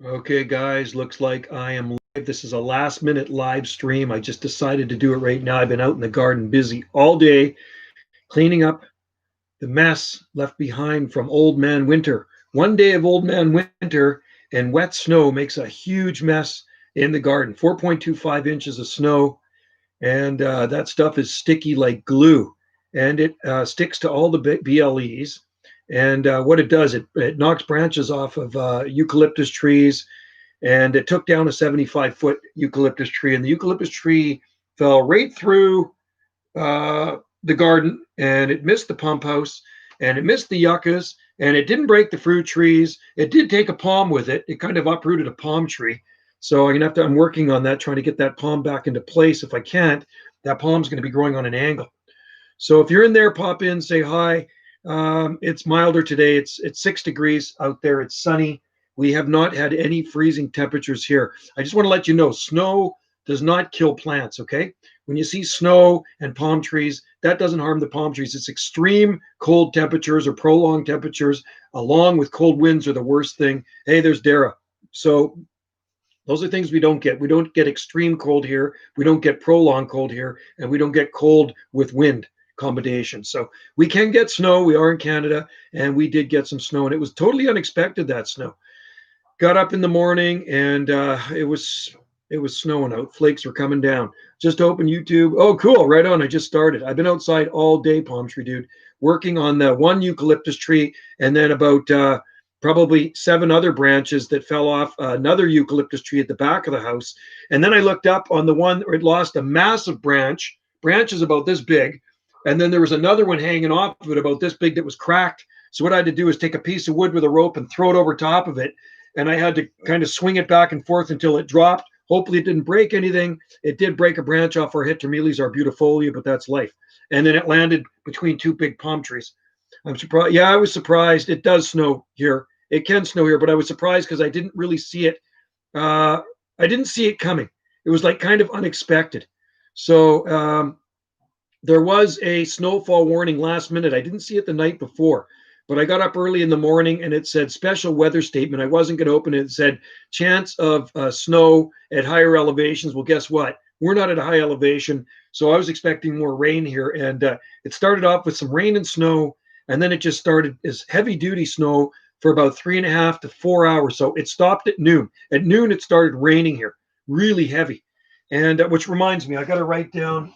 Okay, guys, looks like I am live. This is a last minute live stream. I just decided to do it right now. I've been out in the garden busy all day cleaning up the mess left behind from Old Man Winter. One day of Old Man Winter and wet snow makes a huge mess in the garden. 4.25 inches of snow, and that stuff is sticky like glue, and it sticks to all the BLEs. And what it does, it knocks branches off of eucalyptus trees, and it took down a 75-foot eucalyptus tree, and the eucalyptus tree fell right through the garden, and it missed the pump house, and it missed the yuccas, and it didn't break the fruit trees. It did take a palm with it. It kind of uprooted a palm tree. So I'm working on that, trying to get that palm back into place. If I can't, that palm's going to be growing on an angle. So if you're in there, pop in, say hi. It's milder today. It's 6 degrees out there. It's sunny. We have not had any freezing temperatures here. I just want to let you know, snow does not kill plants, okay? When you see snow and palm trees, that doesn't harm the palm trees. It's extreme cold temperatures or prolonged temperatures, along with cold winds, are the worst thing. Hey, there's Dara. So those are things we don't get. We don't get extreme cold here. We don't get prolonged cold here, and we don't get cold with wind combination. So we can get snow. We are in Canada, and we did get some snow, and it was totally unexpected, that snow. Got up in the morning, and it was snowing out. Flakes were coming down. Just open YouTube. Oh, cool. Right on. I just started. I've been outside all day, palm tree dude, working on the one eucalyptus tree, and then about probably 7 other branches that fell off another eucalyptus tree at the back of the house. And then I looked up on the one where it lost a massive branches about this big. And then there was another one hanging off of it about this big that was cracked. So what I had to do is take a piece of wood with a rope and throw it over top of it. And I had to kind of swing it back and forth until it dropped. Hopefully it didn't break anything. It did break a branch off our Heteromelies, our beautifolia, but that's life. And then it landed between 2 big palm trees. I'm surprised. Yeah, I was surprised. It does snow here. It can snow here, but I was surprised because I didn't really see it. I didn't see it coming. It was like kind of unexpected. So there was a snowfall warning last minute. I didn't see it the night before, but I got up early in the morning and it said special weather statement. I wasn't going to open it. It said chance of snow at higher elevations. Well, guess what? We're not at a high elevation. So I was expecting more rain here. And it started off with some rain and snow. And then it just started as heavy duty snow for about 3.5 to 4 hours. So it stopped at noon. At noon, it started raining here, really heavy. And which reminds me, I got to write down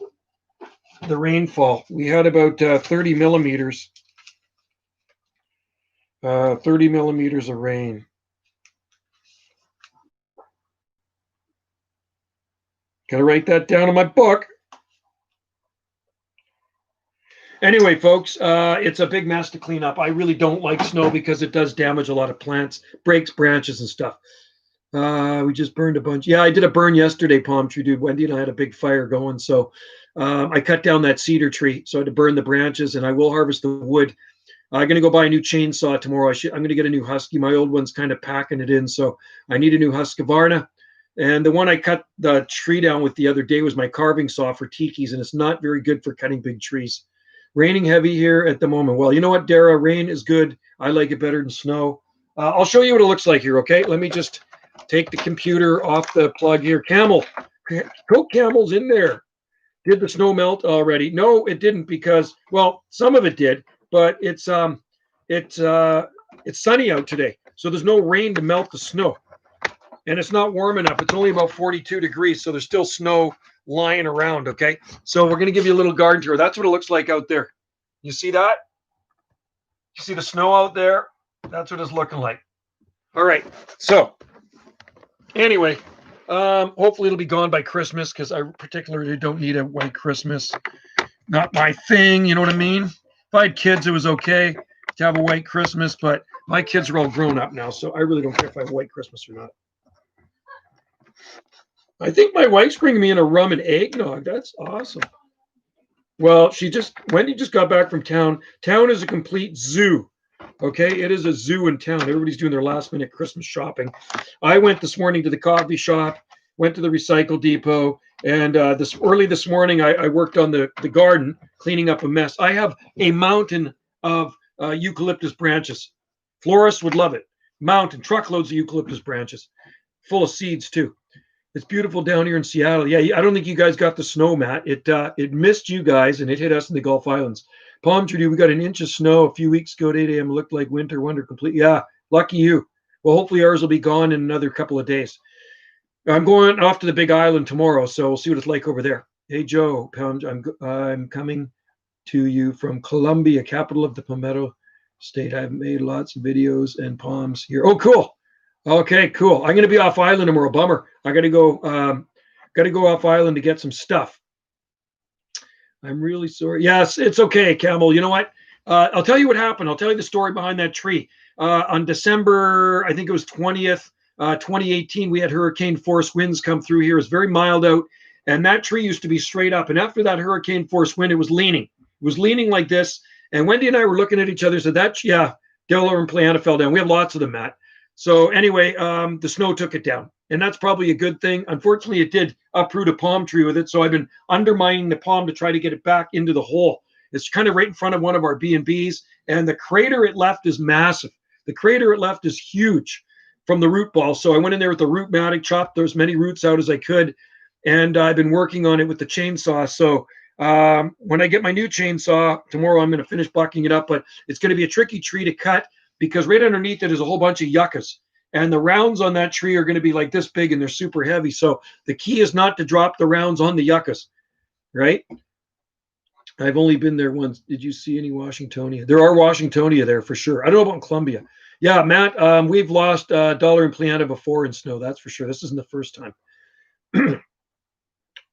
the rainfall. We had about 30 millimeters. 30 millimeters of rain. Got to write that down in my book. Anyway, folks, it's a big mess to clean up. I really don't like snow because it does damage a lot of plants, breaks branches and stuff. We just burned a bunch. Yeah, I did a burn yesterday, palm tree dude. Wendy and I had a big fire going. So I cut down that cedar tree. So I had to burn the branches, and I will harvest the wood. I'm going to go buy a new chainsaw tomorrow. I'm going to get a new Husky. My old one's kind of packing it in. So I need a new Husqvarna. And the one I cut the tree down with the other day was my carving saw for tikis, and it's not very good for cutting big trees. Raining heavy here at the moment. Well, you know what, Dara? Rain is good. I like it better than snow. I'll show you what it looks like here, okay? Let me just take the computer off the plug here. Camel. Coke Camel's in there. Did the snow melt already? No, it didn't because, well, some of it did, but it's sunny out today. So there's no rain to melt the snow. And it's not warm enough. It's only about 42 degrees, so there's still snow lying around, okay? So we're going to give you a little garden tour. That's what it looks like out there. You see that? You see the snow out there? That's what it's looking like. All right. So anyway, hopefully it'll be gone by Christmas because I particularly don't need a white Christmas. Not my thing, you know what I mean? If I had kids, it was okay to have a white Christmas, but my kids are all grown up now, so I really don't care if I have a white Christmas or not. I think my wife's bringing me in a rum and eggnog. That's awesome. Well, Wendy just got back from town. Town is a complete zoo. Okay, it is a zoo in town. Everybody's doing their last minute Christmas shopping. I went this morning to the coffee shop, went to the recycle depot, and early this morning I worked on the garden, cleaning up a mess. I have a mountain of eucalyptus branches. Florists would love it. mountain, truckloads of eucalyptus branches, full of seeds too. It's beautiful down here in Seattle. Yeah, I don't think you guys got the snow, Matt. It missed you guys, and it hit us in the Gulf Islands. Palm Tree, we got an inch of snow a few weeks ago at 8 a.m. It looked like winter wonder complete. Yeah, lucky you. Well, hopefully ours will be gone in another couple of days. I'm going off to the Big Island tomorrow, so we'll see what it's like over there. Hey, Joe, I'm coming to you from Colombia, capital of the Palmetto State. I've made lots of videos and palms here. Oh, cool. Okay, cool. I'm going to be off island tomorrow. Bummer. I got to go. Got to go off island to get some stuff. I'm really sorry. Yes, it's okay, Camel. You know what? I'll tell you what happened. I'll tell you the story behind that tree. On December, I think it was 20th, 2018, we had hurricane force winds come through here. It was very mild out, and that tree used to be straight up. And after that hurricane force wind, it was leaning. It was leaning like this. And Wendy and I were looking at each other. Said that, yeah, Delaware and Playa fell down. We have lots of them, Matt. So anyway, the snow took it down, and that's probably a good thing. Unfortunately, it did uproot a palm tree with it, so I've been undermining the palm to try to get it back into the hole. It's kind of right in front of one of our B&Bs, and the crater it left is massive. The crater it left is huge from the root ball. So I went in there with the root matting, chopped as many roots out as I could, and I've been working on it with the chainsaw. So when I get my new chainsaw tomorrow, I'm going to finish bucking it up, but it's going to be a tricky tree to cut, because right underneath it is a whole bunch of yuccas, and the rounds on that tree are going to be like this big, and they're super heavy. So the key is not to drop the rounds on the yuccas, right? I've only been there once. Did you see any Washingtonia? There are Washingtonia there for sure. I don't know about Columbia. Yeah, Matt, we've lost dollar and Playa before in snow. That's for sure. This isn't the first time.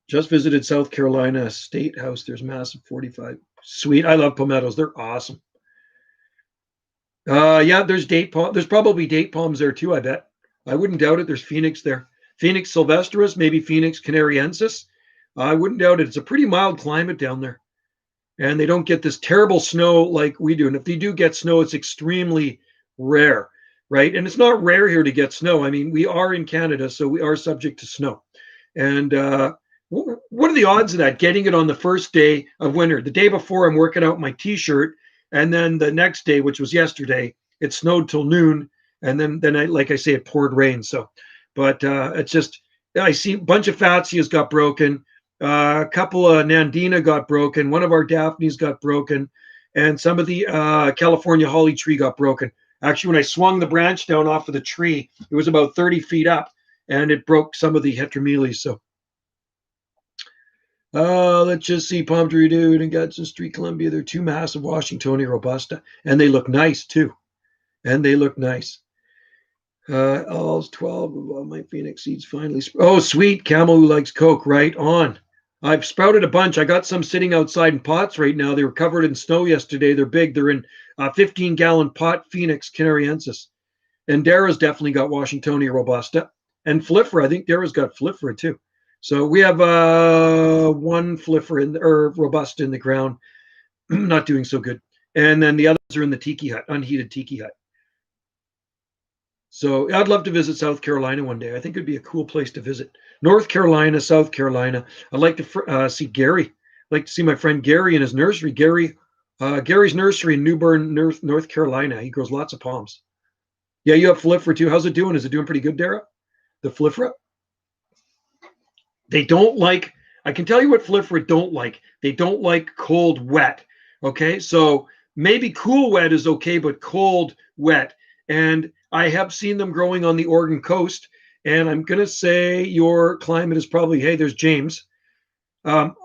Just visited South Carolina State House. There's massive 45. Sweet. I love palmettos. They're awesome. Yeah, there's date palm. There's probably date palms there too, I bet. I wouldn't doubt it. There's Phoenix there. Phoenix sylvestris, maybe Phoenix canariensis. I wouldn't doubt it. It's a pretty mild climate down there. And they don't get this terrible snow like we do. And if they do get snow, it's extremely rare, right? And it's not rare here to get snow. I mean, we are in Canada, so we are subject to snow. And what are the odds of that, getting it on the first day of winter? The day before, I'm working out my T-shirt, and then the next day, which was yesterday, it snowed till noon, and then I, like I say, it poured rain. So, but it's just, I see a bunch of Fatsias got broken. A couple of Nandina got broken. One of our Daphnes got broken, and some of the California holly tree got broken. Actually, when I swung the branch down off of the tree, it was about 30 feet up, and it broke some of the heteromelies. So, let's just see. Palm Tree Dude and Gadsden Street, Columbia. They're two massive Washingtonia robusta, and they look nice too. And they look nice. All 12 of my Phoenix seeds finally. Oh, sweet. Camel who likes Coke. Right on. I've sprouted a bunch. I got some sitting outside in pots right now. They were covered in snow yesterday. They're big. They're in 15-gallon pot Phoenix canariensis. And Dara's definitely got Washingtonia robusta. And Flifera. I think Dara's got Flifera too. So we have one Flifera or robusta in the ground. Not doing so good. And then the others are in the tiki hut, unheated tiki hut. So I'd love to visit South Carolina one day. I think it'd be a cool place to visit. North Carolina, South Carolina. I'd like to see Gary. I'd like to see my friend Gary in his nursery. Gary's nursery in New Bern, North Carolina. He grows lots of palms. Yeah, you have Flifera too. How's it doing? Is it doing pretty good, Dara? The Flifera? They don't like, I can tell you what Flifera don't like. They don't like cold, wet. Okay, so maybe cool wet is okay, but cold, wet. And I have seen them growing on the Oregon coast, and I'm going to say your climate is probably, hey, there's James. I'm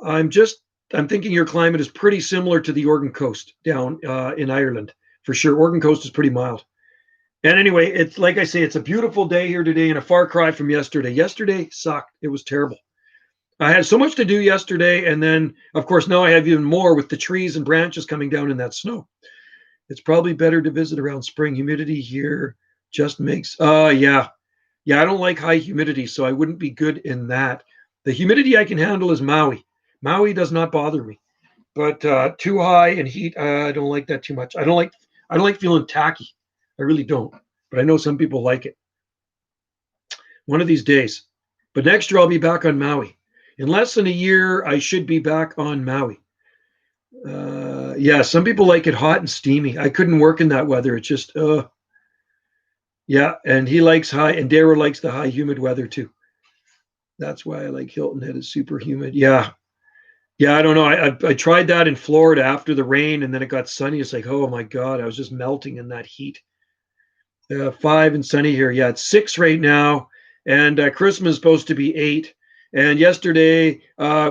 thinking your climate is pretty similar to the Oregon coast down in Ireland, for sure. Oregon coast is pretty mild. And anyway, it's like I say, it's a beautiful day here today and a far cry from yesterday. Yesterday sucked. It was terrible. I had so much to do yesterday, and then, of course, now I have even more with the trees and branches coming down in that snow. It's probably better to visit around spring. Humidity here just makes, yeah, I don't like high humidity, so I wouldn't be good in that. The humidity I can handle is Maui. Maui does not bother me, but too high and heat, I don't like that too much. I don't like feeling tacky. I really don't, but I know some people like it. One of these days, but next year I'll be back on Maui. In less than a year, I should be back on Maui. Yeah, some people like it hot and steamy. I couldn't work in that weather. It's just, Yeah, and he likes high, and Dara likes the high humid weather too. That's why I like Hilton Head. It's super humid. Yeah. Yeah, I don't know. I tried that in Florida after the rain, and then it got sunny. It's like, oh my God, I was just melting in that heat. 5 and sunny here. Yeah, it's 6 right now, and Christmas is supposed to be 8. And yesterday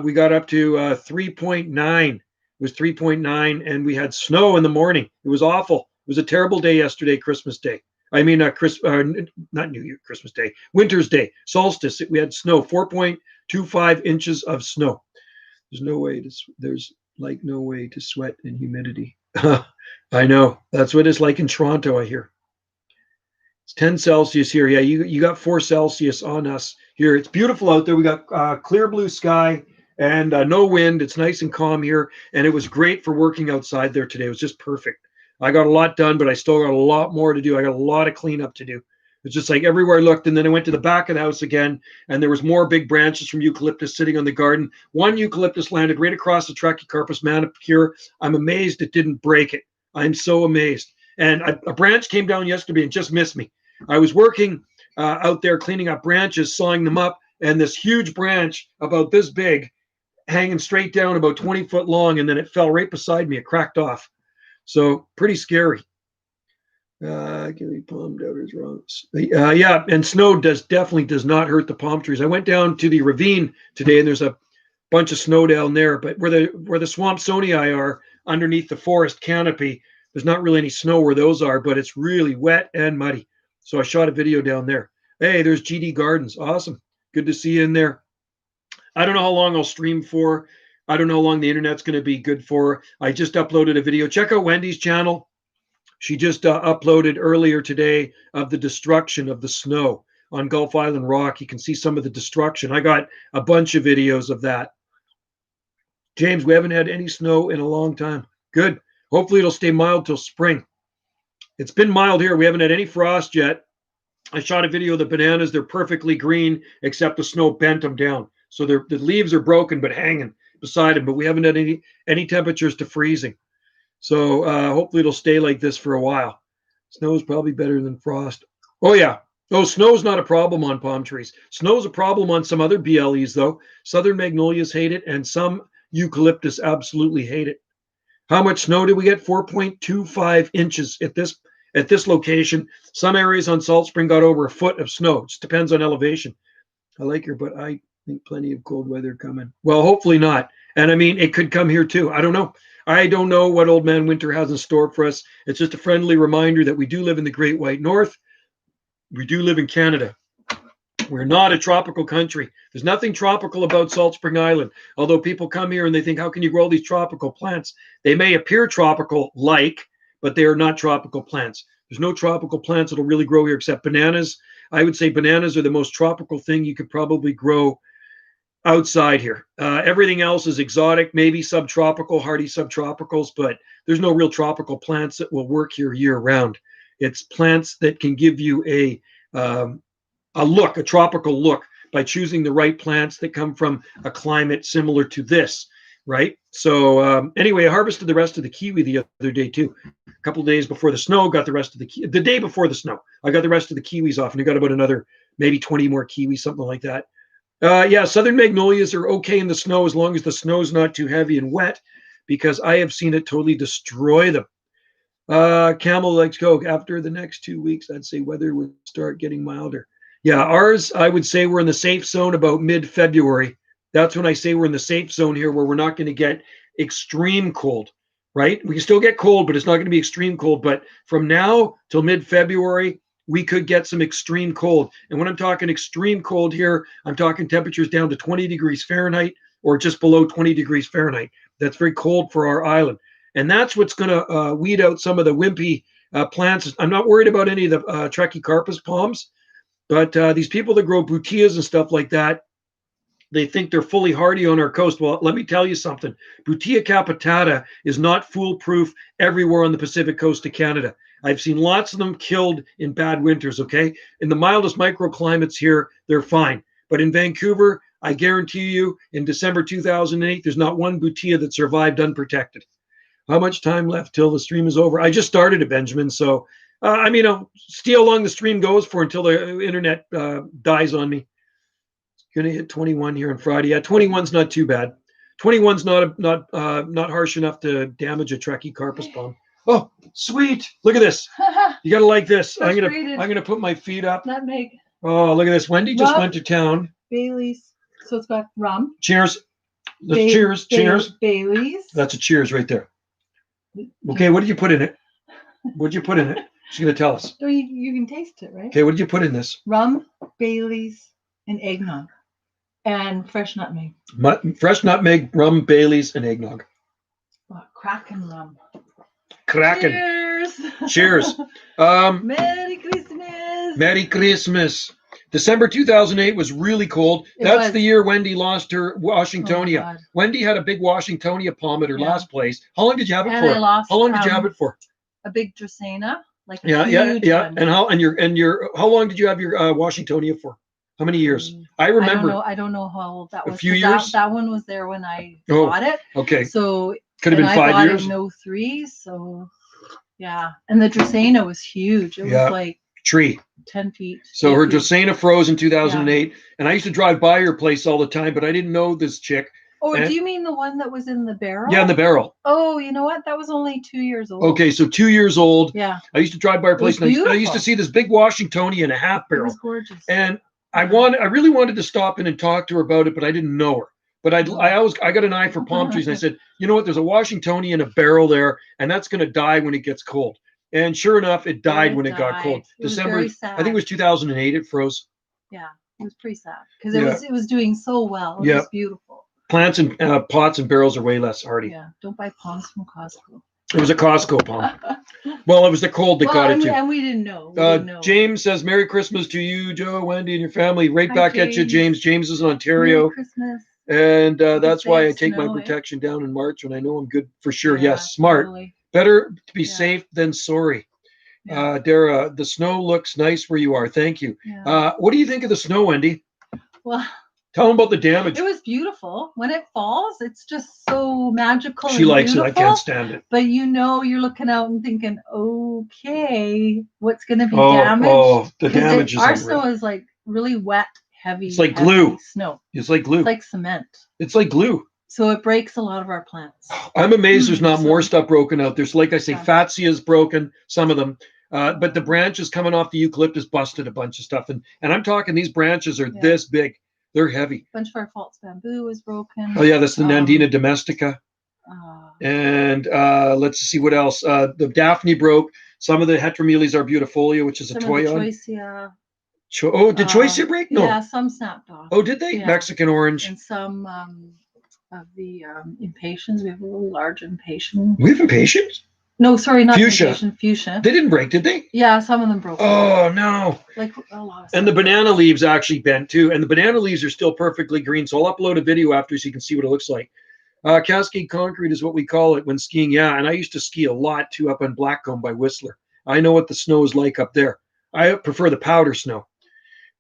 we got up to 3.9. It was 3.9, and we had snow in the morning. It was awful. It was a terrible day yesterday, Christmas Day. I mean, not New Year, Christmas Day, Winter's Day, solstice. We had snow, 4.25 inches of snow. There's like no way to sweat in humidity. I know. That's what it's like in Toronto, I hear. It's 10 Celsius here. Yeah, you got 4 Celsius on us here. It's beautiful out there. We got clear blue sky and no wind. It's nice and calm here. And it was great for working outside there today. It was just perfect. I got a lot done, but I still got a lot more to do. I got a lot of cleanup to do. It's just like everywhere I looked. And then I went to the back of the house again, and there was more big branches from eucalyptus sitting on the garden. One eucalyptus landed right across the Trachycarpus manicure. I'm amazed it didn't break it. I'm so amazed. And a branch came down yesterday and just missed me. I was working out there cleaning up branches, sawing them up, and this huge branch about this big, hanging straight down about 20 foot long, and then it fell right beside me. It cracked off. So pretty scary. Give me palm doubters wrong. Yeah, and snow definitely does not hurt the palm trees. I went down to the ravine today, and there's a bunch of snow down there, but where the Swampsonii are underneath the forest canopy, there's not really any snow where those are, but it's really wet and muddy. So I shot a video down there. Hey, there's GD Gardens. Awesome. Good to see you in there. I don't know how long I'll stream for. I don't know how long the internet's going to be good for. I just uploaded a video. Check out Wendy's channel. She just uploaded earlier today of the destruction of the snow on Gulf Island Rock. You can see some of the destruction. I got a bunch of videos of that. James, we haven't had any snow in a long time. Good. Hopefully it'll stay mild till spring. It's been mild here. We haven't had any frost yet. I shot a video of the bananas. They're perfectly green, except the snow bent them down. So the leaves are broken but hanging beside them. But we haven't had any temperatures to freezing. So hopefully it'll stay like this for a while. Snow is probably better than frost. Oh, yeah. Oh, snow's not a problem on palm trees. Snow's a problem on some other BLEs, though. Southern magnolias hate it, and some eucalyptus absolutely hate it. How much snow did we get? 4.25 inches at this location. Some areas on Salt Spring got over a foot of snow. It just depends on elevation. I like her, but I think plenty of cold weather coming. Well, hopefully not. And I mean, it could come here too. I don't know. I don't know what Old Man Winter has in store for us. It's just a friendly reminder that we do live in the Great White North. We do live in Canada. We're not a tropical country. There's nothing tropical about Salt Spring Island. Although people come here and they think, how can you grow these tropical plants? They may appear tropical like, but they are not tropical plants. There's no tropical plants that'll really grow here except bananas. I would say bananas are the most tropical thing you could probably grow outside here. Everything else is exotic, maybe subtropical, hardy subtropicals, but there's no real tropical plants that will work here year round. It's plants that can give you a tropical look by choosing the right plants that come from a climate similar to this, right? So anyway, I harvested the rest of the kiwi the other day too. A couple of days before the snow, got the rest of the day before the snow, I got the rest of the kiwis off, and I got about another maybe 20 more kiwis, something like that. Yeah, southern magnolias are okay in the snow as long as the snow is not too heavy and wet, because I have seen it totally destroy them. Camel likes go. After the next 2 weeks, I'd say weather would start getting milder. Yeah, ours, I would say we're in the safe zone about mid-February. That's when I say we're in the safe zone here, where we're not going to get extreme cold, right? We can still get cold, but it's not going to be extreme cold. But from now till mid-February, we could get some extreme cold. And when I'm talking extreme cold here, I'm talking temperatures down to 20 degrees Fahrenheit or just below 20 degrees Fahrenheit. That's very cold for our island. And that's what's going to weed out some of the wimpy plants. I'm not worried about any of the Trachycarpus palms, but these people that grow butias and stuff like that, they think they're fully hardy on our coast. Well, let me tell you something. Butia capitata is not foolproof everywhere on the Pacific coast of Canada. I've seen lots of them killed in bad winters, okay? In the mildest microclimates here, they're fine. But in Vancouver, I guarantee you, in December 2008, there's not one butia that survived unprotected. How much time left till the stream is over? I just started it, Benjamin, so I mean, I'll see how long the stream goes for until the internet dies on me. Going to hit 21 here on Friday. Yeah, 21's not too bad. 21's not harsh enough to damage a Trachycarpus palm. Oh, sweet! Look at this. You gotta like this. I'm gonna put my feet up. Nutmeg. Oh, look at this. Wendy just went to town. Bailey's. So it's got rum. Cheers. Cheers. Cheers. Bailey's. That's a cheers right there. Okay, what did you put in it? What did you put in it? She's gonna tell us. So you can taste it, right? Okay, what did you put in this? Rum, Bailey's, and eggnog, and fresh nutmeg. Fresh nutmeg, rum, Bailey's, and eggnog. Oh, Kraken rum. Kraken. Cheers. Cheers. Merry Christmas. Merry Christmas. December 2008 was really cold. That's the year Wendy lost her Washingtonia. Oh, Wendy had a big Washingtonia palm at her last place. How long did you have it for? How long did you have it for? A big Dracaena, like yeah. One. And how long did you have your Washingtonia for? How many years? I remember. I don't know how old that was. A few years. That one was there when I bought it. Okay. So could have been 5 years. I bought it in 03, so yeah. And the Dracaena was huge. It was like tree. 10 feet. So her Dracaena froze in 2008, and I used to drive by her place all the time, but I didn't know this chick. Oh, do you mean the one that was in the barrel? Yeah, in the barrel. Oh, you know what? That was only 2 years old. Okay, so 2 years old. Yeah. I used to drive by her place, and I used to see this big Washingtonia in a half barrel. It was gorgeous. And I really wanted to stop in and talk to her about it, but I didn't know her. But I got an eye for palm trees, and I said, you know what? There's a Washingtonia in a barrel there, and that's going to die when it gets cold. And sure enough, it died when it got cold. December, I think it was 2008. It froze. Yeah, it was pretty sad because it was doing so well. It was beautiful. Plants and pots and barrels are way less hardy. Yeah, don't buy palms from Costco. It was a Costco palm. Well, it was the cold that got it too. And we didn't know. James says, Merry Christmas to you, Joe, Wendy, and your family. Right back at you, James. James is in Ontario. Merry Christmas. And that's why I take my protection down in March when I know I'm good for sure. Yeah, yes, smart. Totally. Better to be safe than sorry. Yeah. Dara, the snow looks nice where you are. Thank you. Yeah. What do you think of the snow, Wendy? Well, tell them about the damage. It was beautiful. When it falls, it's just so magical. She likes it. I can't stand it. But you're looking out and thinking, okay, what's going to be damaged? Oh, the damage is our snow is like really wet, heavy. It's like glue. Snow. It's like glue. It's like cement. It's like glue. So it breaks a lot of our plants. I'm amazed there's not more stuff broken out there. So like I say, Fatsia is broken, some of them. But the branches coming off the eucalyptus busted a bunch of stuff. And I'm talking these branches are this big. They're heavy. A bunch of our false bamboo is broken. Oh, yeah, that's the Nandina domestica. And let's see what else. The Daphne broke. Some of the Heteromelias arbutifolia, which is a toyon. Choicea. Did Choicea break? No. Yeah, some snapped off. Oh, did they? Yeah. Mexican orange. And some of the impatiens. We have a really large impatient. We have impatiens? No, sorry, not fuchsia. Fuchsia. They didn't break, did they? Yeah, some of them broke. Oh, no. Like a lot of and the banana leaves actually bent too. And the banana leaves are still perfectly green. So I'll upload a video after so you can see what it looks like. Cascade concrete is what we call it when skiing. Yeah, and I used to ski a lot too up on Blackcomb by Whistler. I know what the snow is like up there. I prefer the powder snow.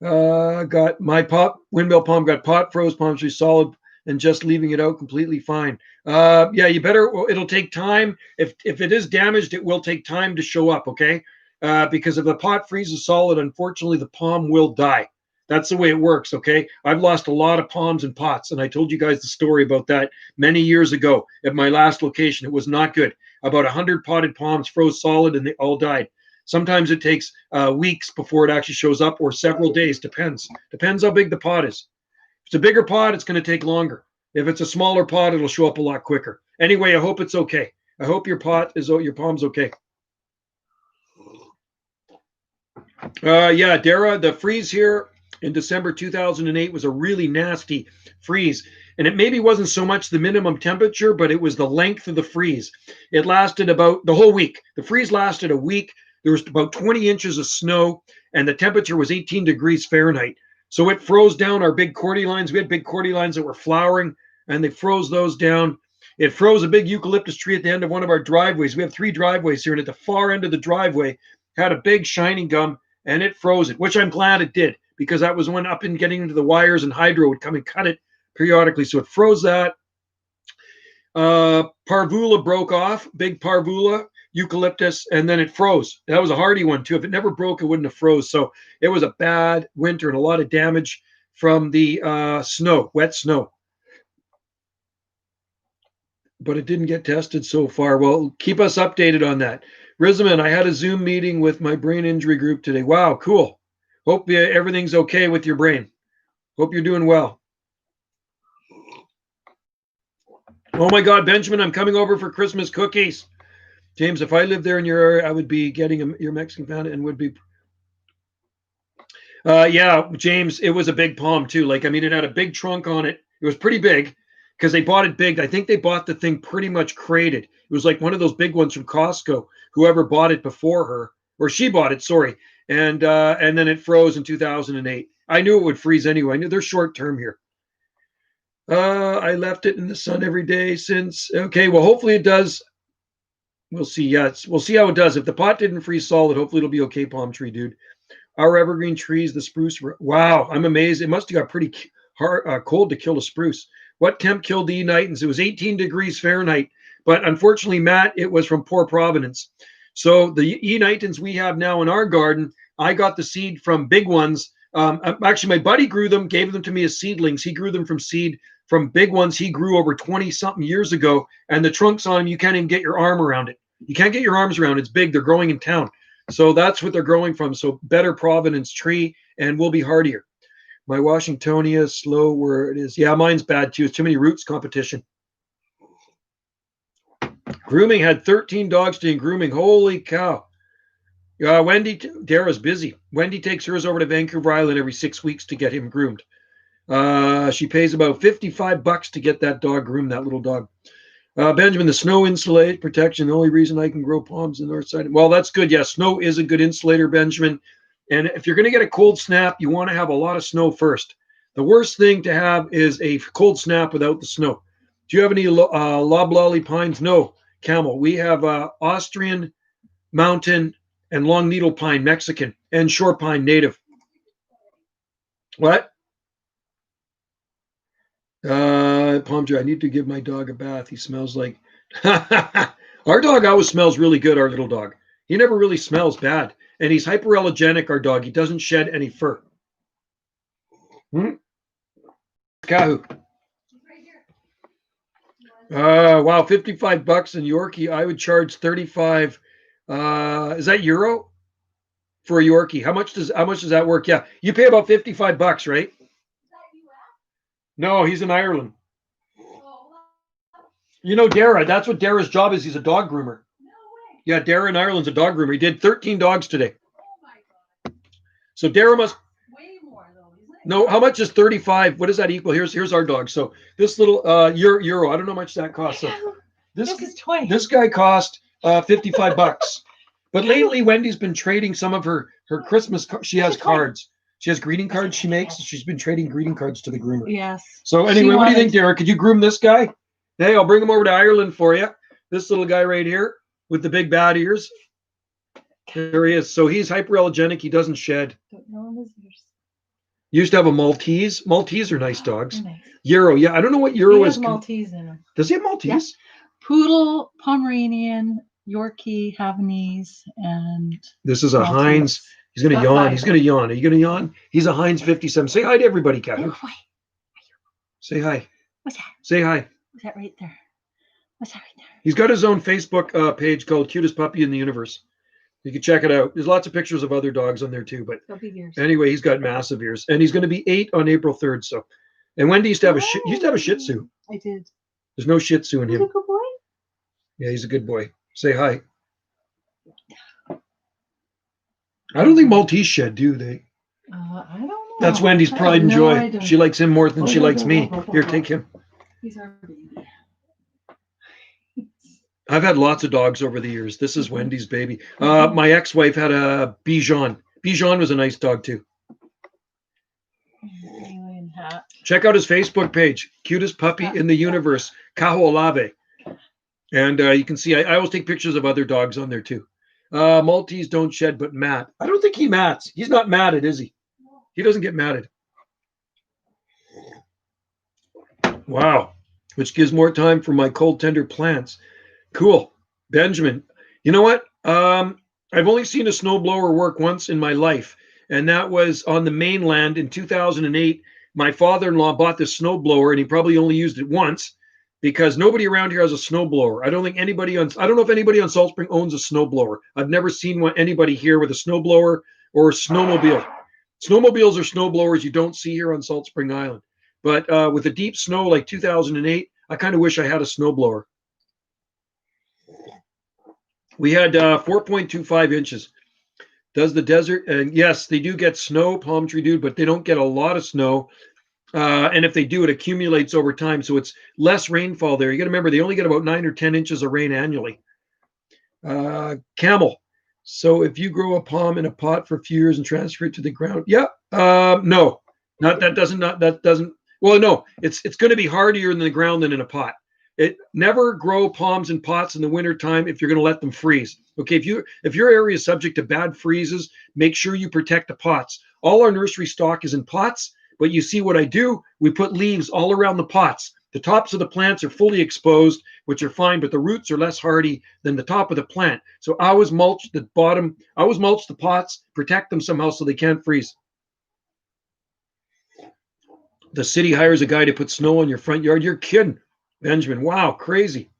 Got my windmill palm, got pot froze, palm tree solid, and just leaving it out completely fine. Yeah, you better, it'll take time. If it is damaged, it will take time to show up, okay? Because if the pot freezes solid, unfortunately, the palm will die. That's the way it works, okay? I've lost a lot of palms and pots, and I told you guys the story about that many years ago at my last location. It was not good. About 100 potted palms froze solid, and they all died. Sometimes it takes weeks before it actually shows up, or several days, depends. Depends how big the pot is. If it's a bigger pot, it's going to take longer. If it's a smaller pot, it'll show up a lot quicker. Anyway, I hope it's okay. I hope your palm's okay. Yeah, Dara, the freeze here in December 2008 was a really nasty freeze. And it maybe wasn't so much the minimum temperature, but it was the length of the freeze. It lasted about the whole week. The freeze lasted a week. There was about 20 inches of snow, and the temperature was 18 degrees Fahrenheit. So it froze down our big cordyline. We had big cordyline that were flowering, and they froze those down. It froze a big eucalyptus tree at the end of one of our driveways. We have 3 driveways here, and at the far end of the driveway had a big shining gum, and it froze it, which I'm glad it did, because that was when up and getting into the wires and hydro would come and cut it periodically. So it froze that. Parvula broke off, big parvula. eucalyptus, and then it froze. That was a hardy one too. If it never broke, it wouldn't have froze. So it was a bad winter and a lot of damage from the snow, wet snow. But it didn't get tested so far. Well, keep us updated on that. Rizman, I had a Zoom meeting with my brain injury group today. Wow, cool. Hope everything's okay with your brain. Hope you're doing well. Oh my God, Benjamin, I'm coming over for Christmas cookies. James, if I lived there in your area, I would be getting your Mexican panda and would be. Yeah, James, it was a big palm too. Like, I mean, it had a big trunk on it. It was pretty big because they bought it big. I think they bought the thing pretty much crated. It was like one of those big ones from Costco. Whoever bought it before her, or she bought it, sorry. And then it froze in 2008. I knew it would freeze anyway. I knew they're short term here. I left it in the sun every day since. Okay, well, hopefully it does. We'll see. Yeah, we'll see how it does. If the pot didn't freeze solid, hopefully it'll be okay, palm tree dude. Our evergreen trees, the spruce. Wow, I'm amazed. It must have got pretty hard, cold to kill a spruce. What temp killed the E-Nitons? It was 18 degrees Fahrenheit. But unfortunately, Matt, it was from poor provenance. So the E-Nitons we have now in our garden, I got the seed from big ones. Actually, my buddy grew them, gave them to me as seedlings. He grew them from seed from big ones he grew over 20-something years ago. And the trunks on them, you can't even get your arm around it. You can't get your arms around it. It's big. They're growing in town. So that's what they're growing from. So better provenance tree and will be hardier. My Washingtonia, slow where it is. Yeah, mine's bad too. It's too many roots competition. Grooming had 13 dogs doing grooming. Holy cow. Wendy, Dara's busy. Wendy takes hers over to Vancouver Island every 6 weeks to get him groomed. She pays about $55 to get that dog groomed, that little dog. Benjamin, the snow insulate protection, the only reason I can grow palms in the north side. Well, that's good. Yeah, snow is a good insulator, Benjamin. And if you're going to get a cold snap, you want to have a lot of snow first. The worst thing to have is a cold snap without the snow. Do you have any loblolly pines? No, Camel. We have Austrian, mountain, and long needle pine, Mexican, and shore pine, native. What? Palm tree. I need to give my dog a bath. He smells like. Our dog always smells really good. Our little dog. He never really smells bad, and he's hyperallergenic. Our dog. He doesn't shed any fur. Kahoo. Wow, $55 in Yorkie. I would charge 35. Is that euro for a Yorkie? How much does that work? Yeah, you pay about $55, right? No, he's in Ireland. You know Dara. That's what Dara's job is. He's a dog groomer. No way. Yeah, Dara in Ireland's a dog groomer. He did 13 dogs today. Oh my God. So Dara must. Way more though, isn't it? No, how much is 35? What does that equal? Here's our dog. So this little euro. I don't know how much that costs. So this is toy. This guy cost $55. But lately, Wendy's been trading some of her Christmas. She has cards. She has greeting cards she makes. She's been trading greeting cards to the groomer. Yes. So anyway, what do you think, Derek? Could you groom this guy? Hey, I'll bring him over to Ireland for you. This little guy right here with the big bad ears. There he is. So he's hyperallergenic. He doesn't shed. Don't know his ears. Used to have a Maltese. Maltese are nice dogs. Nice. Euro, yeah. I don't know what Euro is. He has Maltese in him. Does he have Maltese? Yeah. Poodle, Pomeranian, Yorkie, Havanese, and this is a Maltese. Heinz. He's going to yawn. He's going to yawn. Are you going to yawn? He's a Heinz 57. Say hi to everybody, Kathy. Say hi. What's that? Say hi. What's that right there? What's that right there? He's got his own Facebook page called Cutest Puppy in the Universe. You can check it out. There's lots of pictures of other dogs on there too. But anyway, he's got massive ears, and he's going to be 8 on April 3rd. So, and Wendy used to have a Shih Tzu. I did. There's no Shih Tzu in him. He's a good boy. Yeah, he's a good boy. Say hi. I don't think Maltese shed, do they? I don't know. That's Wendy's pride and joy. She likes him more than she likes me. Here, take him. He's our baby. I've had lots of dogs over the years. This is Wendy's baby. My ex-wife had a Bichon. Bichon was a nice dog too. Check out his Facebook page, Cutest Puppy in the Universe, Kaho'olawe. And you can see, I always take pictures of other dogs on there too. Maltese don't shed, but mat. I don't think he mats. He's not matted, is he? He doesn't get matted. Wow. Which gives more time for my cold, tender plants. Cool. Benjamin, You know what? I've only seen a snowblower work once in my life, and that was on the mainland in 2008. My father-in-law bought this snowblower, and he probably only used it once because nobody around here has a snowblower. I don't think anybody on. I don't know if anybody on Salt Spring owns a snowblower. I've never seen anybody here with a snowblower or a snowmobile. Snowmobiles or snowblowers you don't see here on Salt Spring Island. But with the deep snow like 2008, I kind of wish I had a snowblower. We had 4.25 inches. Does the desert? And yes, they do get snow, Palm Tree Dude, but they don't get a lot of snow. And if they do, it accumulates over time. So it's less rainfall there. You got to remember, they only get about 9 or 10 inches of rain annually. Camel. So if you grow a palm in a pot for a few years and transfer it to the ground, yeah, no, that doesn't. Well, no, it's going to be hardier in the ground than in a pot. It never grow palms in pots in the wintertime if you're going to let them freeze. Okay, if your area is subject to bad freezes, make sure you protect the pots. All our nursery stock is in pots, but you see what I do? We put leaves all around the pots. The tops of the plants are fully exposed, which are fine, but the roots are less hardy than the top of the plant. So I always mulch the bottom, I always mulch the pots, protect them somehow so they can't freeze. The city hires a guy to put snow on your front yard. You're kidding, Benjamin. Wow, crazy.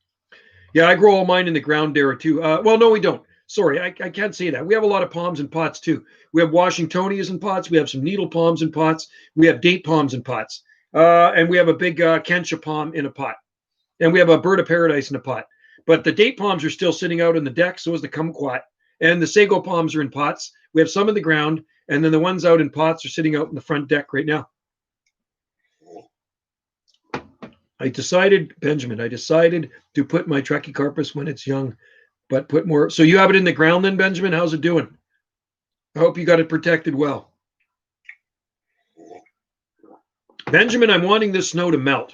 Yeah, I grow all mine in the ground there too. Well, no, we don't. Sorry, I can't say that. We have a lot of palms in pots too. We have Washingtonias in pots. We have some needle palms in pots. We have date palms in pots. And we have a big Kentia palm in a pot. And we have a bird of paradise in a pot. But the date palms are still sitting out on the deck, so is the kumquat. And the sago palms are in pots. We have some in the ground. And then the ones out in pots are sitting out in the front deck right now. I decided, Benjamin, to put my Trachycarpus when it's young, but put more. So you have it in the ground then, Benjamin? How's it doing? I hope you got it protected well. Benjamin, I'm wanting this snow to melt.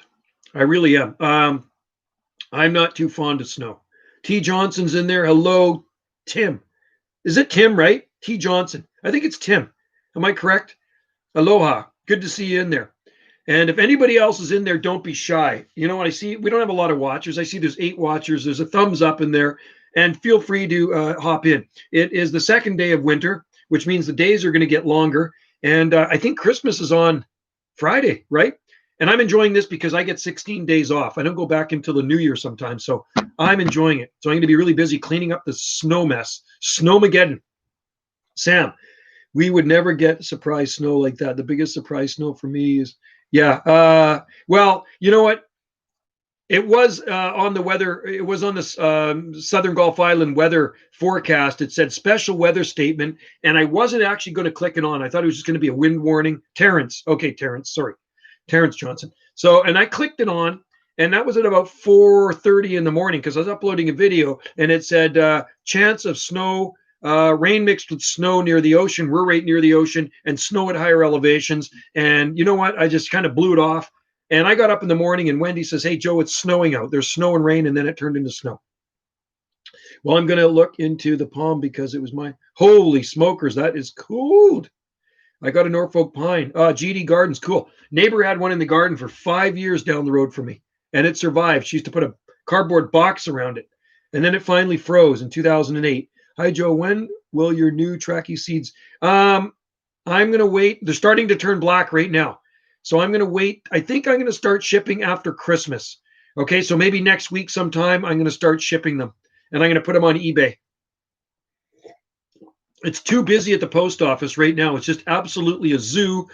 I really am. I'm not too fond of snow. T. Johnson's in there. Hello, Tim. Is it Tim, right? T. Johnson. I think it's Tim. Am I correct? Aloha. Good to see you in there. And if anybody else is in there, don't be shy. You know, I see we don't have a lot of watchers. I see there's 8 watchers. There's a thumbs up in there. And feel free to hop in. It is the second day of winter, which means the days are going to get longer. And I think Christmas is on Friday, right? And I'm enjoying this because I get 16 days off. I don't go back until the new year sometimes. So I'm enjoying it. So I'm going to be really busy cleaning up the snow mess. Snowmageddon. Sam, we would never get surprise snow like that. The biggest surprise snow for me is, yeah. Well, you know what? It was on the weather. It was on the Southern Gulf Island weather forecast. It said special weather statement, and I wasn't actually going to click it on. I thought it was just going to be a wind warning. Terrence. Okay, Terrence. Sorry. Terrence Johnson. So, and I clicked it on, and that was at about 4:30 in the morning because I was uploading a video, and it said chance of snow, rain mixed with snow near the ocean. We're right near the ocean, and snow at higher elevations. And you know what? I just kind of blew it off. And I got up in the morning, and Wendy says, "Hey, Joe, it's snowing out. There's snow and rain," and then it turned into snow. Well, I'm going to look into the palm because it was my holy smokers. That is cold. I got a Norfolk pine. GD Gardens, cool. Neighbor had one in the garden for 5 years down the road from me, and it survived. She used to put a cardboard box around it, and then it finally froze in 2008. Hi, Joe. When will your new trachy seeds? I'm going to wait. They're starting to turn black right now, so I'm going to wait. I think I'm going to start shipping after Christmas. Okay, so maybe next week sometime I'm going to start shipping them, and I'm going to put them on eBay. It's too busy at the post office right now. It's just absolutely a zoo.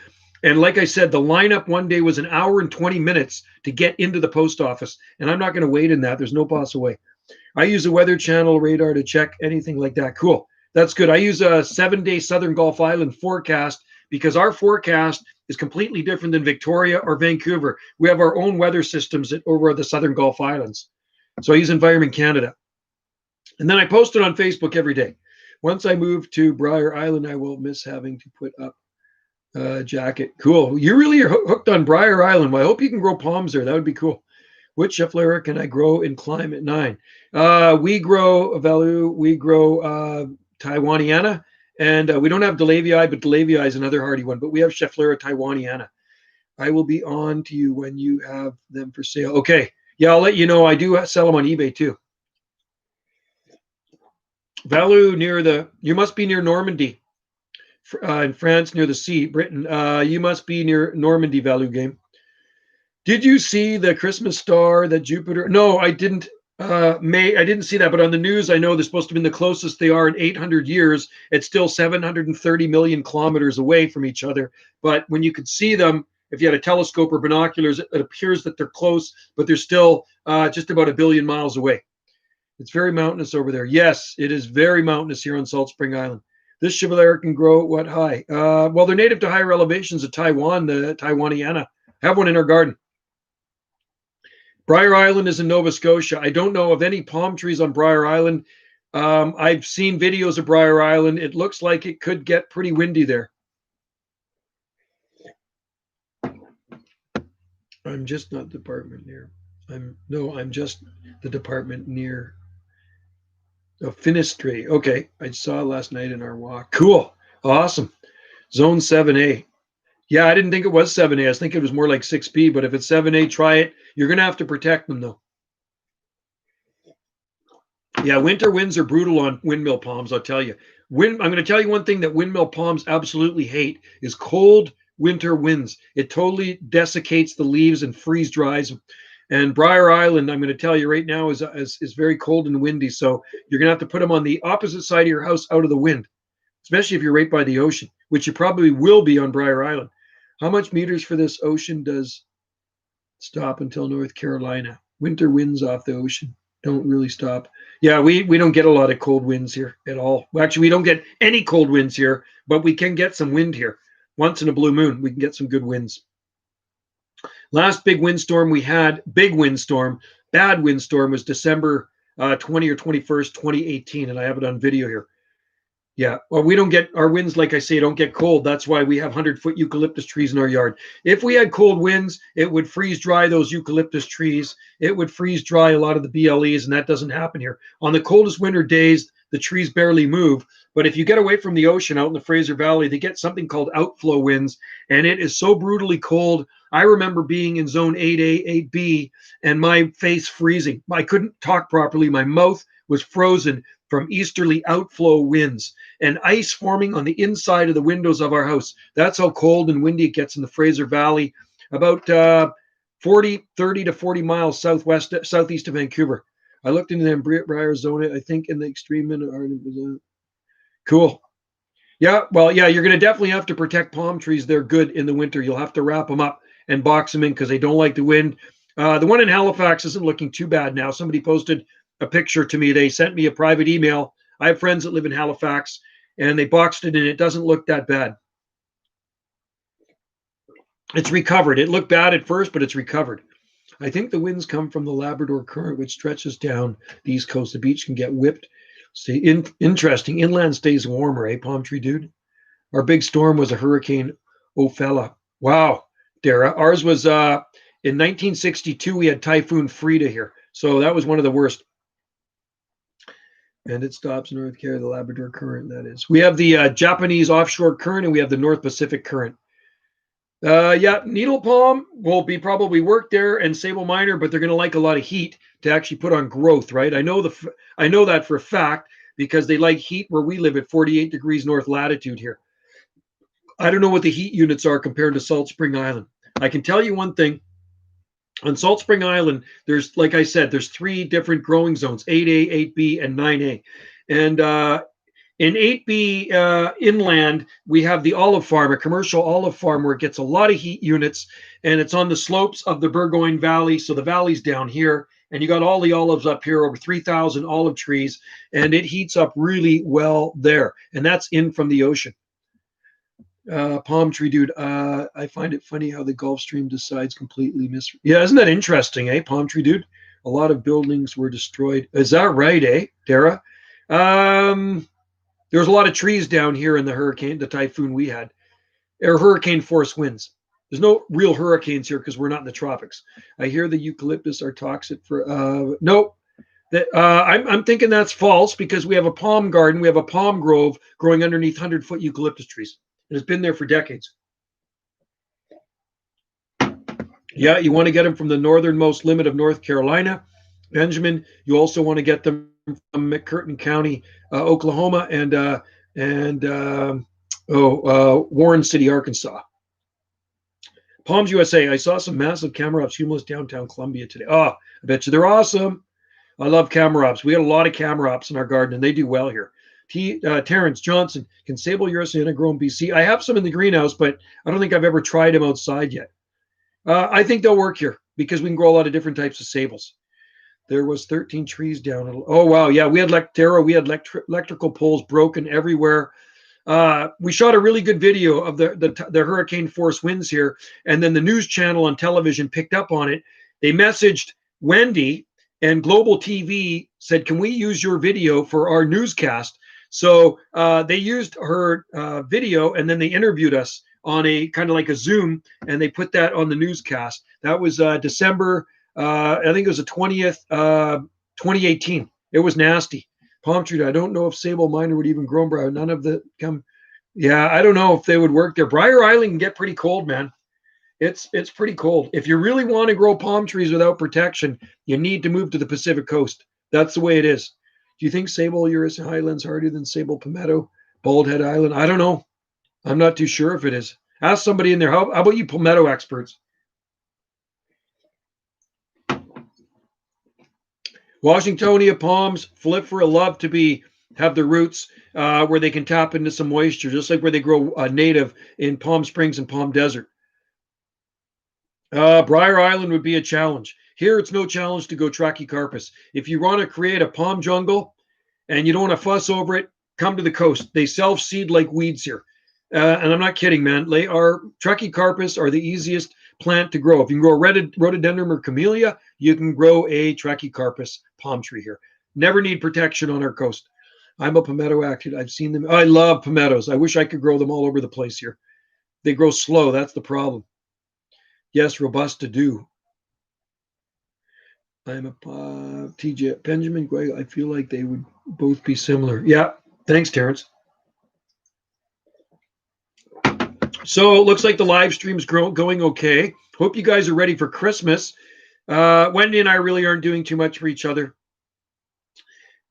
And like I said, the lineup one day was 1 hour and 20 minutes to get into the post office. And I'm not going to wait in that. There's no possible way. I use a Weather Channel radar to check anything like that. Cool. That's good. I use a 7-day Southern Gulf Island forecast because our forecast is completely different than Victoria or Vancouver. We have our own weather systems over the Southern Gulf Islands. So I use Environment Canada. And then I post it on Facebook every day. Once I move to Briar Island, I will miss having to put up a jacket. Cool. You really are hooked on Briar Island. Well, I hope you can grow palms there. That would be cool. Which Schefflera can I grow in climate 9? We grow Valu. We grow Taiwaniana. And we don't have Delavii, but Delavii is another hardy one. But we have Schefflera Taiwaniana. I will be on to you when you have them for sale. Okay. Yeah, I'll let you know. I do sell them on eBay too. Valou you must be near Normandy, in France, near the sea, Britain. You must be near Normandy, Valou game. Did you see the Christmas star that Jupiter? No, I didn't. I didn't see that, but on the news, I know they're supposed to be the closest they are in 800 years. It's still 730 million kilometers away from each other. But when you could see them, if you had a telescope or binoculars, it appears that they're close, but they're still just about 1 billion miles away. It's very mountainous over there. Yes, it is very mountainous here on Salt Spring Island. This chevalier can grow what high? Well, they're native to higher elevations of Taiwan, the Taiwaniana. Have one in our garden. Briar Island is in Nova Scotia. I don't know of any palm trees on Briar Island. I've seen videos of Briar Island. It looks like it could get pretty windy there. I'm just not the department near. I'm just the department near Finistry. Okay, I saw it last night in our walk. Cool, awesome. Zone 7A. Yeah, I didn't think it was 7A. I was thinking it was more like 6B, but if it's 7A, try it. You're going to have to protect them, though. Yeah, winter winds are brutal on windmill palms, I'll tell you. I'm going to tell you one thing that windmill palms absolutely hate is cold winter winds. It totally desiccates the leaves and freeze dries. And Briar Island, I'm going to tell you right now, is very cold and windy. So you're going to have to put them on the opposite side of your house out of the wind, especially if you're right by the ocean, which you probably will be on Briar Island. How much meters for this ocean does stop until North Carolina? Winter winds off the ocean don't really stop. Yeah, we don't get a lot of cold winds here at all. Well, actually, we don't get any cold winds here, but we can get some wind here. Once in a blue moon, we can get some good winds. Last big windstorm we had, bad windstorm, was December 20 or 21st, 2018, and I have it on video here. Yeah, well, we don't get our winds, like I say, don't get cold. That's why we have 100-foot eucalyptus trees in our yard. If we had cold winds, it would freeze dry those eucalyptus trees. It would freeze dry a lot of the BLEs, and that doesn't happen here. On the coldest winter days, the trees barely move. But if you get away from the ocean out in the Fraser Valley, they get something called outflow winds, and it is so brutally cold. I remember being in zone 8A, 8B, and my face freezing. I couldn't talk properly. My mouth was frozen from easterly outflow winds and ice forming on the inside of the windows of our house. That's how cold and windy it gets in the Fraser Valley, about 30 to 40 miles southeast of Vancouver. I looked into the Briar Zone, I think in the extreme. Cool. Yeah, well, yeah, you're going to definitely have to protect palm trees. They're good in the winter. You'll have to wrap them up and box them in because they don't like the wind. The one in Halifax isn't looking too bad now. Somebody posted a picture to me. They sent me a private email. I have friends that live in Halifax, and they boxed it, and it doesn't look that bad. It's recovered. It looked bad at first, but it's recovered. I think the winds come from the Labrador Current, which stretches down the east coast. The beach can get whipped. See, interesting. Inland stays warmer, eh, Palm Tree Dude? Our big storm was a Hurricane Ophelia. Wow, Dara. Ours was in 1962. We had Typhoon Frida here, so that was one of the worst. And it stops North Carolina, the Labrador Current, that is. We have the Japanese offshore current, and we have the North Pacific Current. Yeah, needle palm will be probably worked there, and sable minor, but they're going to like a lot of heat to actually put on growth, right? I know that for a fact because they like heat where we live at 48 degrees north latitude here. I don't know what the heat units are compared to Salt Spring Island. I can tell you one thing. On Salt Spring Island, there's, like I said, there's 3 different growing zones, 8A, 8B, and 9A. And in 8B inland, we have the olive farm, a commercial olive farm where it gets a lot of heat units, and it's on the slopes of the Burgoyne Valley. So the valley's down here, and you got all the olives up here, over 3,000 olive trees, and it heats up really well there. And that's in from the ocean. Palm Tree Dude, I find it funny how the Gulf Stream decides completely Yeah, isn't that interesting, eh, Palm Tree Dude? A lot of buildings were destroyed. Is that right, eh, Dara? There was a lot of trees down here in the typhoon we had, or hurricane force winds. There's no real hurricanes here because we're not in the tropics. I hear the eucalyptus are toxic for, no. I'm thinking that's false because we have a palm garden, we have a palm grove growing underneath 100-foot eucalyptus trees. It's been there for decades. Yeah, you want to get them from the northernmost limit of North Carolina. Benjamin, you also want to get them from McCurtain County, Oklahoma, and Warren City, Arkansas. Palms USA. I saw some massive camera ops humulus downtown Columbia today. Oh, I bet you they're awesome. I love camera ops. We got a lot of camera ops in our garden, and they do well here. Terrence Johnson, can Sable Ursinina grow in BC? I have some in the greenhouse, but I don't think I've ever tried them outside yet. I think they'll work here because we can grow a lot of different types of sables. There was 13 trees down. Oh, wow. Yeah, we had we had electrical poles broken everywhere. We shot a really good video of the hurricane force winds here, and then the news channel on television picked up on it. They messaged Wendy, and Global TV said, "Can we use your video for our newscast?" So they used her video, and then they interviewed us on a kind of like a Zoom, and they put that on the newscast. That was December, I think it was the 20th, 2018. It was nasty. Palm tree. I don't know if Sable Minor would even grow briar. None of the come. Yeah, I don't know if they would work there. Briar Island can get pretty cold, man. It's pretty cold. If you really want to grow palm trees without protection, you need to move to the Pacific Coast. That's the way it is. Do you think Sable Urus Highland's harder than Sable Palmetto, Bald Head Island? I don't know. I'm not too sure if it is. Ask somebody in there. How about you palmetto experts? Washingtonia palms, Flipfera love to have their roots where they can tap into some moisture, just like where they grow native in Palm Springs and Palm Desert. Briar Island would be a challenge. Here, it's no challenge to go Trachycarpus. If you want to create a palm jungle and you don't want to fuss over it, come to the coast. They self-seed like weeds here. And I'm not kidding, man. Trachycarpus are the easiest plant to grow. If you can grow a rhododendron or camellia, you can grow a Trachycarpus palm tree here. Never need protection on our coast. I'm a palmetto active. I've seen them. I love palmettos. I wish I could grow them all over the place here. They grow slow. That's the problem. Yes, robust to do. I'm a TJ Benjamin Greg. I feel like they would both be similar. Yeah. Thanks, Terrence. So it looks like the live stream's going okay. Hope you guys are ready for Christmas. Wendy and I really aren't doing too much for each other.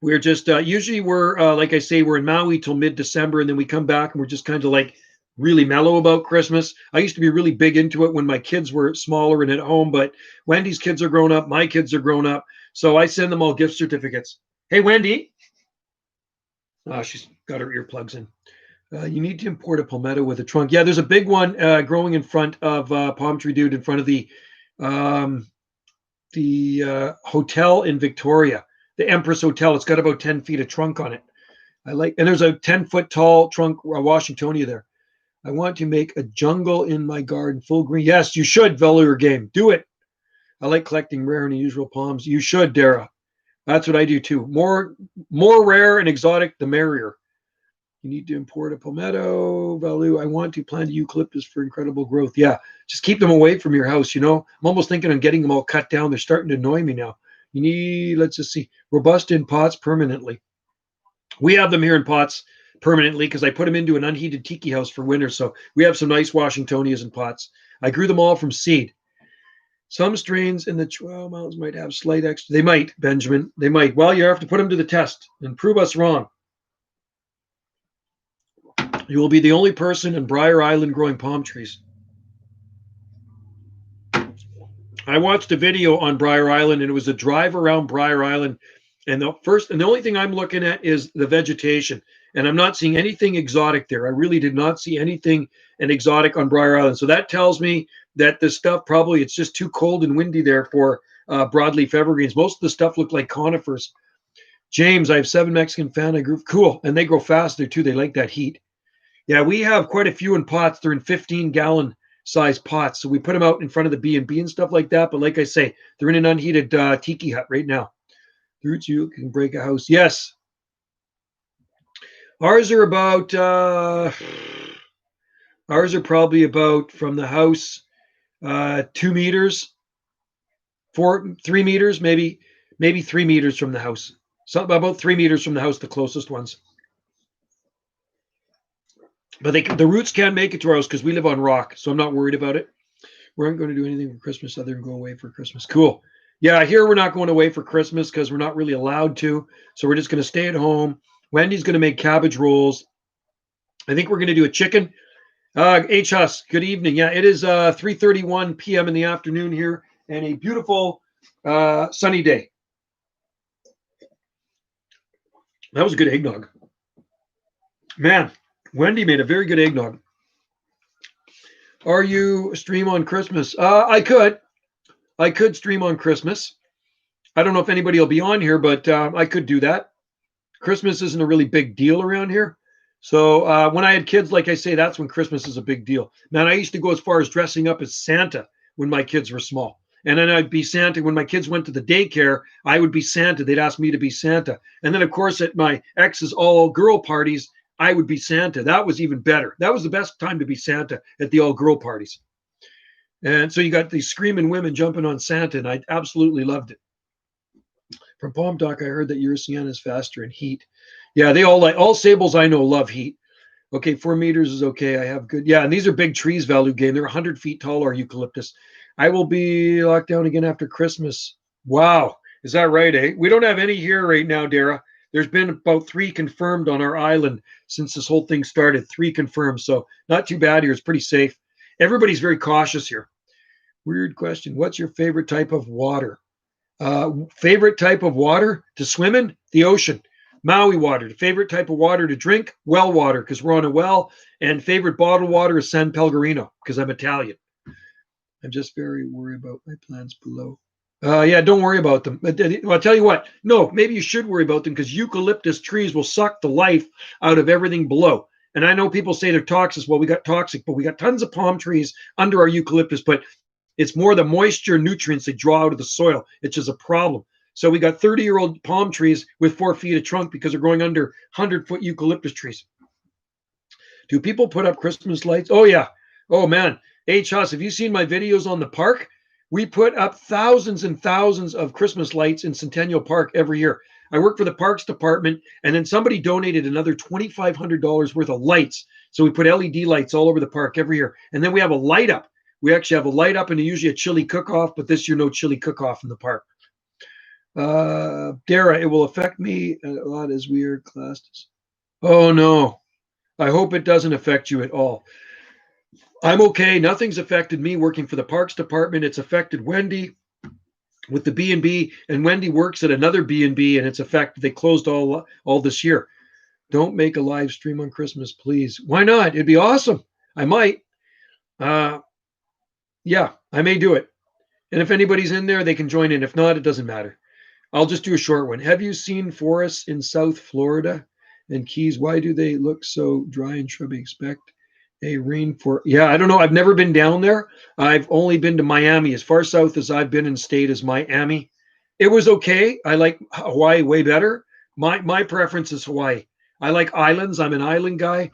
We're just usually like I say, we're in Maui till mid-December, and then we come back and we're just kind of like really mellow about Christmas. I used to be really big into it when my kids were smaller and at home, but Wendy's kids are grown up, my kids are grown up, so I send them all gift certificates. Hey, Wendy. She's got her earplugs in. You need to import a palmetto with a trunk. Yeah, there's a big one growing in front of Palm Tree Dude, in front of the hotel in Victoria, the Empress Hotel. It's got about 10 feet of trunk on it. And there's a 10-foot tall trunk, Washingtonia there. I want to make a jungle in my garden, full green. Yes, you should, Velour Game. Do it. I like collecting rare and unusual palms. You should, Dara. That's what I do too. More rare and exotic, the merrier. You need to import a palmetto, Valu. I want to plant a eucalyptus for incredible growth. Yeah, just keep them away from your house, I'm almost thinking of getting them all cut down. They're starting to annoy me now. You need, let's just see, robust in pots permanently. We have them here in pots permanently because I put them into an unheated tiki house for winter. So we have some nice Washingtonias in pots. I grew them all from seed. Some strains in the 12 mountains might have slight extra. They might, Benjamin. They might. Well, you have to put them to the test and prove us wrong. You will be the only person in Briar Island growing palm trees. I watched a video on Briar Island, and it was a drive around Briar Island. And the only thing I'm looking at is the vegetation. And I'm not seeing anything exotic there. I really did not see anything exotic on Briar Island. So that tells me that this stuff it's just too cold and windy there for broadleaf evergreens. Most of the stuff looked like conifers. James, I have 7 Mexican fan. I grew cool. And they grow fast there too. They like that heat. Yeah, we have quite a few in pots. They're in 15-gallon size pots. So we put them out in front of the B&B and stuff like that. But like I say, they're in an unheated tiki hut right now. The roots you can break a house. Yes. Ours are probably about from the house 2 meters, 3 meters, maybe 3 meters from the house. So about 3 meters from the house, the closest ones. But the roots can't make it to our house because we live on rock, so I'm not worried about it. We aren't going to do anything for Christmas other than go away for Christmas. Cool. Yeah, here we're not going away for Christmas because we're not really allowed to. So we're just going to stay at home. Wendy's going to make cabbage rolls. I think we're going to do a chicken. Hus, good evening. Yeah, it is 3:31 p.m. in the afternoon here, and a beautiful sunny day. That was a good eggnog. Man, Wendy made a very good eggnog. Are you stream on Christmas? I could stream on Christmas. I don't know if anybody will be on here, but I could do that. Christmas isn't a really big deal around here. So when I had kids, like I say, that's when Christmas is a big deal. Man, I used to go as far as dressing up as Santa when my kids were small. And then I'd be Santa. When my kids went to the daycare, I would be Santa. They'd ask me to be Santa. And then, of course, at my ex's all-girl parties, I would be Santa. That was even better. That was the best time to be Santa, at the all-girl parties. And so you got these screaming women jumping on Santa, and I absolutely loved it. From Palm Doc, I heard that your sienna is faster in heat. Yeah, they all sables I know love heat. Okay, 4 meters is okay. I have good. Yeah, and these are big trees, Value Game. They're 100 feet tall, our eucalyptus. I will be locked down again after Christmas. Wow, is that right, eh? We don't have any here right now, Dara. There's been about 3 confirmed on our island since this whole thing started. 3 confirmed, so not too bad here. It's pretty safe. Everybody's very cautious here. Weird question. What's your favorite type of water? Favorite type of water to swim in? The ocean. Maui water. The favorite type of water to drink? Well water, because we're on a well. And favorite bottled water is San Pellegrino, because I'm Italian. I'm just very worried about my plants below. Yeah, don't worry about them. I'll tell you what. No, maybe you should worry about them because eucalyptus trees will suck the life out of everything below. And I know people say they're toxic. Well, we got toxic, but we got tons of palm trees under our eucalyptus. But it's more the moisture nutrients they draw out of the soil. It's just a problem. So we got 30-year-old palm trees with 4 feet of trunk because they're growing under 100-foot eucalyptus trees. Do people put up Christmas lights? Oh, yeah. Oh, man. H. Huss, have you seen my videos on the park? We put up thousands and thousands of Christmas lights in Centennial Park every year. I work for the Parks Department, and then somebody donated another $2,500 worth of lights. So we put LED lights all over the park every year. And then we have a light up. We actually have a light up and usually a chili cook-off, but this year no chili cook-off in the park. Dara, it will affect me a lot as we are classed. Oh, no. I hope it doesn't affect you at all. I'm okay. Nothing's affected me working for the Parks Department. It's affected Wendy with the B&B, and Wendy works at another B&B, and it's affected. They closed all this year. Don't make a live stream on Christmas, please. Why not? It'd be awesome. I might. Yeah, I may do it. And if anybody's in there, they can join in. If not, it doesn't matter. I'll just do a short one. Have you seen forests in South Florida and Keys? Why do they look so dry and shrubby? Expect a rainforest. Yeah, I don't know. I've never been down there. I've only been to Miami. As far south as I've been in state is Miami. It was okay. I like Hawaii way better. My preference is Hawaii. I like islands. I'm an island guy.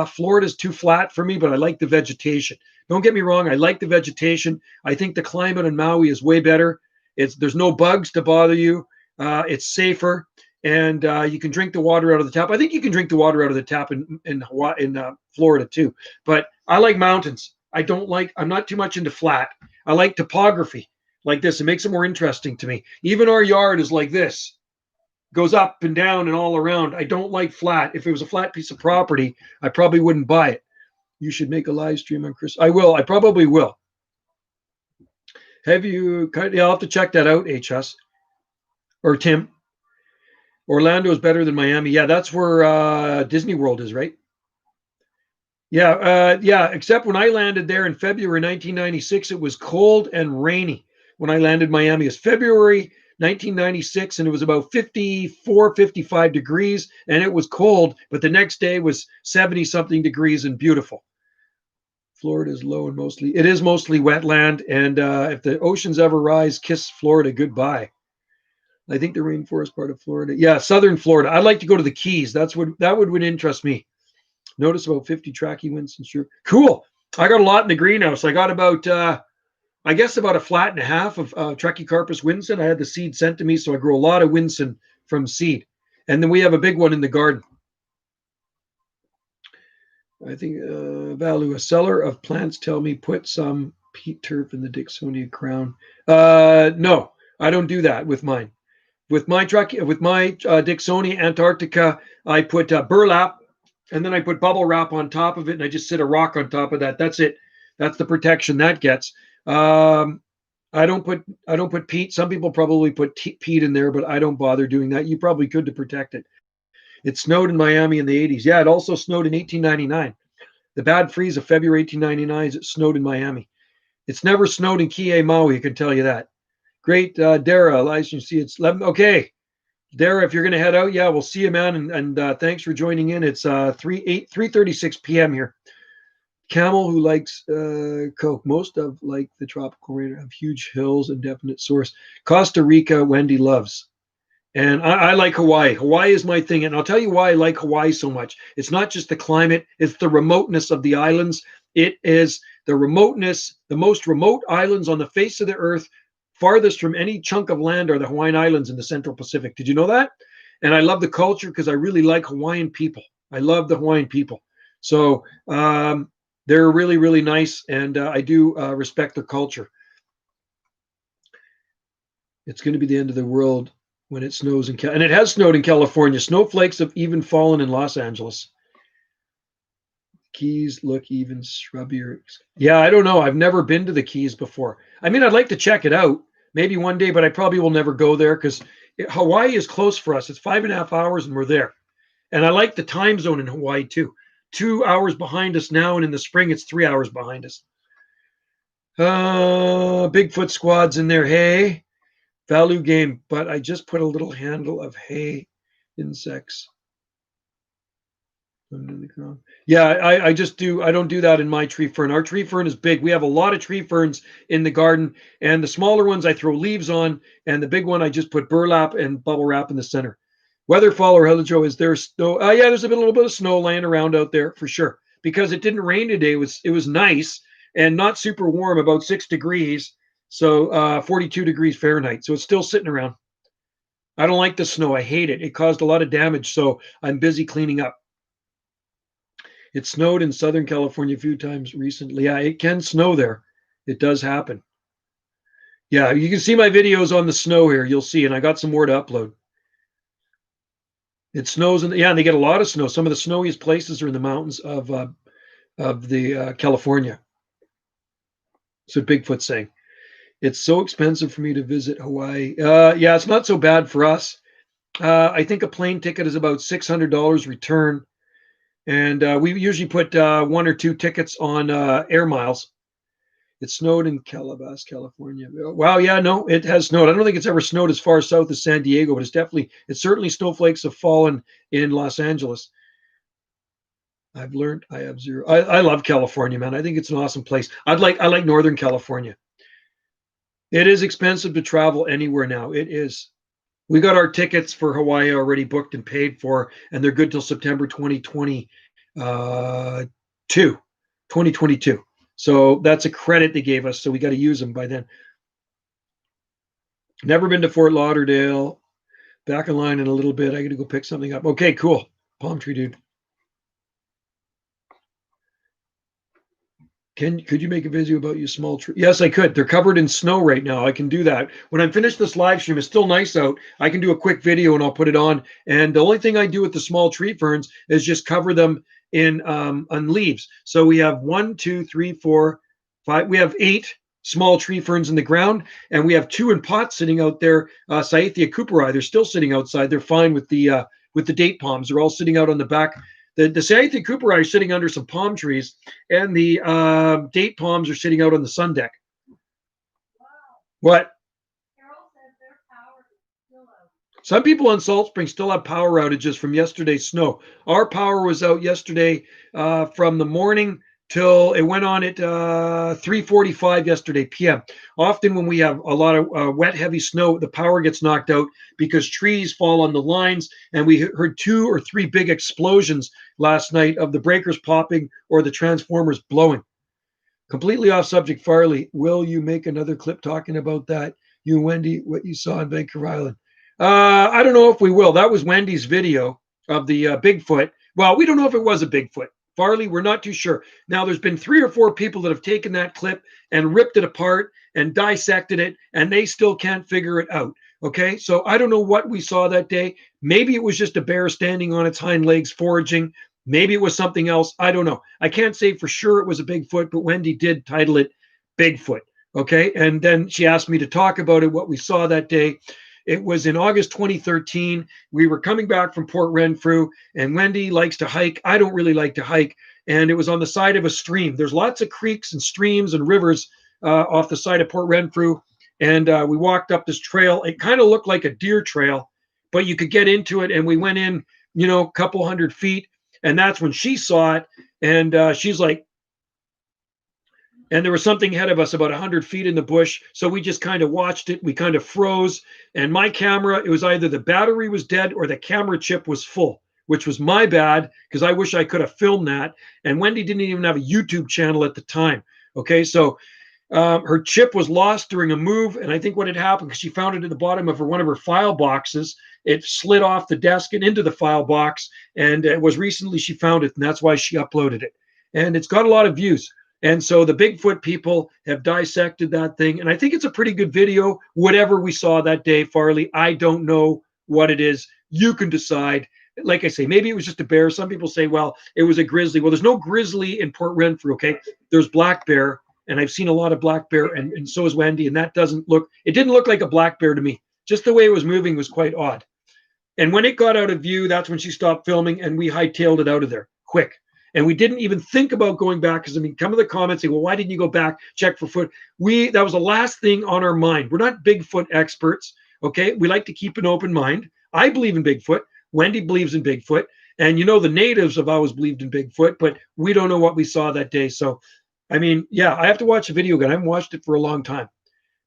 Florida's too flat for me, but I like the vegetation. Don't get me wrong. I like the vegetation. I think the climate in Maui is way better. There's no bugs to bother you. It's safer, and you can drink the water out of the tap. I think you can drink the water out of the tap in Hawaii, in Florida too. But I like mountains. I'm not too much into flat. I like topography like this. It makes it more interesting to me. Even our yard is like this. Goes up and down and all around. I don't like flat. If it was a flat piece of property, I probably wouldn't buy it. You should make a live stream on Chris. I will. I probably will. Have you? Yeah, I'll have to check that out, HS or Tim. Orlando is better than Miami. Yeah, that's where Disney World is, right? Yeah, yeah. Except when I landed there in February 1996, it was cold and rainy. When I landed Miami, it was February 1996, and it was about 54, 55 degrees, and it was cold. But the next day was 70 something degrees and beautiful. Florida is low and mostly wetland, and if the oceans ever rise, kiss Florida goodbye. I think the rainforest part of Florida, yeah, southern Florida. I'd like to go to the Keys. That would interest me. Notice about 50 tracking Winston. Sure, cool. I got a lot in the greenhouse. I got about I guess about a flat and a half of Trachycarpus Winston. I had the seed sent to me, so I grow a lot of Winston from seed, and then we have a big one in the garden. I think value a seller of plants tell me put some peat turf in the Dixonia crown. No, I don't do that with mine. With my truck, with my Dixoni Antarctica, I put burlap, and then I put bubble wrap on top of it, and I just sit a rock on top of that. That's it. That's the protection that gets. I don't put peat. Some people probably put peat in there, but I don't bother doing that. You probably could to protect it. It snowed in Miami in the 80s. Yeah, it also snowed in 1899. The bad freeze of February 1899, it snowed in Miami. It's never snowed in Kihei, Maui, I can tell you that. Great, Dara, license, see it's 11. Okay, Dara, if you're going to head out, yeah, we'll see you, man. And thanks for joining in. It's 3:36 p.m. here. Camel who likes Coke. Most of like the tropical rain have huge hills and definite source. Costa Rica, Wendy loves. And I like Hawaii. Hawaii is my thing. And I'll tell you why I like Hawaii so much. It's not just the climate, it's the remoteness of the islands. It is the remoteness, the most remote islands on the face of the earth, farthest from any chunk of land are the Hawaiian Islands in the Central Pacific. Did you know that? And I love the culture because I really like Hawaiian people. I love the Hawaiian people. So they're really, really nice. And I do respect their culture. It's going to be the end of the world when it snows in and it has snowed in California. Snowflakes have even fallen in Los Angeles. Keys look even shrubbier. Yeah, I don't know. I've never been to the Keys before. I mean, I'd like to check it out maybe one day, but I probably will never go there because Hawaii is close for us. It's 5.5 hours and we're there. And I like the time zone in Hawaii too. 2 hours behind us now, and in the spring it's 3 hours behind us. Bigfoot squad's in there. Hey. Value game, but I just put a little handle of hay insects under the ground. Yeah, I just do. I don't do that in my tree fern. Our tree fern is big. We have a lot of tree ferns in the garden, and the smaller ones I throw leaves on, and the big one I just put burlap and bubble wrap in the center. Weatherfall or Helijo, is there snow? Yeah, there's a little bit of snow laying around out there for sure because it didn't rain today. It was nice and not super warm, about 6 degrees. So 42 degrees Fahrenheit. So it's still sitting around. I don't like the snow. I hate it. It caused a lot of damage. So I'm busy cleaning up. It snowed in Southern California a few times recently. Yeah, it can snow there. It does happen. Yeah, you can see my videos on the snow here. You'll see. And I got some more to upload. It snows. And they get a lot of snow. Some of the snowiest places are in the mountains of the California. So Bigfoot's saying. It's so expensive for me to visit Hawaii. Yeah, it's not so bad for us. I think a plane ticket is about $600 return. And we usually put 1 or 2 tickets on air miles. It snowed in Calabasas, California. Wow, yeah, no, it has snowed. I don't think it's ever snowed as far south as San Diego, but it's certainly snowflakes have fallen in Los Angeles. I've learned I have zero. I love California, man. I think it's an awesome place. I like Northern California. It is expensive to travel anywhere now. It is. We got our tickets for Hawaii already booked and paid for, and they're good till September 2022. So that's a credit they gave us. So we got to use them by then. Never been to Fort Lauderdale. Back in line in a little bit. I got to go pick something up. Okay, cool. Palm tree, dude. Could you make a video about your small tree? Yes, I could. They're covered in snow right now. I can do that. When I'm finished this live stream, it's still nice out. I can do a quick video and I'll put it on. And the only thing I do with the small tree ferns is just cover them in on leaves. So we have 1, 2, 3, 4, 5. We have 8 small tree ferns in the ground, and we have 2 in pots sitting out there. Cyathea cooperi. They're still sitting outside. They're fine with the date palms. They're all sitting out on the back. The Cyathea cooperi are sitting under some palm trees, and the date palms are sitting out on the sun deck. Wow. What? Carol says their power is still out. Some people on Salt Spring still have power outages from yesterday's snow. Our power was out yesterday from the morning till it went on at 3:45 yesterday p.m. Often when we have a lot of wet, heavy snow, the power gets knocked out because trees fall on the lines, and we heard 2 or 3 big explosions last night of the breakers popping or the transformers blowing. Completely off subject, Farley. Will you make another clip talking about that? You and Wendy, what you saw in Vancouver Island. I don't know if we will. That was Wendy's video of the Bigfoot. Well, we don't know if it was a Bigfoot. Farley, we're not too sure. Now, there's been 3 or 4 people that have taken that clip and ripped it apart and dissected it, and they still can't figure it out. Okay, so I don't know what we saw that day. Maybe it was just a bear standing on its hind legs foraging. Maybe it was something else. I don't know. I can't say for sure it was a Bigfoot, but Wendy did title it Bigfoot. Okay, and then she asked me to talk about it, what we saw that day. It was in August 2013. We were coming back from Port Renfrew, and Wendy likes to hike. I don't really like to hike, and it was on the side of a stream. There's lots of creeks and streams and rivers off the side of Port Renfrew, and we walked up this trail. It kind of looked like a deer trail, but you could get into it, and we went in, a couple 100 feet, and that's when she saw it, and she's like, and there was something ahead of us about 100 feet in the bush. So we just kind of watched it. We kind of froze. And my camera, it was either the battery was dead or the camera chip was full, which was my bad because I wish I could have filmed that. And Wendy didn't even have a YouTube channel at the time. Okay, so her chip was lost during a move. And I think what had happened, because she found it at the bottom of one of her file boxes, it slid off the desk and into the file box. And it was recently she found it. And that's why she uploaded it. And it's got a lot of views. And so the Bigfoot people have dissected that thing. And I think it's a pretty good video, whatever we saw that day, Farley. I don't know what it is. You can decide. Like I say, maybe it was just a bear. Some people say, well, it was a grizzly. Well, there's no grizzly in Port Renfrew, okay? There's black bear, and I've seen a lot of black bear, and so is Wendy, and that it didn't look like a black bear to me. Just the way it was moving was quite odd. And when it got out of view, that's when she stopped filming, and we hightailed it out of there quick. And we didn't even think about going back because, come to the comments saying, well, why didn't you go back, check for foot? That was the last thing on our mind. We're not Bigfoot experts, okay? We like to keep an open mind. I believe in Bigfoot. Wendy believes in Bigfoot. And, the natives have always believed in Bigfoot, but we don't know what we saw that day. So, I have to watch the video again. I haven't watched it for a long time.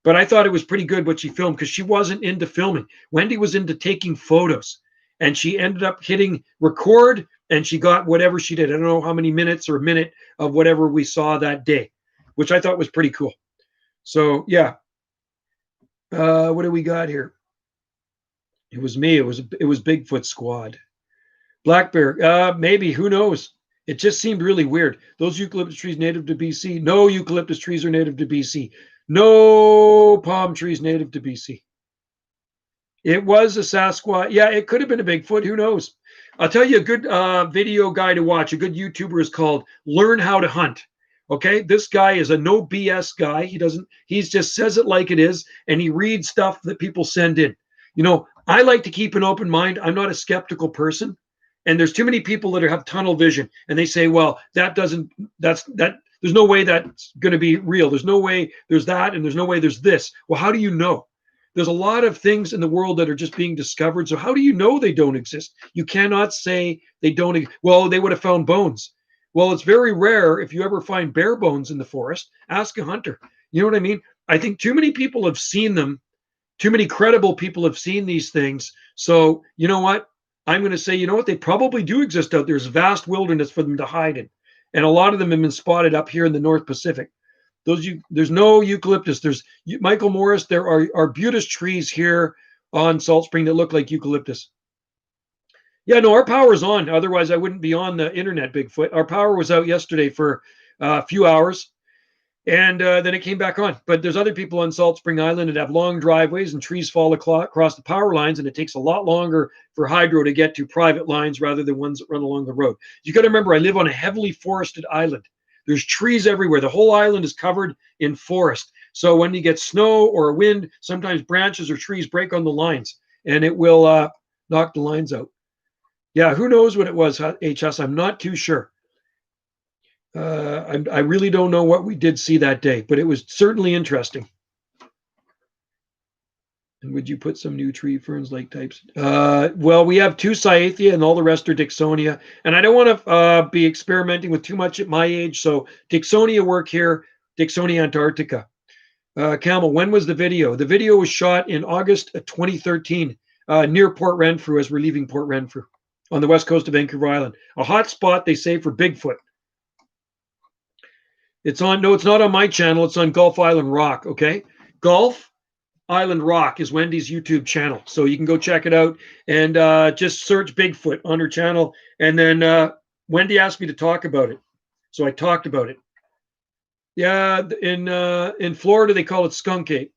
But I thought it was pretty good what she filmed because she wasn't into filming. Wendy was into taking photos. And she ended up hitting record, and she got whatever she did. I don't know how many minutes or a minute of whatever we saw that day, which I thought was pretty cool. So, yeah. What do we got here? It was me. It was Bigfoot Squad. Black bear. Maybe. Who knows? It just seemed really weird. Those eucalyptus trees native to BC. No eucalyptus trees are native to BC. No palm trees native to BC. It was a Sasquatch. Yeah, it could have been a Bigfoot. Who knows? I'll tell you a good video guy to watch. A good YouTuber is called Learn How to Hunt. Okay, this guy is a no BS guy. He just says it like it is, and he reads stuff that people send in. I like to keep an open mind. I'm not a skeptical person, and there's too many people that have tunnel vision, and they say, well, there's no way that's going to be real. There's no way there's that, and there's no way there's this. Well, how do you know? There's a lot of things in the world that are just being discovered. So how do you know they don't exist? You cannot say they don't. Well, they would have found bones. Well, it's very rare if you ever find bear bones in the forest. Ask a hunter. You know what I mean? I think too many people have seen them. Too many credible people have seen these things. So you know what? I'm going to say, they probably do exist out there. There's vast wilderness for them to hide in. And a lot of them have been spotted up here in the North Pacific. There's no eucalyptus. There's Michael Morris. There are arbutus trees here on Salt Spring that look like eucalyptus. Yeah, no, our power's on. Otherwise, I wouldn't be on the internet, Bigfoot. Our power was out yesterday for a few hours, and then it came back on. But there's other people on Salt Spring Island that have long driveways, and trees fall across the power lines, and it takes a lot longer for hydro to get to private lines rather than ones that run along the road. You got to remember, I live on a heavily forested island. There's trees everywhere. The whole island is covered in forest. So when you get snow or a wind, sometimes branches or trees break on the lines, and it will knock the lines out. Yeah, who knows what it was, HS? I'm not too sure. I really don't know what we did see that day, but it was certainly interesting. And would you put some new tree ferns like types? Well, we have 2 Cyathea and all the rest are Dixonia. And I don't want to be experimenting with too much at my age. So Dixonia work here, Dixonia antarctica. Camel, when was the video? The video was shot in August of 2013 near Port Renfrew as we're leaving Port Renfrew on the west coast of Vancouver Island. A hot spot, they say, for Bigfoot. It's not on my channel. It's on Gulf Island Rock, okay? Gulf Island Rock is Wendy's YouTube channel. So you can go check it out and just search Bigfoot on her channel. And then Wendy asked me to talk about it, so I talked about it. Yeah, in Florida they call it skunk ape.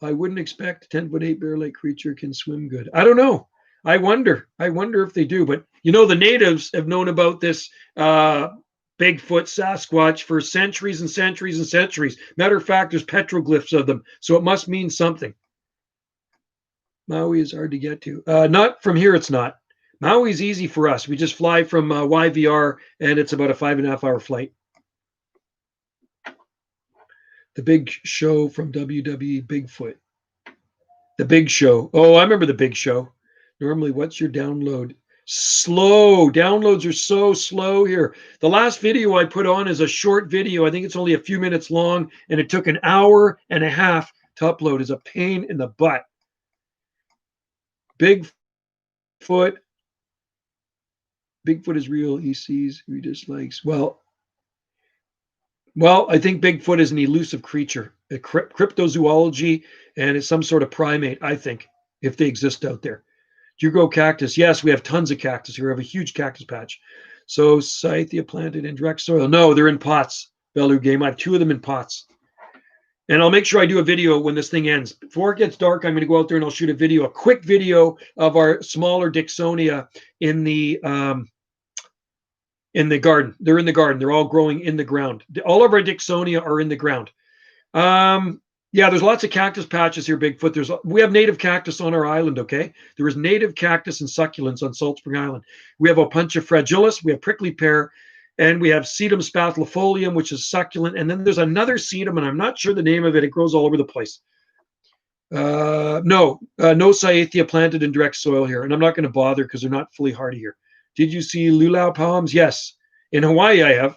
I wouldn't expect a 10-foot-8 bear-like creature can swim good. I don't know. I wonder if they do. But the natives have known about this Bigfoot, Sasquatch for centuries and centuries and centuries. Matter of fact, there's petroglyphs of them, so it must mean something. Maui is hard to get to. Not from here, it's not. Maui is easy for us. We just fly from YVR, and it's about a 5.5-hour flight. The Big Show from WWE Bigfoot. The Big Show. Oh, I remember the Big Show. Normally, what's your download? Slow. Downloads are so slow here. The last video I put on is a short video. I think it's only a few minutes long, and it took an hour and a half to upload. It's a pain in the butt. Bigfoot. Bigfoot is real. He sees, he dislikes. Well, I think Bigfoot is an elusive creature, a cryptozoology, and it's some sort of primate, I think, if they exist out there. Do you grow cactus? Yes, we have tons of cactus here. We have a huge cactus patch. So Scythia planted in direct soil. No, they're in pots, Belu Game. I have 2 of them in pots. And I'll make sure I do a video when this thing ends. Before it gets dark, I'm going to go out there and I'll shoot a quick video of our smaller Dicksonia in the garden. They're in the garden. They're all growing in the ground. All of our Dicksonia are in the ground. Yeah, there's lots of cactus patches here, Bigfoot. We have native cactus on our island, okay? There is native cactus and succulents on Salt Spring Island. We have Opuntia fragilis, we have prickly pear, and we have Sedum spathifolium, which is succulent. And then there's another sedum, and I'm not sure the name of it. It grows all over the place. No Scythia planted in direct soil here. And I'm not going to bother because they're not fully hardy here. Did you see luau palms? Yes. In Hawaii, I have.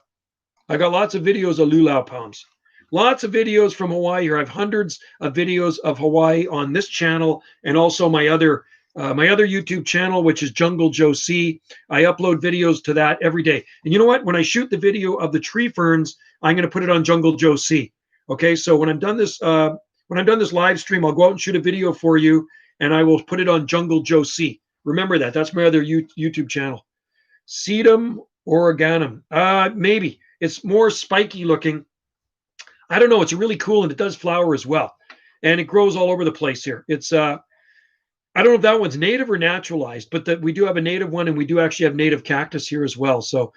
I got lots of videos of luau palms. Lots of videos from Hawaii here. I have hundreds of videos of Hawaii on this channel and also my other YouTube channel, which is Jungle Joe C. I upload videos to that every day. And you know what? When I shoot the video of the tree ferns, I'm going to put it on Jungle Joe C. Okay, so when I'm done this live stream, I'll go out and shoot a video for you, and I will put it on Jungle Joe C. Remember that. That's my other YouTube channel. Sedum oreganum. Maybe. It's more spiky looking. I don't know. It's really cool, and it does flower as well. And it grows all over the place here. It's I don't know if that one's native or naturalized, but we do have a native one, and we do actually have native cactus here as well. So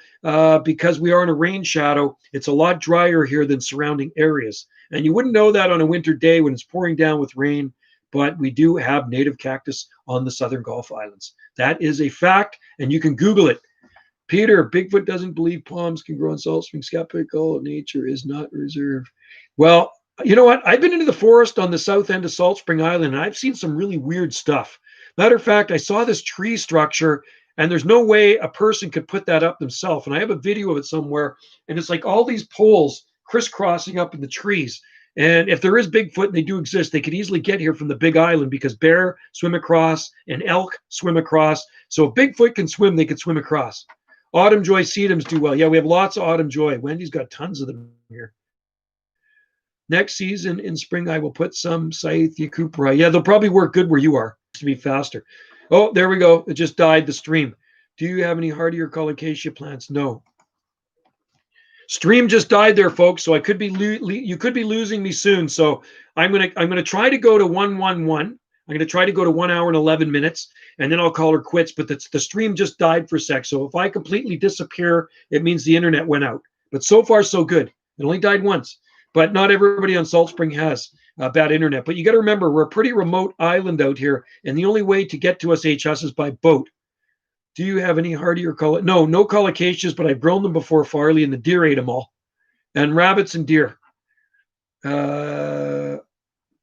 because we are in a rain shadow, it's a lot drier here than surrounding areas. And you wouldn't know that on a winter day when it's pouring down with rain, but we do have native cactus on the Southern Gulf Islands. That is a fact, and you can Google it. Peter, Bigfoot doesn't believe palms can grow in salt springs. Skeptical nature is not reserved. Well, you know what? I've been into the forest on the south end of Salt Spring Island, and I've seen some really weird stuff. Matter of fact, I saw this tree structure, and there's no way a person could put that up themselves. And I have a video of it somewhere, and it's like all these poles crisscrossing up in the trees. And if there is Bigfoot, and they do exist, they could easily get here from the Big Island because bear swim across and elk swim across. So if Bigfoot can swim, they could swim across. Autumn Joy sedums do well. Yeah, we have lots of Autumn Joy. Wendy's got tons of them here. Next season in spring, I will put some Scythia cooperi. Yeah, they'll probably work good where you are to be faster. Oh, there we go. It just died the stream. Do you have any hardier colocasia plants? No. Stream just died there, folks. So I could be you could be losing me soon. So I'm gonna try to go to 111. I'm gonna try to go to 1 hour and 11 minutes, and then I'll call her quits. But the stream just died for a sec. So if I completely disappear, it means the internet went out. But so far, so good. It only died once. But not everybody on Salt Spring has bad internet. But you got to remember, we're a pretty remote island out here, and the only way to get to us HS is by boat. Do you have any hardier No colocaceae, but I've grown them before, Farley, and the deer ate them all. And rabbits and deer.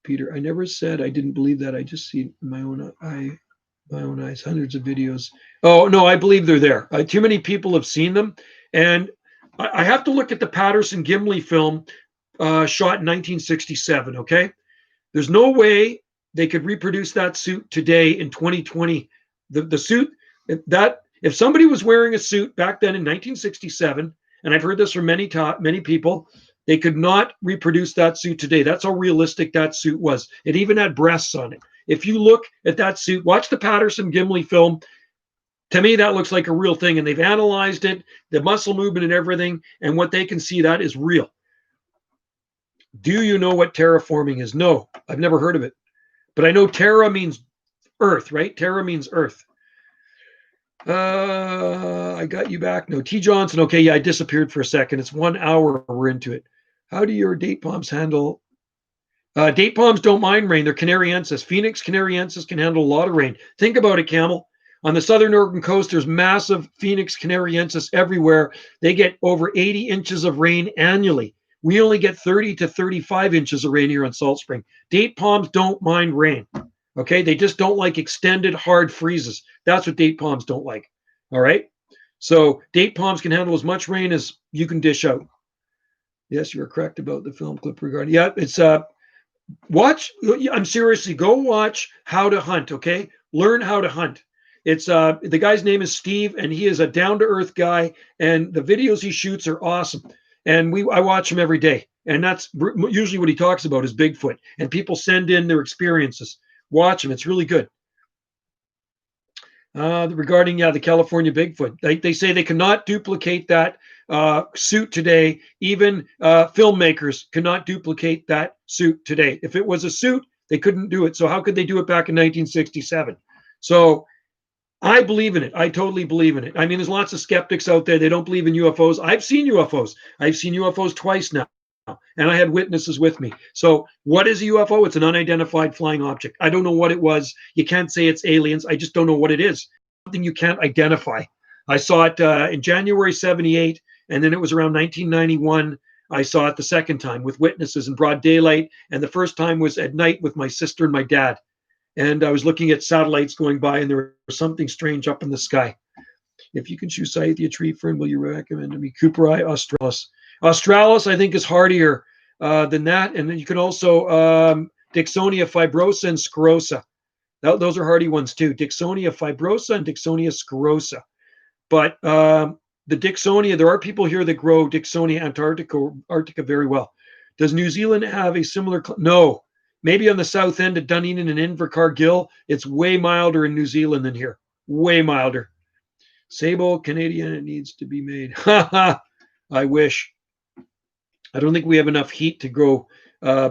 Peter, I never said I didn't believe that. I just see my own eyes, hundreds of videos. Oh, no, I believe they're there. Too many people have seen them. And I have to look at the Patterson-Gimli film shot in 1967, okay? There's no way they could reproduce that suit today in 2020. The suit, if somebody was wearing a suit back then in 1967, and I've heard this from many people, they could not reproduce that suit today. That's how realistic that suit was. It even had breasts on it. If you look at that suit, watch the Patterson-Gimli film. To me, that looks like a real thing, and they've analyzed it, the muscle movement and everything, and what they can see, that is real. Do you know what terraforming is? No, I've never heard of it. But I know terra means earth, right? Terra means earth. I got you back. No, T. Johnson. Okay, yeah, I disappeared for a second. It's 1 hour. We're into it. How do your date palms handle? Date palms don't mind rain. They're Canariensis. Phoenix Canariensis can handle a lot of rain. Think about it, Camel. On the southern Oregon coast, there's massive Phoenix Canariensis everywhere. They get over 80 inches of rain annually. We only get 30 to 35 inches of rain here in Salt Spring. Date palms don't mind rain. Okay, they just don't like extended hard freezes. That's what date palms don't like. All right, so date palms can handle as much rain as you can dish out. Yes, you were correct about the film clip regarding. Yeah, it's watch. I'm seriously, go watch How to Hunt. Okay, learn how to hunt. It's the guy's name is Steve, and he is a down to earth guy, and the videos he shoots are awesome. And I watch him every day, and that's usually what he talks about is Bigfoot. And people send in their experiences. Watch them; it's really good. Regarding the California Bigfoot, they say they cannot duplicate that suit today. Even filmmakers cannot duplicate that suit today. If it was a suit, they couldn't do it. So how could they do it back in 1967? So I believe in it. I totally believe in it. I mean, there's lots of skeptics out there. They don't believe in UFOs. I've seen UFOs. I've seen UFOs twice now, and I had witnesses with me. So what is a UFO? It's an unidentified flying object. I don't know what it was. You can't say it's aliens. I just don't know what it is. Something you can't identify. I saw it in January 78, and then it was around 1991. I saw it the second time with witnesses in broad daylight, and the first time was at night with my sister and my dad. And I was looking at satellites going by, and there was something strange up in the sky. If you can choose Scythia tree fern, will you recommend to me Cooperi australis? Australis, I think, is hardier than that. And then you can also Dicksonia fibrosa and sclerosa. Those are hardy ones too. Dicksonia fibrosa and Dicksonia sclerosa. But the Dicksonia, there are people here that grow Dicksonia antarctica very well. Does New Zealand have a similar? No. Maybe on the south end of Dunedin and Invercargill, it's way milder in New Zealand than here. Way milder. Sable Canadian, it needs to be made. I wish. I don't think we have enough heat to grow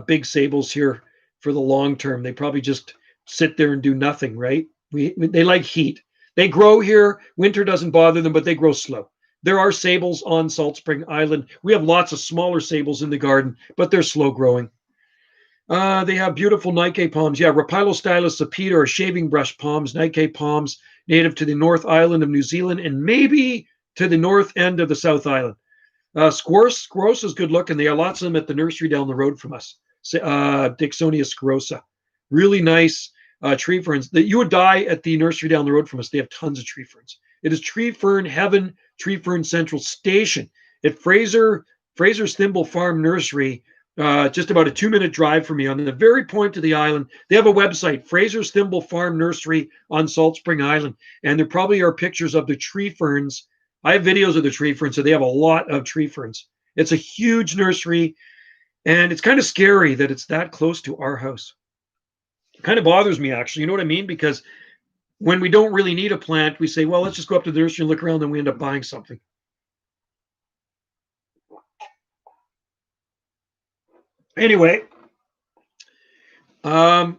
big sables here for the long term. They probably just sit there and do nothing, right? They like heat. They grow here. Winter doesn't bother them, but they grow slow. There are sables on Salt Spring Island. We have lots of smaller sables in the garden, but they're slow growing. They have beautiful Nike palms. Yeah, Rapilostylus sapida or shaving brush palms, Nike palms, native to the North Island of New Zealand and maybe to the north end of the South Island. Sclerosa is good looking. There are lots of them at the nursery down the road from us. Dicksonia sclerosa. Really nice tree ferns. That you would die at the nursery down the road from us. They have tons of tree ferns. It is Tree Fern Heaven, Tree Fern Central Station at Fraser's Thimble Farm Nursery. Just about a 2-minute drive from me on the very point of the island. They have a website, Fraser's Thimble Farm Nursery on Salt Spring Island. And there probably are pictures of the tree ferns. I have videos of the tree ferns, so they have a lot of tree ferns. It's a huge nursery, and it's kind of scary that it's that close to our house. It kind of bothers me, actually. You know what I mean? Because when we don't really need a plant, we say, well, let's just go up to the nursery and look around, and we end up buying something. Anyway, I'm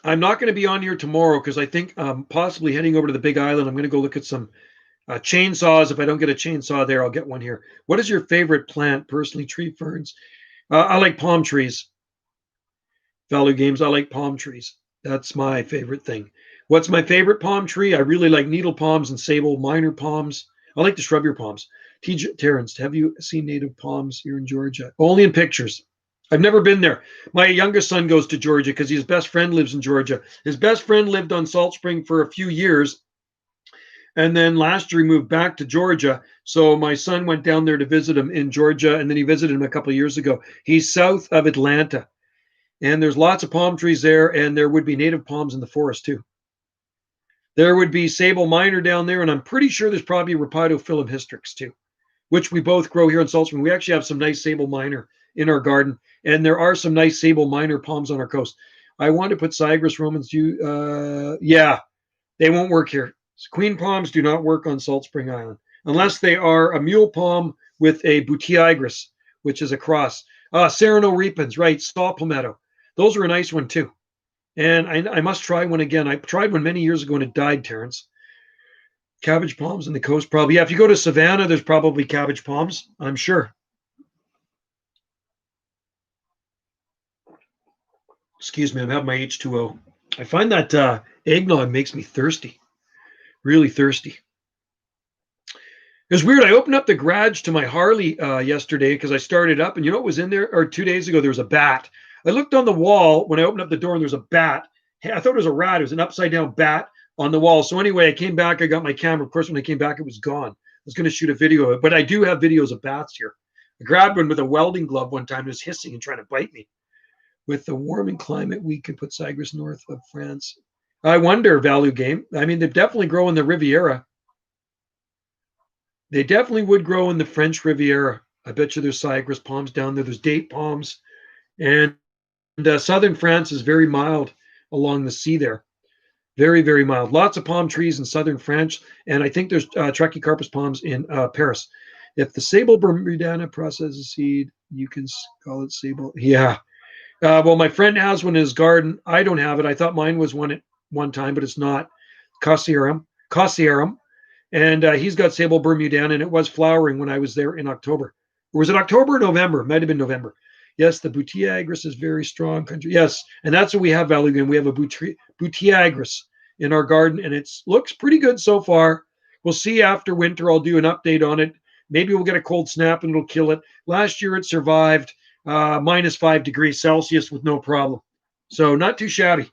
not going to be on here tomorrow because I think I'm possibly heading over to the Big Island. I'm going to go look at some chainsaws. If I don't get a chainsaw there, I'll get one here. What is your favorite plant? Personally, tree ferns. I like palm trees. Value Games, I like palm trees. That's my favorite thing. What's my favorite palm tree? I really like needle palms and sable minor palms. I like the shrub-ear palms. Terrence, have you seen native palms here in Georgia? Only in pictures. I've never been there. My youngest son goes to Georgia because his best friend lives in Georgia. His best friend lived on Salt Spring for a few years. And then last year he moved back to Georgia. So my son went down there to visit him in Georgia. And then he visited him a couple of years ago. He's south of Atlanta. And there's lots of palm trees there. And there would be native palms in the forest too. There would be sable minor down there. And I'm pretty sure there's probably Rapidophyllum hystrix too, which we both grow here in Salt Spring. We actually have some nice sable minor in our garden. And there are some nice sable minor palms on our coast. I want to put Cygris romans. Yeah, they won't work here. Queen palms do not work on Salt Spring Island unless they are a mule palm with a Butiagris, which is a cross. Serrano repens, right? Saw palmetto. Those are a nice one too. And I must try one again. I tried one many years ago and it died, Terrence. Cabbage palms in the coast, probably. Yeah, if you go to Savannah, there's probably cabbage palms, I'm sure. Excuse me, I'm having my H2O. I find that eggnog makes me thirsty, really thirsty. It was weird. I opened up the garage to my Harley yesterday because I started up, and you know what was in there? Or 2 days ago, there was a bat. I looked on the wall when I opened up the door, and there was a bat. I thought it was a rat. It was an upside-down bat on the wall. So anyway, I came back. I got my camera. Of course, when I came back, it was gone. I was going to shoot a video of it, but I do have videos of bats here. I grabbed one with a welding glove one time. It was hissing and trying to bite me. With the warming climate, we could put Sagres north of France. I wonder, value game. I mean, they definitely grow in the Riviera. They definitely would grow in the French Riviera. I bet you there's Sagres palms down there. There's date palms. And southern France is very mild along the sea there. Very, very mild. Lots of palm trees in southern France. And I think there's Trachycarpus palms in Paris. If the sable bermudiana processes seed, you can call it sable. Yeah. Well, my friend has one in his garden. I don't have it. I thought mine was one at one time, but it's not. Cossierum. And he's got sable bermudiana, and it was flowering when I was there in October. Or was it October or November? Might have been November. Yes, the Butiagris is very strong country. Yes, and that's what we have, Valugan. We have a Butiagris in our garden, and it looks pretty good so far. We'll see after winter. I'll do an update on it. Maybe we'll get a cold snap and it'll kill it. Last year it survived minus 5 degrees Celsius with no problem. So not too shabby.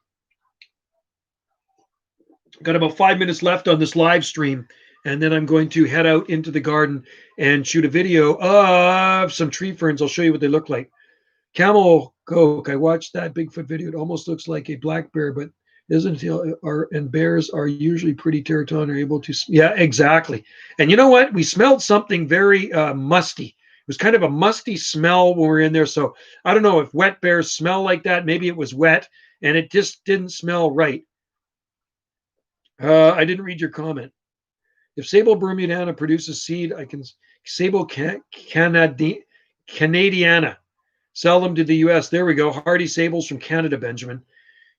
Got about 5 minutes left on this live stream, and then I'm going to head out into the garden and shoot a video of some tree ferns. I'll show you what they look like. Camel Coke. I watched that Bigfoot video. It almost looks like a black bear, but isn't it? And bears are usually pretty territorial, are able to. Yeah, exactly. And you know what? We smelled something very musty. It was kind of a musty smell when we were in there. So I don't know if wet bears smell like that. Maybe it was wet and it just didn't smell right. I didn't read your comment. If sable bermudiana produces seed, I can sable canadiana. Sell them to the U.S. There we go. Hardy sables from Canada, Benjamin.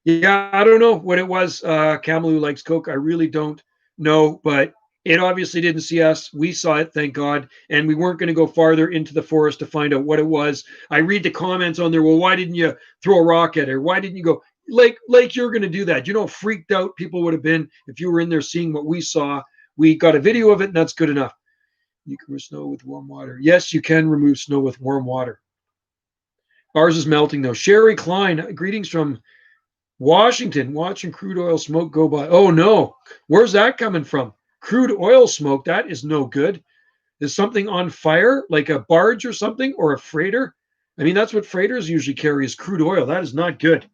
Yeah, I don't know what it was. Camel who likes Coke. I really don't know, but it obviously didn't see us. We saw it, thank God, and we weren't going to go farther into the forest to find out what it was. I read the comments on there. Well, why didn't you throw a rock at it? Why didn't you go? Like you're going to do that. You know, freaked out people would have been if you were in there seeing what we saw. We got a video of it, and that's good enough. You can remove snow with warm water. Yes, you can remove snow with warm water. Ours is melting, though. Sherry Klein, greetings from Washington, watching crude oil smoke go by. Oh, no. Where's that coming from? Crude oil smoke, that is no good. Is something on fire, like a barge or something, or a freighter? I mean, that's what freighters usually carry is crude oil. That is not good.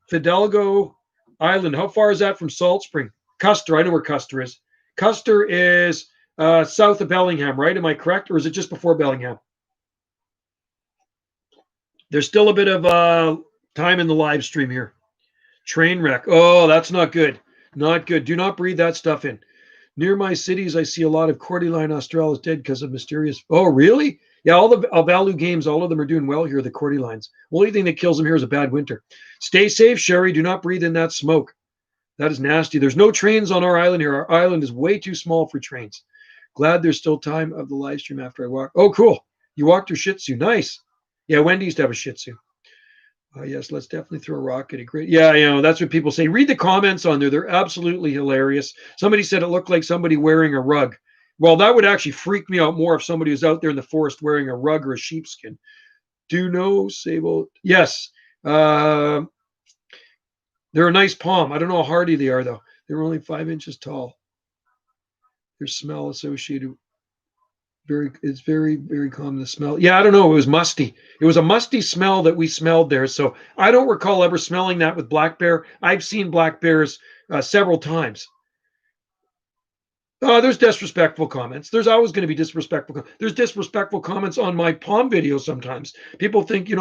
Fidalgo Island. How far is that from Salt Spring? Custer. I know where Custer is. Custer is south of Bellingham, right? Am I correct? Or is it just before Bellingham? There's still a bit of time in the live stream here. Train wreck. Oh, that's not good. Not good. Do not breathe that stuff in. Near my cities, I see a lot of Cordyline australis dead because of mysterious. Oh, really? Yeah, all the Alvalu games, all of them are doing well here, the Cordylines. Only thing that kills them here is a bad winter. Stay safe, Sherry. Do not breathe in that smoke. That is nasty. There's no trains on our island here. Our island is way too small for trains. Glad there's still time of the live stream after I walk. Oh, cool. You walked your Shih Tzu. Nice. Yeah, Wendy used to have a Shih Tzu. Yes, let's definitely throw a rock at a great. Yeah, you know, that's what people say. Read the comments on there. They're absolutely hilarious. Somebody said it looked like somebody wearing a rug. Well, that would actually freak me out more if somebody was out there in the forest wearing a rug or a sheepskin. Do no sable. Yes. They're a nice palm. I don't know how hardy they are, though. They're only 5 inches tall. Their smell associated. It's very, very common to smell. Yeah, I don't know. It was musty. It was a musty smell that we smelled there. So I don't recall ever smelling that with black bear. I've seen black bears several times. There's disrespectful comments. There's always going to be disrespectful. There's disrespectful comments on my palm videos sometimes. People think,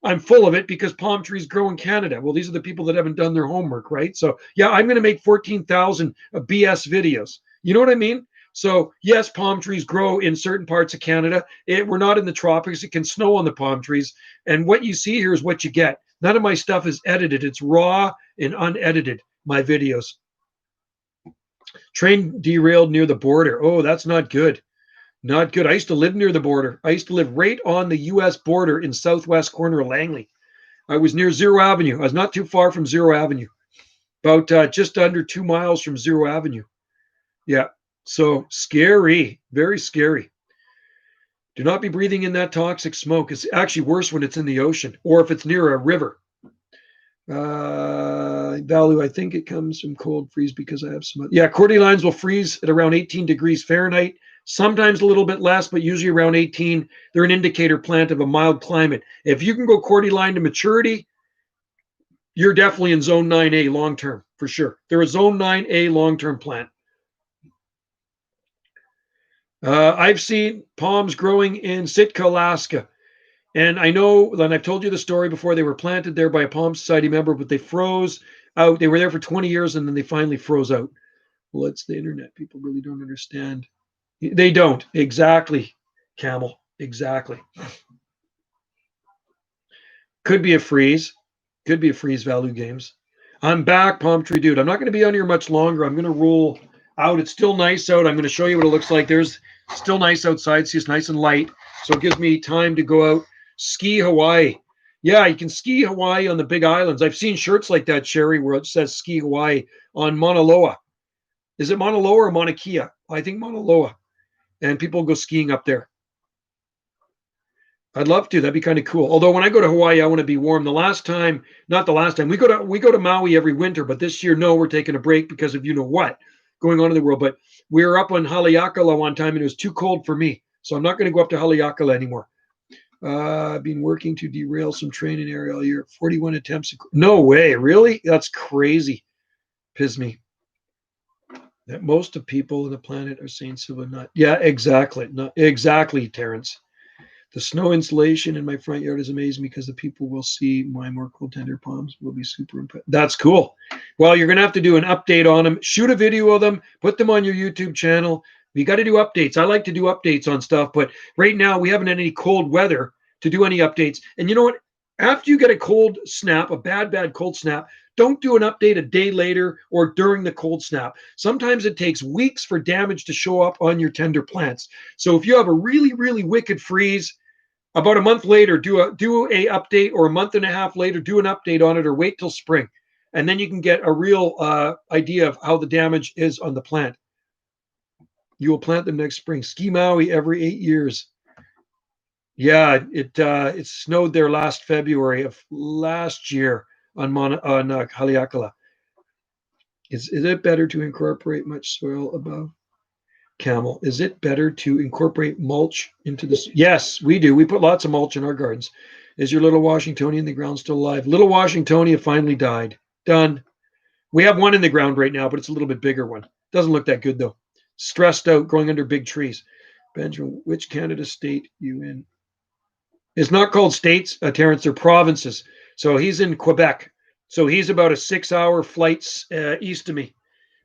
I'm full of it because palm trees grow in Canada. Well, these are the people that haven't done their homework, right? So, yeah, I'm going to make 14,000 BS videos. You know what I mean? So, yes, palm trees grow in certain parts of Canada. We're not in the tropics. It can snow on the palm trees. And what you see here is what you get. None of my stuff is edited. It's raw and unedited, my videos. Train derailed near the border. Oh, that's not good. Not good. I used to live near the border. I used to live right on the U.S. border in southwest corner of Langley. I was near Zero Avenue. I was not too far from Zero Avenue, about just under 2 miles from Zero Avenue. Yeah. So scary, very scary. Do not be breathing in that toxic smoke. It's actually worse when it's in the ocean or if it's near a river. Value, I think it comes from cold freeze because I have some. Yeah, cordy lines will freeze at around 18 degrees Fahrenheit, sometimes a little bit less, but usually around 18. They're an indicator plant of a mild climate. If you can go cordy line to maturity, you're definitely in zone 9A long term, for sure. They're a zone 9A long term plant. I've seen palms growing in Sitka, Alaska. And I know, and I've told you the story before, they were planted there by a Palm Society member, but they froze out. They were there for 20 years and then they finally froze out. Well, it's the internet. People really don't understand. They don't. Exactly, Camel. Exactly. Could be a freeze. Could be a freeze value games. I'm back, Palm Tree Dude. I'm not going to be on here much longer. I'm going to roll out. It's still nice out. I'm going to show you what it looks like. There's still nice outside. See, it's nice and light. So it gives me time to go out. Ski Hawaii. Yeah, you can ski Hawaii on the big islands. I've seen shirts like that, Sherry, where it says ski Hawaii on Mauna Loa. Is it Mauna Loa or Mauna Kea? I think Mauna Loa. And people go skiing up there. I'd love to. That'd be kind of cool. Although when I go to Hawaii, I want to be warm. Not the last time. We go to Maui every winter, but this year, no, we're taking a break because of what going on in the world. But we were up on Haleakala one time and it was too cold for me. So I'm not going to go up to Haleakala anymore. I've been working to derail some training area all year. 41 attempts. No way. Really? That's crazy. Pisme. That most of people on the planet are saying civil not. Yeah, exactly. No, exactly, Terrence. The snow insulation in my front yard is amazing because the people will see my more cool tender palms will be super impressed. That's cool. Well, you're going to have to do an update on them. Shoot a video of them. Put them on your YouTube channel. You got to do updates. I like to do updates on stuff, but right now we haven't had any cold weather to do any updates. And you know what? After you get a cold snap, a bad cold snap, don't do an update a day later or during the cold snap. Sometimes it takes weeks for damage to show up on your tender plants. So if you have a really, really wicked freeze, about a month later, do a update, or a month and a half later, do an update on it, or wait till spring. And then you can get a real idea of how the damage is on the plant. You will plant them next spring. Ski Maui every 8 years. Yeah, it snowed there last February of last year on Haleakala. Is it better to incorporate much soil above? Camel, is it better to incorporate mulch into this? Yes, we do. We put lots of mulch in our gardens. Is your little Washingtonian in the ground still alive? Little Washingtonia finally died. Done. We have one in the ground right now, but it's a little bit bigger one. Doesn't look that good though. Stressed out, growing under big trees. Benjamin, which Canada state you in? It's not called states, Terrence. They're provinces. So he's in Quebec. So he's about a 6-hour flight east of me.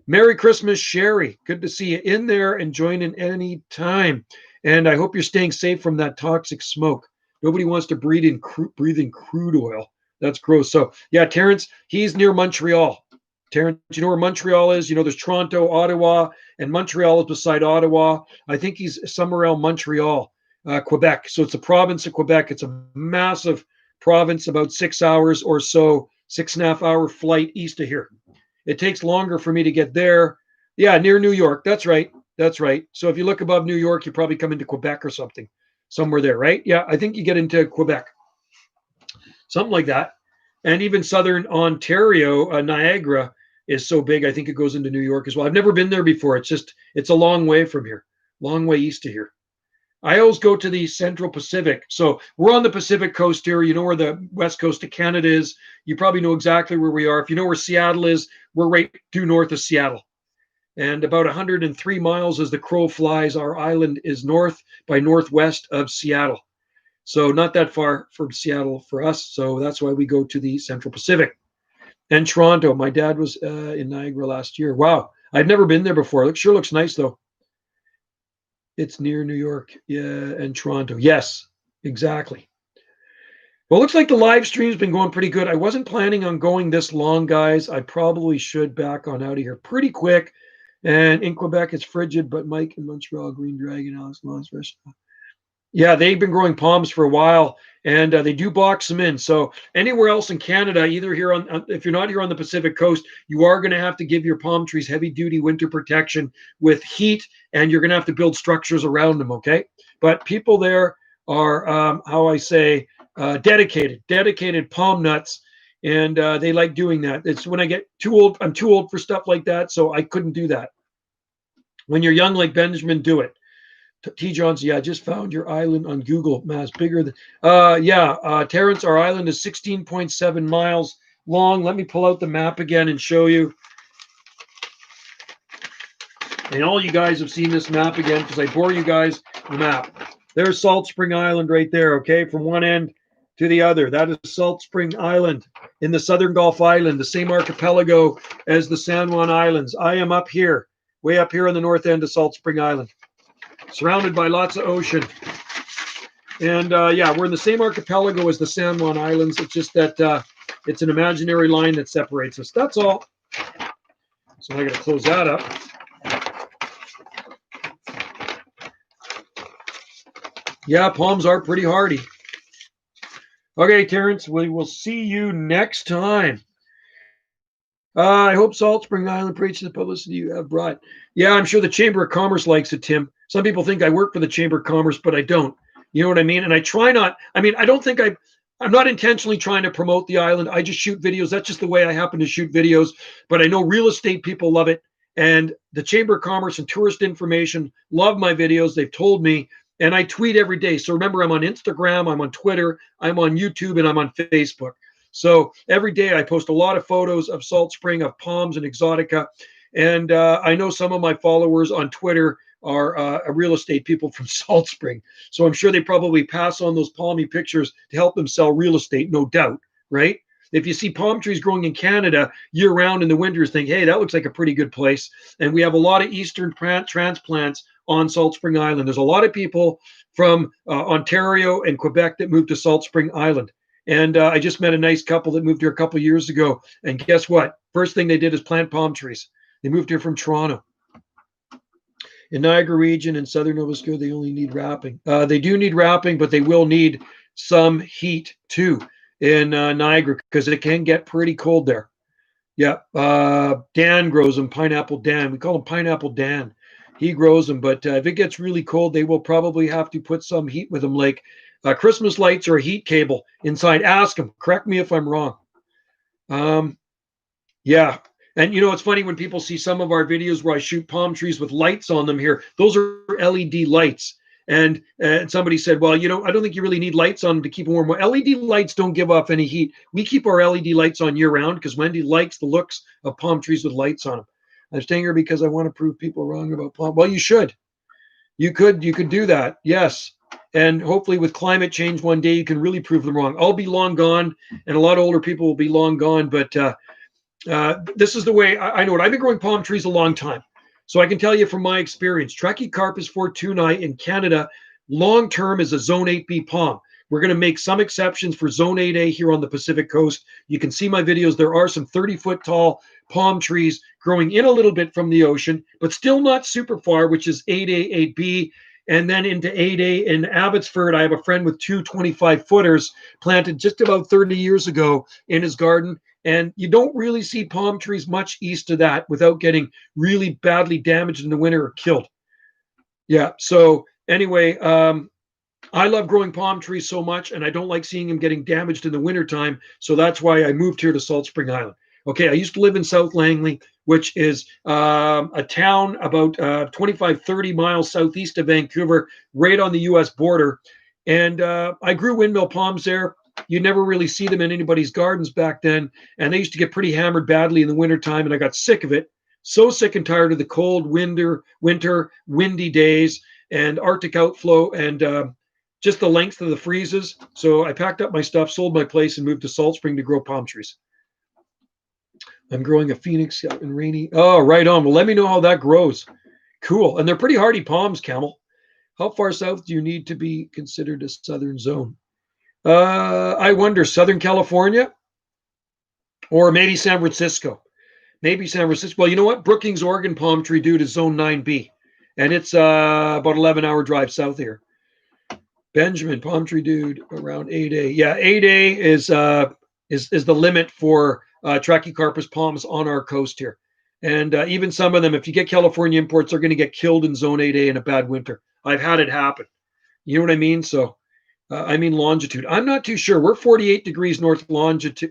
Merry Christmas, Sherry. Good to see you in there and join in any time. And I hope you're staying safe from that toxic smoke. Nobody wants to breathe in crude oil. That's gross. So, yeah, Terrence, he's near Montreal. Terrence, you know where Montreal is? There's Toronto, Ottawa, and Montreal is beside Ottawa. I think he's somewhere around Montreal, Quebec. So it's a province of Quebec. It's a massive province, about 6 hours or so, 6.5 hour flight east of here. It takes longer for me to get there. Yeah, near New York. That's right. That's right. So if you look above New York, you probably come into Quebec or something, somewhere there, right? Yeah, I think you get into Quebec, something like that. And even southern Ontario, Niagara is so big, I think it goes into New York as well. I've never been there before. It's a long way from here, long way east of here. I always go to the Central Pacific. So we're on the Pacific coast here. You know where the west coast of Canada is. You probably know exactly where we are. If you know where Seattle is, we're right due north of Seattle. And about 103 miles as the crow flies, our island is north by northwest of Seattle. So not that far from Seattle for us. So that's why we go to the Central Pacific. And Toronto. My dad was in Niagara last year. Wow. I've never been there before. It sure looks nice, though. It's near New York, yeah, and Toronto. Yes, exactly. Well, it looks like the live stream's been going pretty good. I wasn't planning on going this long, guys. I probably should back on out of here pretty quick. And in Quebec, it's frigid, but Mike in Montreal, Green Dragon, Alex Lawrence, yeah, they've been growing palms for a while, and they do box them in. So anywhere else in Canada, either here if you're not here on the Pacific Coast, you are going to have to give your palm trees heavy-duty winter protection with heat, and you're going to have to build structures around them, okay? But people there are, dedicated palm nuts, and they like doing that. It's when I get too old, I'm too old for stuff like that, so I couldn't do that. When you're young like Benjamin, do it. T. Johnson, yeah, I just found your island on Google Maps. Bigger than, Terrence, our island is 16.7 miles long. Let me pull out the map again and show you. And all you guys have seen this map again because I bore you guys the map. There's Salt Spring Island right there, okay, from one end to the other. That is Salt Spring Island in the Southern Gulf Island, the same archipelago as the San Juan Islands. I am up here, way up here on the north end of Salt Spring Island, surrounded by lots of ocean. And we're in the same archipelago as the San Juan Islands. It's just that it's an imaginary line that separates us. That's all. So I got to close that up. Yeah, palms are pretty hardy. Okay, Terrence, we will see you next time. I hope Salt Spring Island preaches the publicity you have brought. Yeah, I'm sure the Chamber of Commerce likes it, Tim. Some people think I work for the Chamber of Commerce, but I don't. You know what I mean? And I try not. I mean, I don't think I'm not intentionally trying to promote the island. I just shoot videos. That's just the way I happen to shoot videos. But I know real estate people love it. And the Chamber of Commerce and Tourist Information love my videos. They've told me. And I tweet every day. So remember, I'm on Instagram, I'm on Twitter, I'm on YouTube, and I'm on Facebook. So every day I post a lot of photos of Salt Spring, of palms and exotica. And I know some of my followers on Twitter are real estate people from Salt Spring. So I'm sure they probably pass on those palmy pictures to help them sell real estate, no doubt, right? If you see palm trees growing in Canada year round in the winters, think, hey, that looks like a pretty good place. And we have a lot of Eastern transplants on Salt Spring Island. There's a lot of people from Ontario and Quebec that moved to Salt Spring Island. And I just met a nice couple that moved here a couple years ago. And guess what? First thing they did is plant palm trees. They moved here from Toronto. In Niagara region in southern Nova Scotia, they only need wrapping. They do need wrapping, but they will need some heat too in Niagara because it can get pretty cold there. Yeah, Dan grows them, Pineapple Dan. We call him Pineapple Dan. He grows them, but if it gets really cold, they will probably have to put some heat with them, like Christmas lights or a heat cable inside. Ask them. Correct me if I'm wrong. Yeah. And you know, it's funny when people see some of our videos where I shoot palm trees with lights on them here. Those are LED lights. And somebody said, well, you know, I don't think you really need lights on them to keep them warm. Well, LED lights don't give off any heat. We keep our LED lights on year round because Wendy likes the looks of palm trees with lights on them. I'm staying here because I want to prove people wrong about palm. Well, you should. You could do that. Yes. And hopefully with climate change one day, you can really prove them wrong. I'll be long gone and a lot of older people will be long gone. But this is the way I know it. I've been growing palm trees a long time. So I can tell you from my experience, Trachycarpus fortunei in Canada, long-term is a Zone 8B palm. We're going to make some exceptions for Zone 8A here on the Pacific Coast. You can see my videos. There are some 30-foot tall palm trees growing in a little bit from the ocean, but still not super far, which is 8A, 8B, and then into 8A in Abbotsford. I have a friend with two 25-footers planted just about 30 years ago in his garden. And you don't really see palm trees much east of that without getting really badly damaged in the winter or killed. Yeah. So anyway, I love growing palm trees so much, and I don't like seeing them getting damaged in the wintertime. So that's why I moved here to Salt Spring Island. Okay. I used to live in South Langley, which is a town about 25, 30 miles southeast of Vancouver, right on the U.S. border. And I grew windmill palms there. You never really see them in anybody's gardens back then. And they used to get pretty hammered badly in the wintertime, and I got sick of it. So sick and tired of the cold winter, windy days and Arctic outflow and just the length of the freezes. So I packed up my stuff, sold my place, and moved to Salt Spring to grow palm trees. I'm growing a phoenix out in rainy. Oh, right on. Well, let me know how that grows. Cool. And they're pretty hardy palms, Camel. How far south do you need to be considered a southern zone? I wonder, Southern California or maybe San Francisco. Maybe San Francisco. Well, you know what? Brookings, Oregon palm tree dude is zone 9B. And it's about 11-hour drive south here. Benjamin, palm tree dude, around 8A. Yeah, 8A is the limit for Trachycarpus palms on our coast here. And even some of them, if you get California imports, they're going to get killed in zone 8A in a bad winter. I've had it happen. You know what I mean? So, I mean longitude. I'm not too sure. We're 48 degrees north longitude.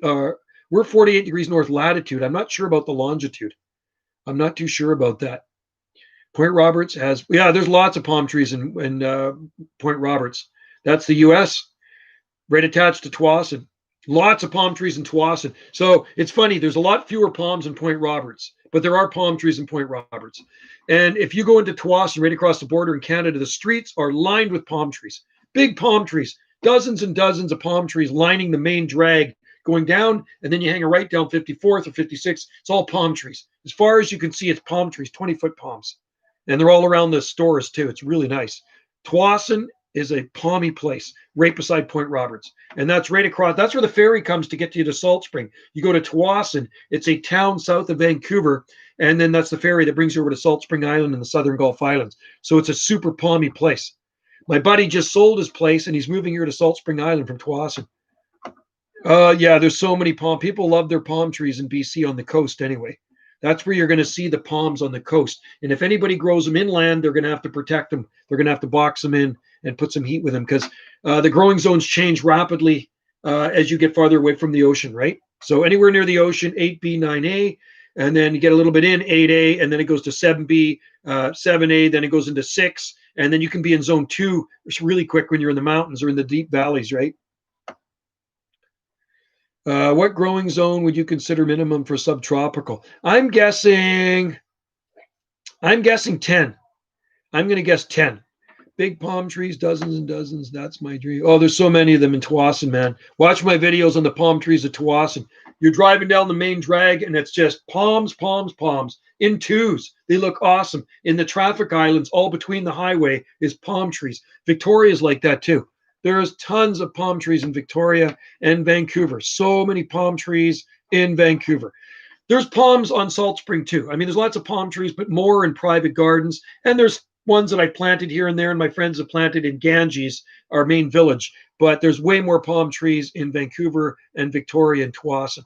We're 48 degrees north latitude. I'm not sure about the longitude. I'm not too sure about that. Point Roberts has, yeah, there's lots of palm trees in Point Roberts. That's the U.S., right attached to Tsawwassen. Lots of palm trees in Tsawwassen. So it's funny, there's a lot fewer palms in Point Roberts, but there are palm trees in Point Roberts. And if you go into Tsawwassen, right across the border in Canada, the streets are lined with palm trees, big palm trees, dozens and dozens of palm trees lining the main drag going down, and then you hang a right down 54th or 56th. It's all palm trees. As far as you can see, it's palm trees, 20-foot palms. And they're all around the stores too. It's really nice. Tsawwassen is a palmy place right beside Point Roberts. And that's right across. That's where the ferry comes to get you to Salt Spring. You go to Tsawwassen. It's a town south of Vancouver. And then that's the ferry that brings you over to Salt Spring Island and the Southern Gulf Islands. So it's a super palmy place. My buddy just sold his place and he's moving here to Salt Spring Island from Tsawwassen. Yeah, there's so many palm. People love their palm trees in BC on the coast anyway. That's where you're going to see the palms on the coast. And if anybody grows them inland, they're going to have to protect them. They're going to have to box them in and put some heat with them because the growing zones change rapidly as you get farther away from the ocean, right? So anywhere near the ocean, 8B, 9A, and then you get a little bit in 8A, and then it goes to 7B, 7A, then it goes into 6, and then you can be in zone 2 really quick when you're in the mountains or in the deep valleys, right? What growing zone would you consider minimum for subtropical? I'm guessing 10. I'm going to guess 10. Big palm trees, dozens and dozens. That's my dream. Oh, there's so many of them in Tsawwassen, man. Watch my videos on the palm trees of Tsawwassen. You're driving down the main drag and it's just palms, palms, palms in twos. They look awesome. In the traffic islands, all between the highway is palm trees. Victoria's like that too. There's tons of palm trees in Victoria and Vancouver. So many palm trees in Vancouver. There's palms on Salt Spring too. I mean, there's lots of palm trees, but more in private gardens. And there's ones that I planted here and there, and my friends have planted in Ganges, our main village. But there's way more palm trees in Vancouver and Victoria and Tsawwassen.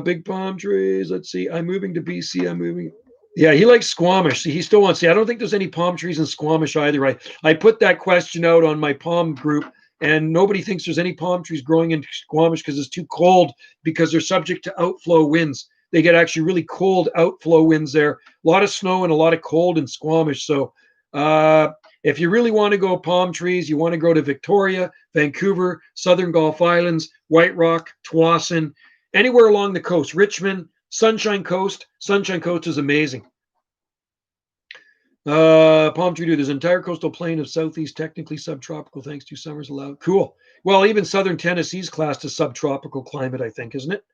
Big palm trees. Let's see. I'm moving to BC. I'm moving. Yeah, he likes Squamish. See, he still wants to see. I don't think there's any palm trees in Squamish either. I put that question out on my palm group, and nobody thinks there's any palm trees growing in Squamish because it's too cold, because they're subject to outflow winds. They get actually really cold outflow winds there. A lot of snow and a lot of cold in Squamish. So if you really want to go palm trees, you want to go to Victoria, Vancouver, Southern Gulf Islands, White Rock, Tsawwassen, anywhere along the coast, Richmond, Sunshine Coast. Sunshine Coast is amazing. Palm tree dude, there's an entire coastal plain of southeast technically subtropical thanks to summers allowed. Cool. Well, even southern Tennessee's classed as subtropical climate, I think, isn't it?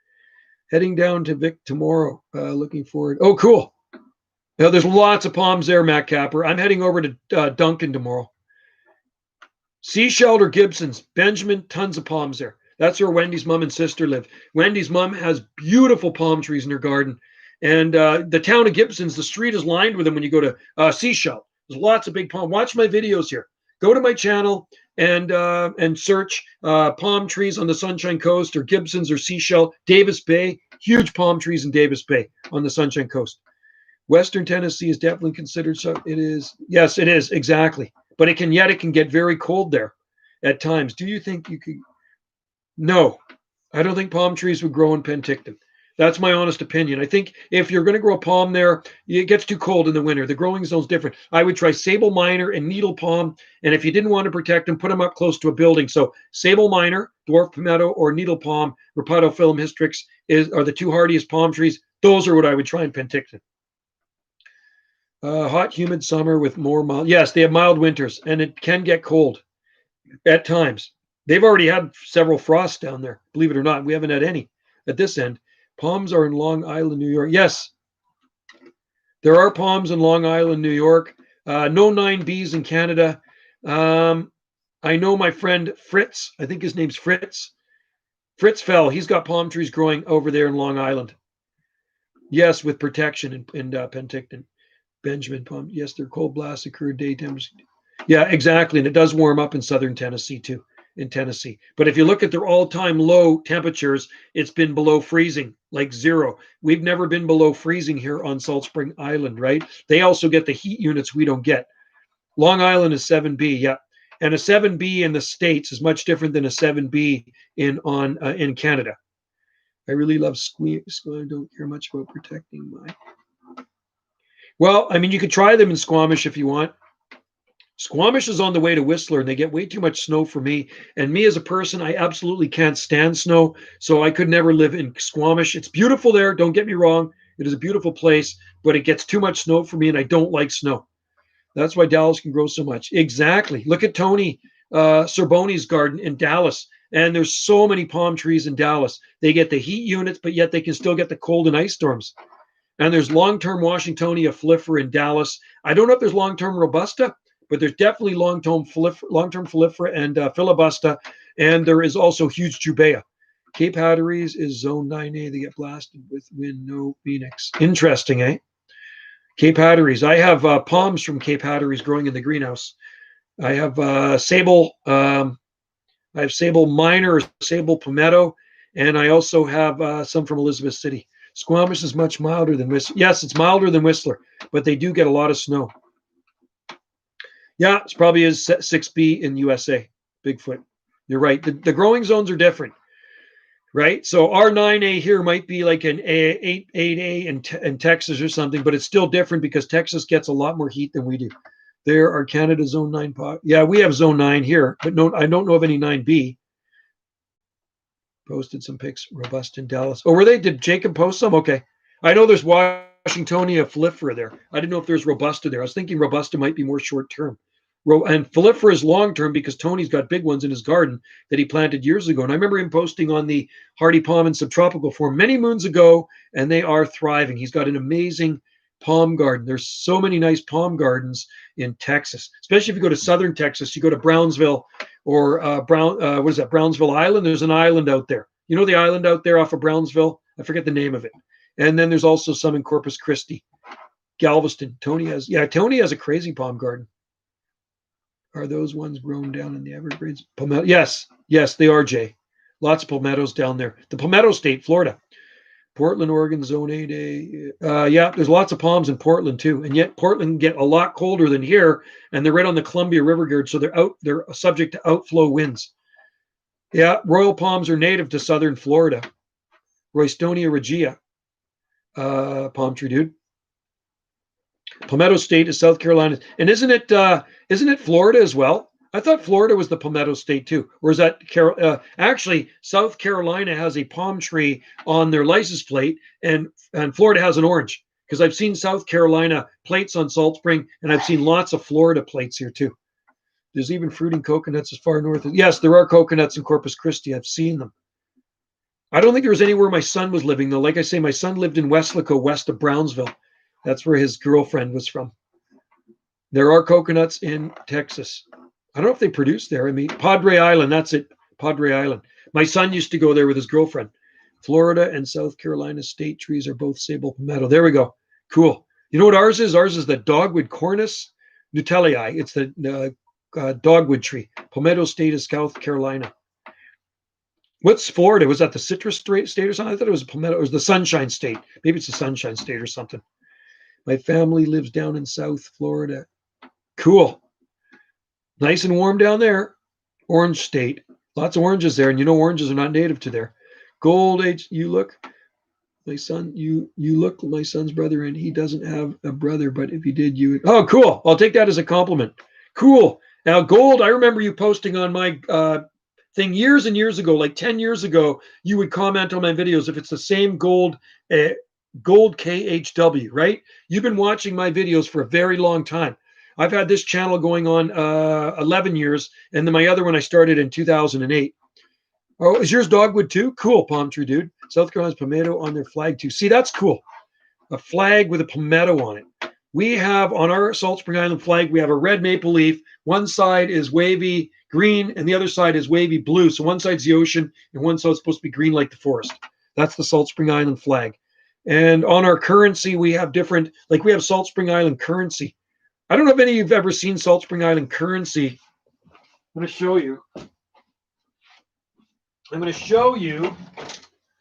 Heading down to Vic tomorrow. Looking forward. Oh, cool. Now, there's lots of palms there, Matt Capper. I'm heading over to Duncan tomorrow. Seashell or Gibson's. Benjamin, tons of palms there. That's where Wendy's mom and sister live. Wendy's mom has beautiful palm trees in her garden. And the town of Gibson's, the street is lined with them when you go to Seashell. There's lots of big palm. Watch my videos here. Go to my channel and search palm trees on the Sunshine Coast or Gibson's or Seashell. Davis Bay, huge palm trees in Davis Bay on the Sunshine Coast. Western Tennessee is definitely considered so. It is. Yes, it is. Exactly. But it can get very cold there at times. Do you think you could? No, I don't think palm trees would grow in Penticton. That's my honest opinion. I think if you're going to grow a palm there, it gets too cold in the winter. The growing zone's different. I would try sable minor and needle palm. And if you didn't want to protect them, put them up close to a building. So sable minor, dwarf palmetto, or needle palm, Rapatophyllum hystrix are the two hardiest palm trees. Those are what I would try in Penticton. Hot, humid summer with more mild. Yes, they have mild winters, and it can get cold at times. They've already had several frosts down there. Believe it or not, we haven't had any at this end. Palms are in Long Island, New York. Yes, there are palms in Long Island, New York. No 9Bs in Canada. I know my friend Fritz. I think his name's Fritz. Fritz Fell. He's got palm trees growing over there in Long Island. Yes, with protection in Penticton. Benjamin palm. Yes, their cold blasts occur daytime. Yeah, exactly. And it does warm up in southern Tennessee too, in Tennessee. But if you look at their all-time low temperatures, it's been below freezing, like 0. We've never been below freezing here on Salt Spring Island, right? They also get the heat units we don't get. Long Island is 7B, yeah. And a 7B in the States is much different than a 7B in Canada. I really love squash. I don't care much about protecting my... Well, I mean, you could try them in Squamish if you want. Squamish is on the way to Whistler, and they get way too much snow for me. And me as a person, I absolutely can't stand snow, so I could never live in Squamish. It's beautiful there, don't get me wrong. It is a beautiful place, but it gets too much snow for me, and I don't like snow. That's why Dallas can grow so much. Exactly. Look at Tony Cerbone's garden in Dallas. And there's so many palm trees in Dallas. They get the heat units, but yet they can still get the cold and ice storms. And there's long-term Washingtonia flifera in Dallas. I don't know if there's long-term Robusta, but there's definitely long-term flifera and filibusta. And there is also huge Jubea. Cape Hatteras is zone 9A. They get blasted with wind, no Phoenix. Interesting, eh? Cape Hatteras. I have palms from Cape Hatteras growing in the greenhouse. I have sable. I have sable minor, sable palmetto, and I also have some from Elizabeth City. Squamish is much milder than Whistler. Yes, it's milder than Whistler, but they do get a lot of snow. Yeah, it's probably is 6B in USA. Bigfoot. You're right. The growing zones are different. Right, so our 9A here might be like an 8A in Texas or something, but it's still different because Texas gets a lot more heat than we do. There are Canada Zone 9. Yeah, we have Zone 9 here, but no, I don't know of any 9B. Posted some pics, robust in Dallas. Oh, were they? Did Jacob post some? Okay, I know there's Washingtonia flifera there. I didn't know if there's Robusta there. I was thinking Robusta might be more short term. And flifera is long term because Tony's got big ones in his garden that he planted years ago. And I remember him posting on the Hardy Palm and Subtropical Forum many moons ago, and they are thriving. He's got an amazing palm garden. There's so many nice palm gardens in Texas, especially if you go to southern Texas. You go to Brownsville or Brownsville Island. There's an island out there. You know the island out there off of Brownsville? I forget the name of it. And then there's also some in Corpus Christi, Galveston. Tony has a crazy palm garden. Are those ones grown down in the Everglades? Palmetto? Yes, they are, Jay. Lots of palmettos down there. The Palmetto State, Florida. Portland, Oregon, Zone 8A. Yeah, there's lots of palms in Portland too. And yet Portland can get a lot colder than here. And they're right on the Columbia River Gorge, so they're subject to outflow winds. Yeah, royal palms are native to southern Florida. Roystonia regia. Palm tree, dude. Palmetto State is South Carolina, and isn't it Florida as well? I thought Florida was the Palmetto State too, or is that actually South Carolina has a palm tree on their license plate, and Florida has an orange because I've seen South Carolina plates on Salt Spring, and I've seen lots of Florida plates here too. There's even fruiting coconuts as far north. Yes, there are coconuts in Corpus Christi. I've seen them. I don't think there was anywhere my son was living though. Like I say, my son lived in Weslaco, west of Brownsville. That's where his girlfriend was from. There are coconuts in Texas. I don't know if they produce there. I mean, Padre Island, that's it. Padre Island. My son used to go there with his girlfriend. Florida and South Carolina state trees are both sable palmetto. There we go. Cool. You know what ours is? Ours is the dogwood Cornus nutellii. It's the dogwood tree. Palmetto State is South Carolina. What's Florida? Was that the citrus state or something? I thought it was palmetto. It was the Sunshine State. Maybe it's the Sunshine State or something. My family lives down in South Florida. Cool. Nice and warm down there. Orange State. Lots of oranges there. And you know oranges are not native to there. Gold age. You look. My son, you look like my son's brother, and he doesn't have a brother, but if he did, you would. Oh, cool. I'll take that as a compliment. Cool. Now, gold, I remember you posting on my thing years and years ago, like 10 years ago, you would comment on my videos. If it's the same gold Gold KHW, right? You've been watching my videos for a very long time. I've had this channel going on 11 years, and then my other one I started in 2008. Oh, is yours dogwood too? Cool, palm tree dude. South Carolina's palmetto on their flag too. See, that's cool. A flag with a palmetto on it. We have on our Salt Spring Island flag, we have a red maple leaf. One side is wavy green and the other side is wavy blue. So one side's the ocean and one side's supposed to be green like the forest. That's the Salt Spring Island flag. And on our currency, we have different, like we have Salt Spring Island currency. I don't know if any of you have ever seen Salt Spring Island currency. I'm going to show you. I'm going to show you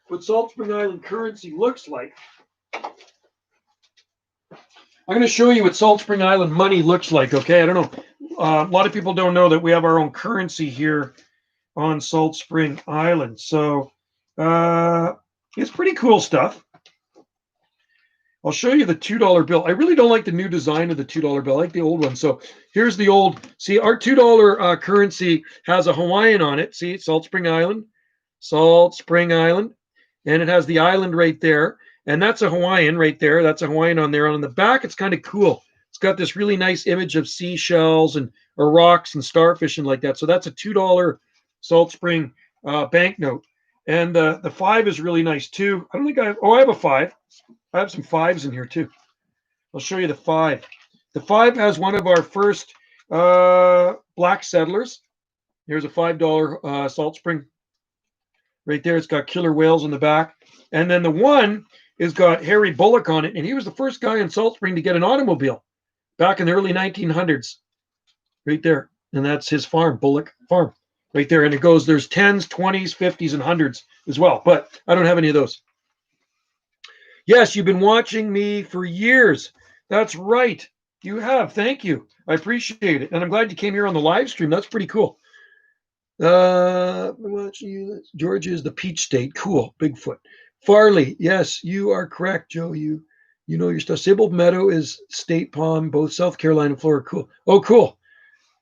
what Salt Spring Island currency looks like. I'm going to show you what Salt Spring Island money looks like, okay? I don't know. A lot of people don't know that we have our own currency here on Salt Spring Island. So it's pretty cool stuff. I'll show you the $2 bill. I really don't like the new design of the $2 bill. I like the old one. So here's the old. See, our $2 currency has a Hawaiian on it. See, Salt Spring Island, Salt Spring Island. And it has the island right there. And that's a Hawaiian right there. That's a Hawaiian on there. And on the back, it's kind of cool. It's got this really nice image of seashells and or rocks and starfish and like that. So that's a $2 Salt Spring banknote. And the 5 is really nice too. I don't think I have, I have a 5. I have some 5s in here too. I'll show you the 5. The 5 has one of our first black settlers. Here's a $5 Salt Spring. Right there, it's got killer whales on the back. And then the 1 has got Harry Bullock on it. And he was the first guy in Salt Spring to get an automobile back in the early 1900s. Right there. And that's his farm, Bullock Farm. Right there. And it goes, there's 10s, 20s, 50s, and 100s as well. But I don't have any of those. Yes, you've been watching me for years. That's right. You have. Thank you. I appreciate it. And I'm glad you came here on the live stream. That's pretty cool. Georgia is the peach state. Cool. Bigfoot. Farley. Yes, you are correct, Joe. You know your stuff. Sybil Meadow is state palm, both South Carolina and Florida. Cool. Oh, cool.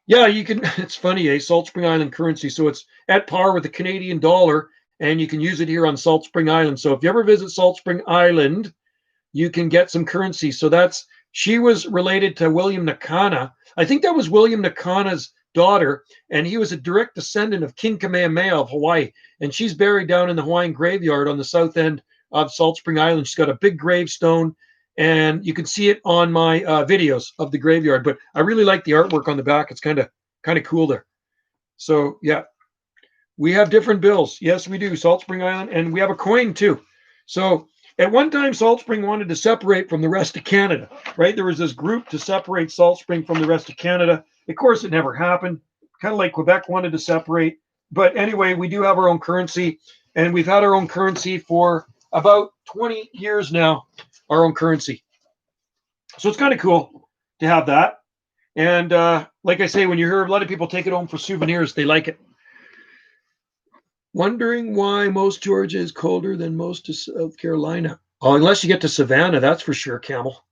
Yeah, you can. It's funny, Salt Spring Island currency. So it's at par with the Canadian dollar. And you can use it here on Salt Spring Island. So if you ever visit Salt Spring Island, you can get some currency. So she was related to William Nakana. I think that was William Nakana's daughter, and he was a direct descendant of King Kamehameha of Hawaii. And she's buried down in the Hawaiian graveyard on the south end of Salt Spring Island. She's got a big gravestone, and you can see it on my videos of the graveyard. But I really like the artwork on the back. It's kind of cool there. So yeah. We have different bills. Yes, we do. Salt Spring Island. And we have a coin too. So at one time, Salt Spring wanted to separate from the rest of Canada, right? There was this group to separate Salt Spring from the rest of Canada. Of course, it never happened. Kind of like Quebec wanted to separate. But anyway, we do have our own currency. And we've had our own currency for about 20 years now, our own currency. So it's kind of cool to have that. And like I say, when you hear a lot of people take it home for souvenirs, they like it. Wondering why most Georgia is colder than most of South Carolina. Oh, unless you get to Savannah, that's for sure, Camel.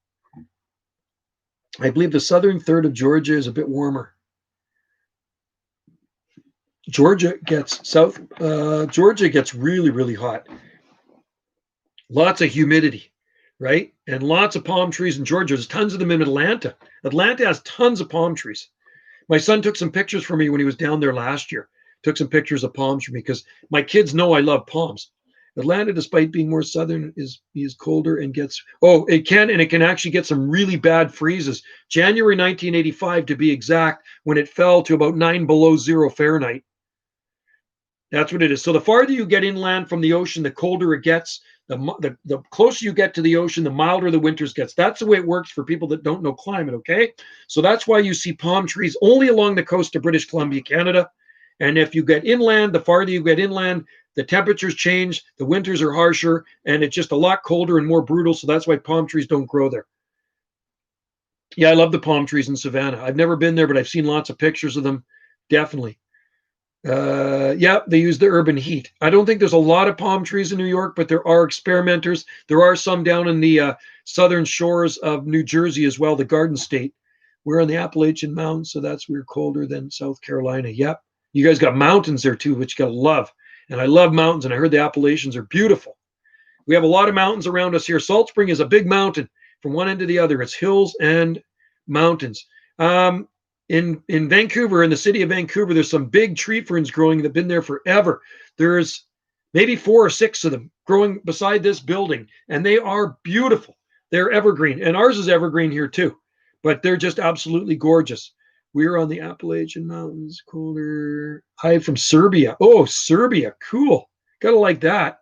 I believe the southern third of Georgia is a bit warmer. Georgia gets really, really hot. Lots of humidity, right? And lots of palm trees in Georgia. There's tons of them in Atlanta. Atlanta has tons of palm trees. My son took some pictures for me when he was down there last year. Took some pictures of palms for me because my kids know I love palms. Atlanta, despite being more southern, is colder and gets, it can actually get some really bad freezes. January 1985, to be exact, when it fell to about 9 below 0 Fahrenheit. That's what it is. So the farther you get inland from the ocean, the colder it gets. The closer you get to the ocean, the milder the winters gets. That's the way it works for people that don't know climate, okay? So that's why you see palm trees only along the coast of British Columbia, Canada. And if you get inland, the farther you get inland, the temperatures change, the winters are harsher, and it's just a lot colder and more brutal. So that's why palm trees don't grow there. Yeah, I love the palm trees in Savannah. I've never been there, but I've seen lots of pictures of them. Definitely. Yeah, they use the urban heat. I don't think there's a lot of palm trees in New York, but there are experimenters. There are some down in the southern shores of New Jersey as well, the Garden State. We're on the Appalachian Mountains, so we're colder than South Carolina. Yep. You guys got mountains there too, which you gotta love. And I love mountains, and I heard the Appalachians are beautiful. We have a lot of mountains around us here. Salt Spring is a big mountain from one end to the other. It's hills and mountains. In Vancouver, in the city of Vancouver, there's some big tree ferns growing that have been there forever. There's maybe 4 or 6 of them growing beside this building, and they are beautiful. They're evergreen, and ours is evergreen here too, but they're just absolutely gorgeous. We're on the Appalachian Mountains, colder. Hi from Serbia. Oh, Serbia, cool. Gotta like that.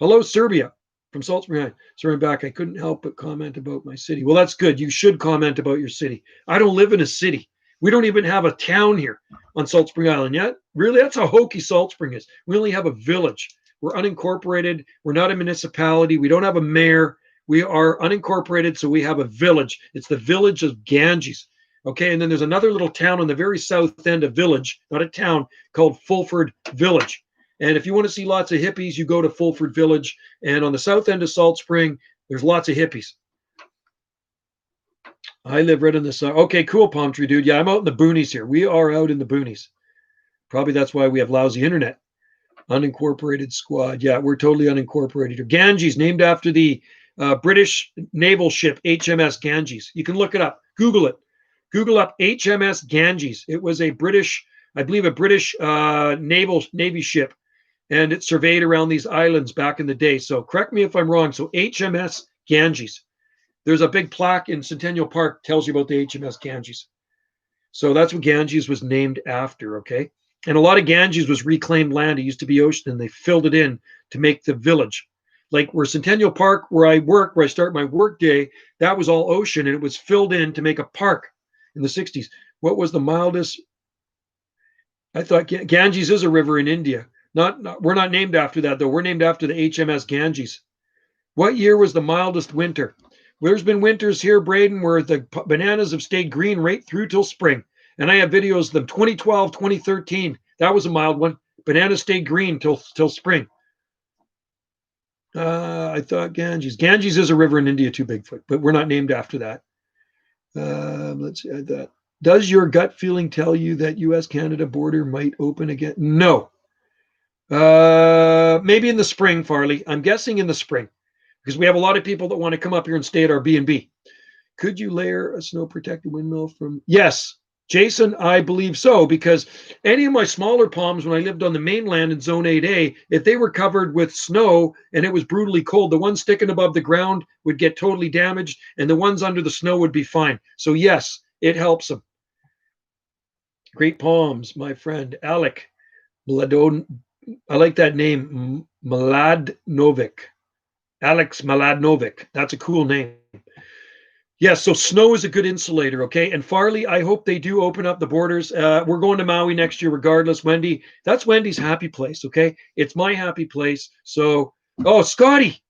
Hello, Serbia, from Salt Spring. Sorry, I'm back. I couldn't help but comment about my city. Well, that's good. You should comment about your city. I don't live in a city. We don't even have a town here on Salt Spring Island yet. Really, that's how hokey Salt Spring is. We only have a village. We're unincorporated. We're not a municipality. We don't have a mayor. We are unincorporated, so we have a village. It's the village of Ganges. Okay, and then there's another little town on the very south end, a village, not a town, called Fulford Village. And if you want to see lots of hippies, you go to Fulford Village. And on the south end of Salt Spring, there's lots of hippies. I live right in the sun. Okay, cool, Palm Tree Dude. Yeah, I'm out in the boonies here. We are out in the boonies. Probably that's why we have lousy internet. Unincorporated squad. Yeah, we're totally unincorporated. Ganges, named after the British naval ship HMS Ganges. You can look it up. Google it. Google up HMS Ganges. It was a British, I believe, a British Navy ship, and it surveyed around these islands back in the day. So correct me if I'm wrong. So HMS Ganges. There's a big plaque in Centennial Park tells you about the HMS Ganges. So that's what Ganges was named after, okay? And a lot of Ganges was reclaimed land. It used to be ocean, and they filled it in to make the village. Like where Centennial Park, where I work, where I start my work day, that was all ocean, and it was filled in to make a park in the 60s. What was the mildest? I thought Ganges is a river in India. We're not named after that, though. We're named after the HMS Ganges. What year was the mildest winter? There's been winters here, Braden, where the bananas have stayed green right through till spring. And I have videos of them. 2012, 2013. That was a mild one. Bananas stayed green till spring. I thought Ganges. Ganges is a river in India too, Bigfoot, but we're not named after that. Let's add that. Does your gut feeling tell you that U.S.-Canada border might open again? No. Maybe in the spring, Farley. I'm guessing in the spring, because we have a lot of people that want to come up here and stay at our B&B. Could you layer a snow-protected windmill from? Yes, Jason, I believe so, because any of my smaller palms when I lived on the mainland in Zone 8A, if they were covered with snow and it was brutally cold, the ones sticking above the ground would get totally damaged, and the ones under the snow would be fine. So yes, it helps them. Great palms, my friend Alec Mladon. I like that name, Mladnovic. Alex Mladnovic. That's a cool name. Yes, so snow is a good insulator, okay? And Farley, I hope they do open up the borders. We're going to Maui next year regardless. Wendy, that's Wendy's happy place, okay? It's my happy place. So, oh, Scotty.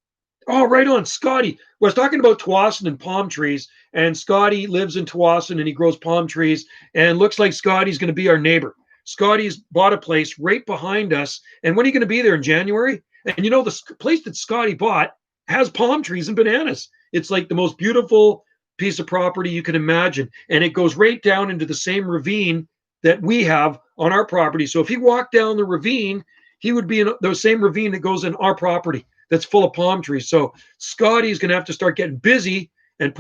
Oh, right on, Scotty. Well, I was talking about Tawasin and palm trees, and Scotty lives in Tawasin, and he grows palm trees, and looks like Scotty's going to be our neighbor. Scotty's bought a place right behind us, and when are you going to be there, in January? And you know, the place that Scotty bought has palm trees and bananas. It's like the most beautiful piece of property you can imagine. And it goes right down into the same ravine that we have on our property. So if he walked down the ravine, he would be in the same ravine that goes in our property that's full of palm trees. So Scotty's going to have to start getting busy and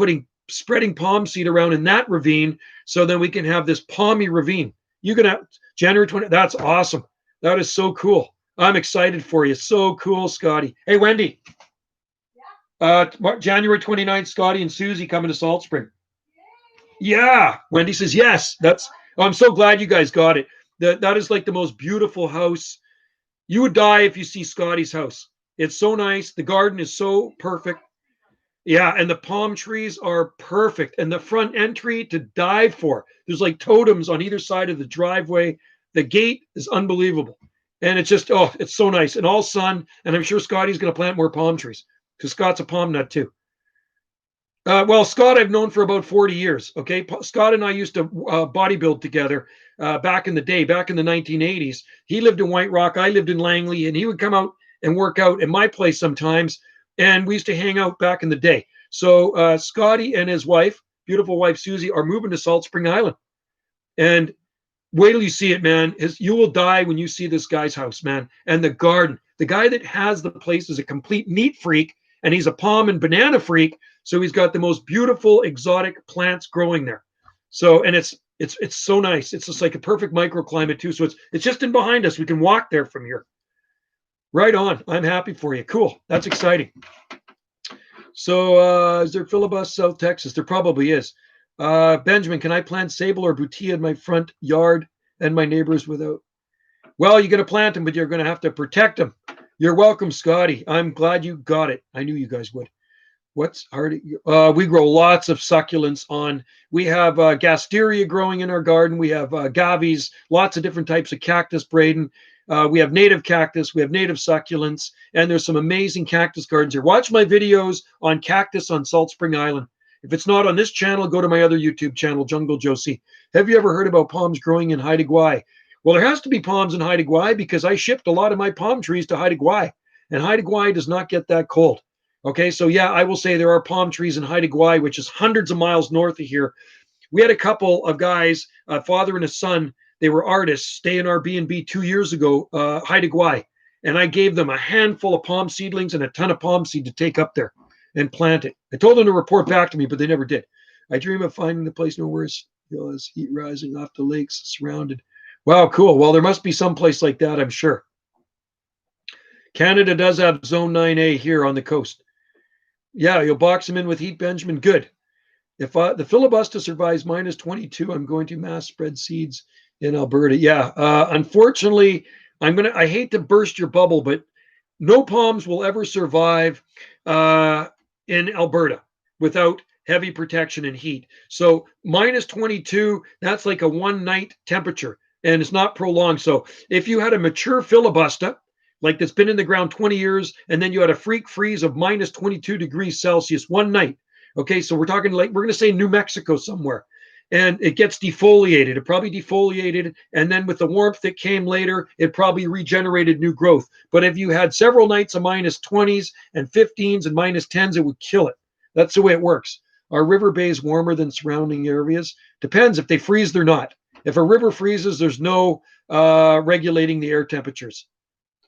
spreading palm seed around in that ravine, so then we can have this palmy ravine. You're going to January 20. That's awesome. That is so cool. I'm excited for you. So cool, Scotty. Hey, Wendy. January 29th, Scotty and Susie coming to Salt Spring. Yeah. Wendy says yes. I'm so glad you guys got it. That is like the most beautiful house. You would die if you see Scotty's house. It's so nice. The garden is so perfect. Yeah, and the palm trees are perfect. And the front entry to die for. There's like totems on either side of the driveway. The gate is unbelievable. And it's just, it's so nice. And all sun. And I'm sure Scotty's going to plant more palm trees, because Scott's a palm nut too. Well, Scott I've known for about 40 years, okay? Scott and I used to bodybuild together back in the day, back in the 1980s. He lived in White Rock, I lived in Langley, and he would come out and work out at my place sometimes, and we used to hang out back in the day. So Scotty and his wife, beautiful wife Susie, are moving to Salt Spring Island. And wait till you see it, man. You will die when you see this guy's house, man. And the garden. The guy that has the place is a complete neat freak, and he's a palm and banana freak. So he's got the most beautiful exotic plants growing there. So, and it's so nice. It's just like a perfect microclimate too. So it's just in behind us. We can walk there from here. Right on. I'm happy for you. Cool. That's exciting. So is there filibust South Texas? There probably is. Benjamin, can I plant sable or butia in my front yard and my neighbors without? Well, you're going to plant them, but you're going to have to protect them. You're welcome, Scotty. I'm glad you got it. I knew you guys would. What's hard? We grow lots of succulents on. We have gasteria growing in our garden. We have gavies, lots of different types of cactus, Braden. We have native cactus. We have native succulents. And there's some amazing cactus gardens here. Watch my videos on cactus on Salt Spring Island. If it's not on this channel, go to my other YouTube channel, Jungle Josie. Have you ever heard about palms growing in Haida Gwaii? Well, there has to be palms in Haida Gwaii because I shipped a lot of my palm trees to Haida Gwaii. And Haida Gwaii does not get that cold. Okay, so yeah, I will say there are palm trees in Haida Gwaii, which is hundreds of miles north of here. We had a couple of guys, a father and a son. They were artists, stay in our B&B 2 years ago, Haida Gwaii. And I gave them a handful of palm seedlings and a ton of palm seed to take up there and plant it. I told them to report back to me, but they never did. I dream of finding the place nowhere as heat rising off the lakes surrounded. Wow, cool. Well, there must be some place like that, I'm sure. Canada does have Zone 9A here on the coast. Yeah, you'll box them in with heat, Benjamin. Good. If the filibuster survives minus 22, I'm going to mass spread seeds in Alberta. Yeah, unfortunately, I hate to burst your bubble, but no palms will ever survive in Alberta without heavy protection and heat. So minus 22, that's like a one night temperature, and it's not prolonged. So if you had a mature filibuster, like that's been in the ground 20 years, and then you had a freak freeze of minus 22 degrees Celsius one night. Okay, so we're talking like, we're going to say New Mexico somewhere, and it gets defoliated. It probably defoliated, and then with the warmth that came later, it probably regenerated new growth. But if you had several nights of minus 20s and 15s and minus 10s, it would kill it. That's the way it works. Are river bays warmer than surrounding areas? Depends if they freeze, they're not. If a river freezes, there's no regulating the air temperatures.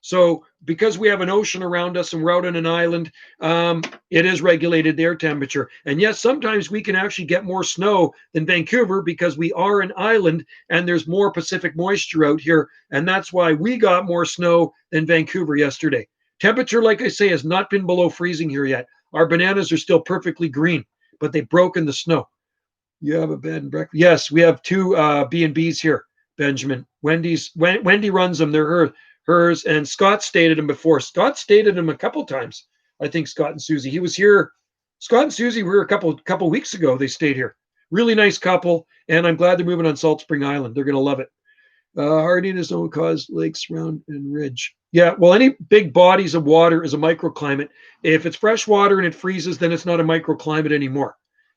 So because we have an ocean around us and we're out on an island, it is regulated air temperature. And yes, sometimes we can actually get more snow than Vancouver because we are an island and there's more Pacific moisture out here. And that's why we got more snow than Vancouver yesterday. Temperature, like I say, has not been below freezing here yet. Our bananas are still perfectly green, but they've broken the snow. You have a bed and breakfast? Yes, we have two B&Bs here, Benjamin. Wendy runs them. They're hers, and Scott stayed at him before. Scott stayed at him a couple times. I think Scott and Susie. He was here. Scott and Susie were a couple weeks ago. They stayed here. Really nice couple, and I'm glad they're moving on Salt Spring Island. They're going to love it. Hardiness don't cause lakes, round, and ridge. Yeah, well, any big bodies of water is a microclimate. If it's fresh water and it freezes, then it's not a microclimate anymore,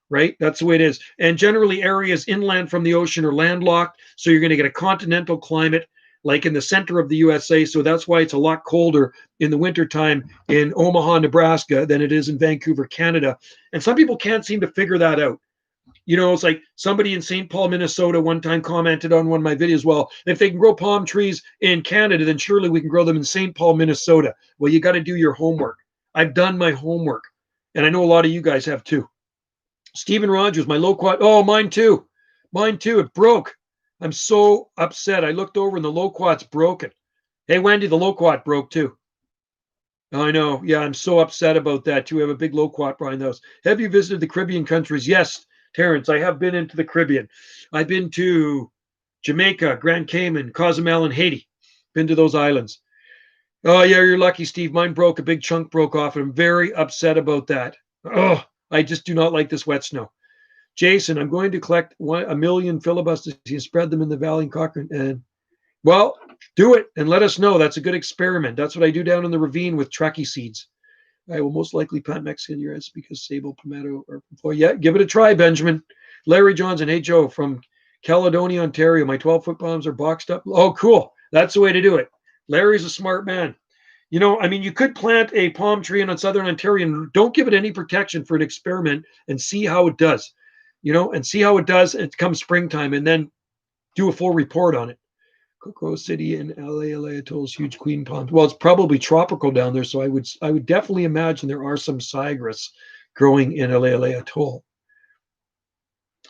right? That's the way it is. And generally, areas inland from the ocean are landlocked, so you're going to get a continental climate like in the center of the USA. So that's why it's a lot colder in the wintertime in Omaha, Nebraska than it is in Vancouver, Canada. And some people can't seem to figure that out. You know, it's like somebody in St. Paul, Minnesota one time commented on one of my videos, well, if they can grow palm trees in Canada, then surely we can grow them in St. Paul, Minnesota. Well, you got to do your homework. I've done my homework. And I know a lot of you guys have too. Stephen Rogers, my loquat. Oh, mine too. Mine too. It broke. I'm so upset. I looked over and the loquat's broken. Hey, Wendy, the loquat broke too. I know. Yeah, I'm so upset about that too. We have a big loquat behind the house. Have you visited the Caribbean countries? Yes, Terrence, I have been into the Caribbean. I've been to Jamaica, Grand Cayman, Cozumel, and Haiti. Been to those islands. Oh, yeah, you're lucky, Steve. Mine broke. A big chunk broke off, and I'm very upset about that. Oh, I just do not like this wet snow. Jason, I'm going to collect 1 million filibusters and spread them in the valley in Cochrane. And well, do it and let us know. That's a good experiment. That's what I do down in the ravine with Truckee seeds. I will most likely plant Mexican US because sable, palmetto, or yeah, give it a try, Benjamin. Larry Johnson, hey Joe, from Caledonia, Ontario. My 12-foot palms are boxed up. Oh, cool. That's the way to do it. Larry's a smart man. You know, I mean, you could plant a palm tree in southern Ontario and don't give it any protection for an experiment and see how it does. You know, and see how it does. It comes springtime, and then do a full report on it. Cocoa City and LA atolls, huge queen palms. Well, it's probably tropical down there, so I would definitely imagine there are some cypress growing in LA atoll.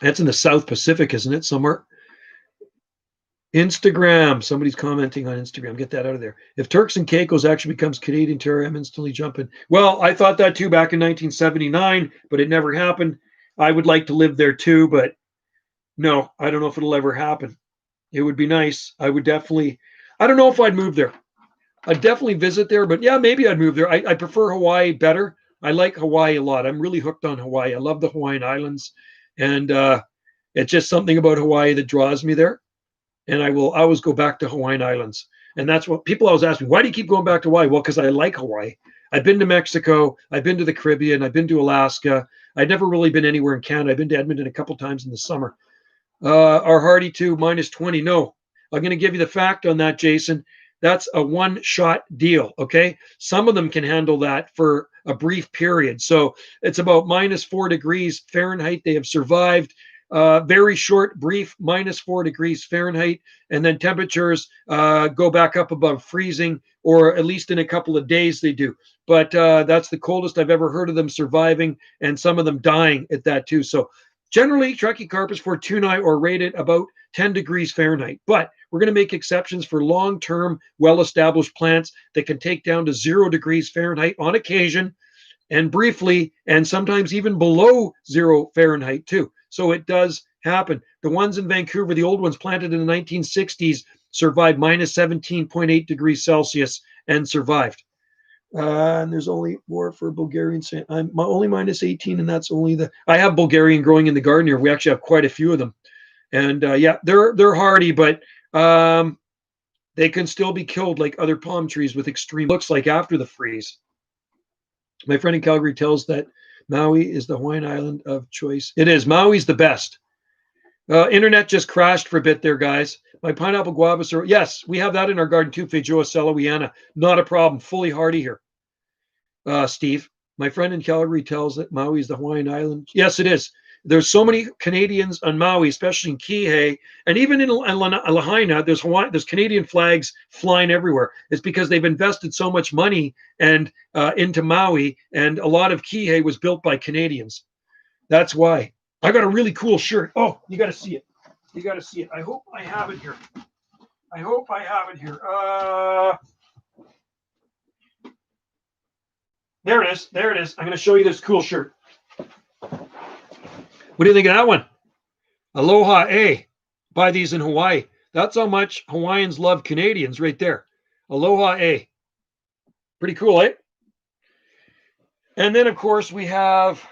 That's in the South Pacific, isn't it? Somewhere. Instagram. Somebody's commenting on Instagram. Get that out of there. If Turks and Caicos actually becomes Canadian territory, I'm instantly jumping. Well, I thought that too back in 1979, but it never happened. I would like to live there too, but no, I don't know if it'll ever happen. It would be nice. I would definitely, I don't know if I'd move there. I'd definitely visit there, but yeah, maybe I'd move there. I prefer Hawaii better. I like Hawaii a lot. I'm really hooked on Hawaii. I love the Hawaiian Islands. And it's just something about Hawaii that draws me there. And I will always go back to Hawaiian Islands. And that's what people always ask me, why do you keep going back to Hawaii? Well, because I like Hawaii. I've been to Mexico. I've been to the Caribbean. I've been to Alaska. I've never really been anywhere in Canada. I've been to Edmonton a couple times in the summer. Our Hardy 2 -20. No, I'm going to give you the fact on that, Jason. That's a one-shot deal, okay? Some of them can handle that for a brief period. So it's about -4 degrees Fahrenheit. They have survived. Very short, brief, -4 degrees Fahrenheit. And then temperatures go back up above freezing, or at least in a couple of days they do. But that's the coldest I've ever heard of them surviving, and some of them dying at that too. So generally, Trachycarpus fortunei are rated about 10 degrees Fahrenheit. But we're going to make exceptions for long-term, well-established plants that can take down to 0 degrees Fahrenheit on occasion, and briefly, and sometimes even below 0 Fahrenheit too. So it does happen. The ones in Vancouver, the old ones planted in the 1960s, survived -17.8 degrees Celsius and survived. And there's only more for Bulgarian. I'm only -18, and that's only I have Bulgarian growing in the garden here. We actually have quite a few of them. And yeah, they're hardy, but they can still be killed like other palm trees with extreme looks like after the freeze. My friend in Calgary tells that Maui is the Hawaiian island of choice. It is. Maui's the best. Internet just crashed for a bit there, guys. My pineapple guavas are, yes, we have that in our garden too, Feijoa celowiana. Not a problem. Fully hardy here. Steve, my friend in Calgary tells that Maui is the Hawaiian island. Yes, it is. There's so many Canadians on Maui, especially in Kihei, and even in Lahaina, there's Canadian flags flying everywhere. It's because they've invested so much money and into Maui, and a lot of Kihei was built by Canadians. That's why. I got a really cool shirt. Oh, you got to see it. You got to see it. I hope I have it here. There it is. There it is. I'm going to show you this cool shirt. What do you think of that one? Aloha A. Buy these in Hawaii. That's how much Hawaiians love Canadians right there. Aloha A. Pretty cool, eh? And then, of course, we have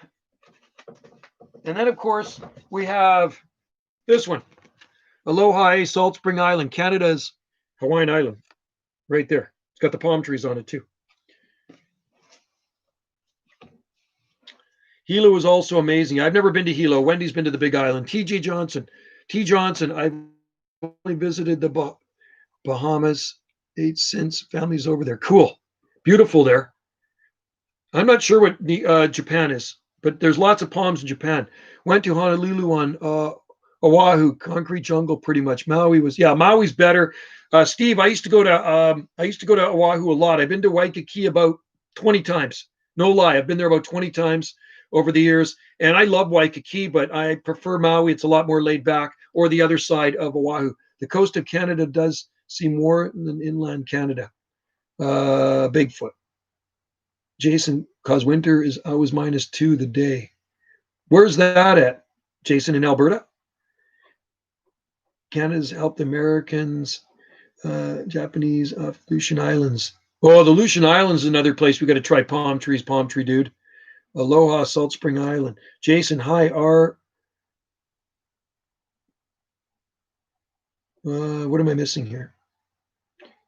this one. Aloha A, Salt Spring Island, Canada's Hawaiian island. Right there. It's got the palm trees on it, too. Hilo is also amazing. I've never been to Hilo. Wendy's been to the Big Island. T.J. Johnson. T. Johnson, I've only visited the Bahamas. 8 cents. Family's over there. Cool. Beautiful there. I'm not sure what Japan is, but there's lots of palms in Japan. Went to Honolulu on Oahu, concrete jungle pretty much. Maui's better. Steve, I used to go to Oahu a lot. I've been to Waikiki about 20 times. No lie. I've been there about 20 times over the years, and I love Waikiki, but I prefer Maui. It's a lot more laid back, or the other side of Oahu. The coast of Canada does see more than inland Canada. Bigfoot. Jason, cause winter is always -2 the day. Where's that at, Jason? In Alberta? Canada's helped Americans, Japanese off Aleutian Islands. Oh, the Aleutian Islands is another place we got to try palm trees, palm tree dude. Aloha, Salt Spring Island. Jason, hi, what am I missing here?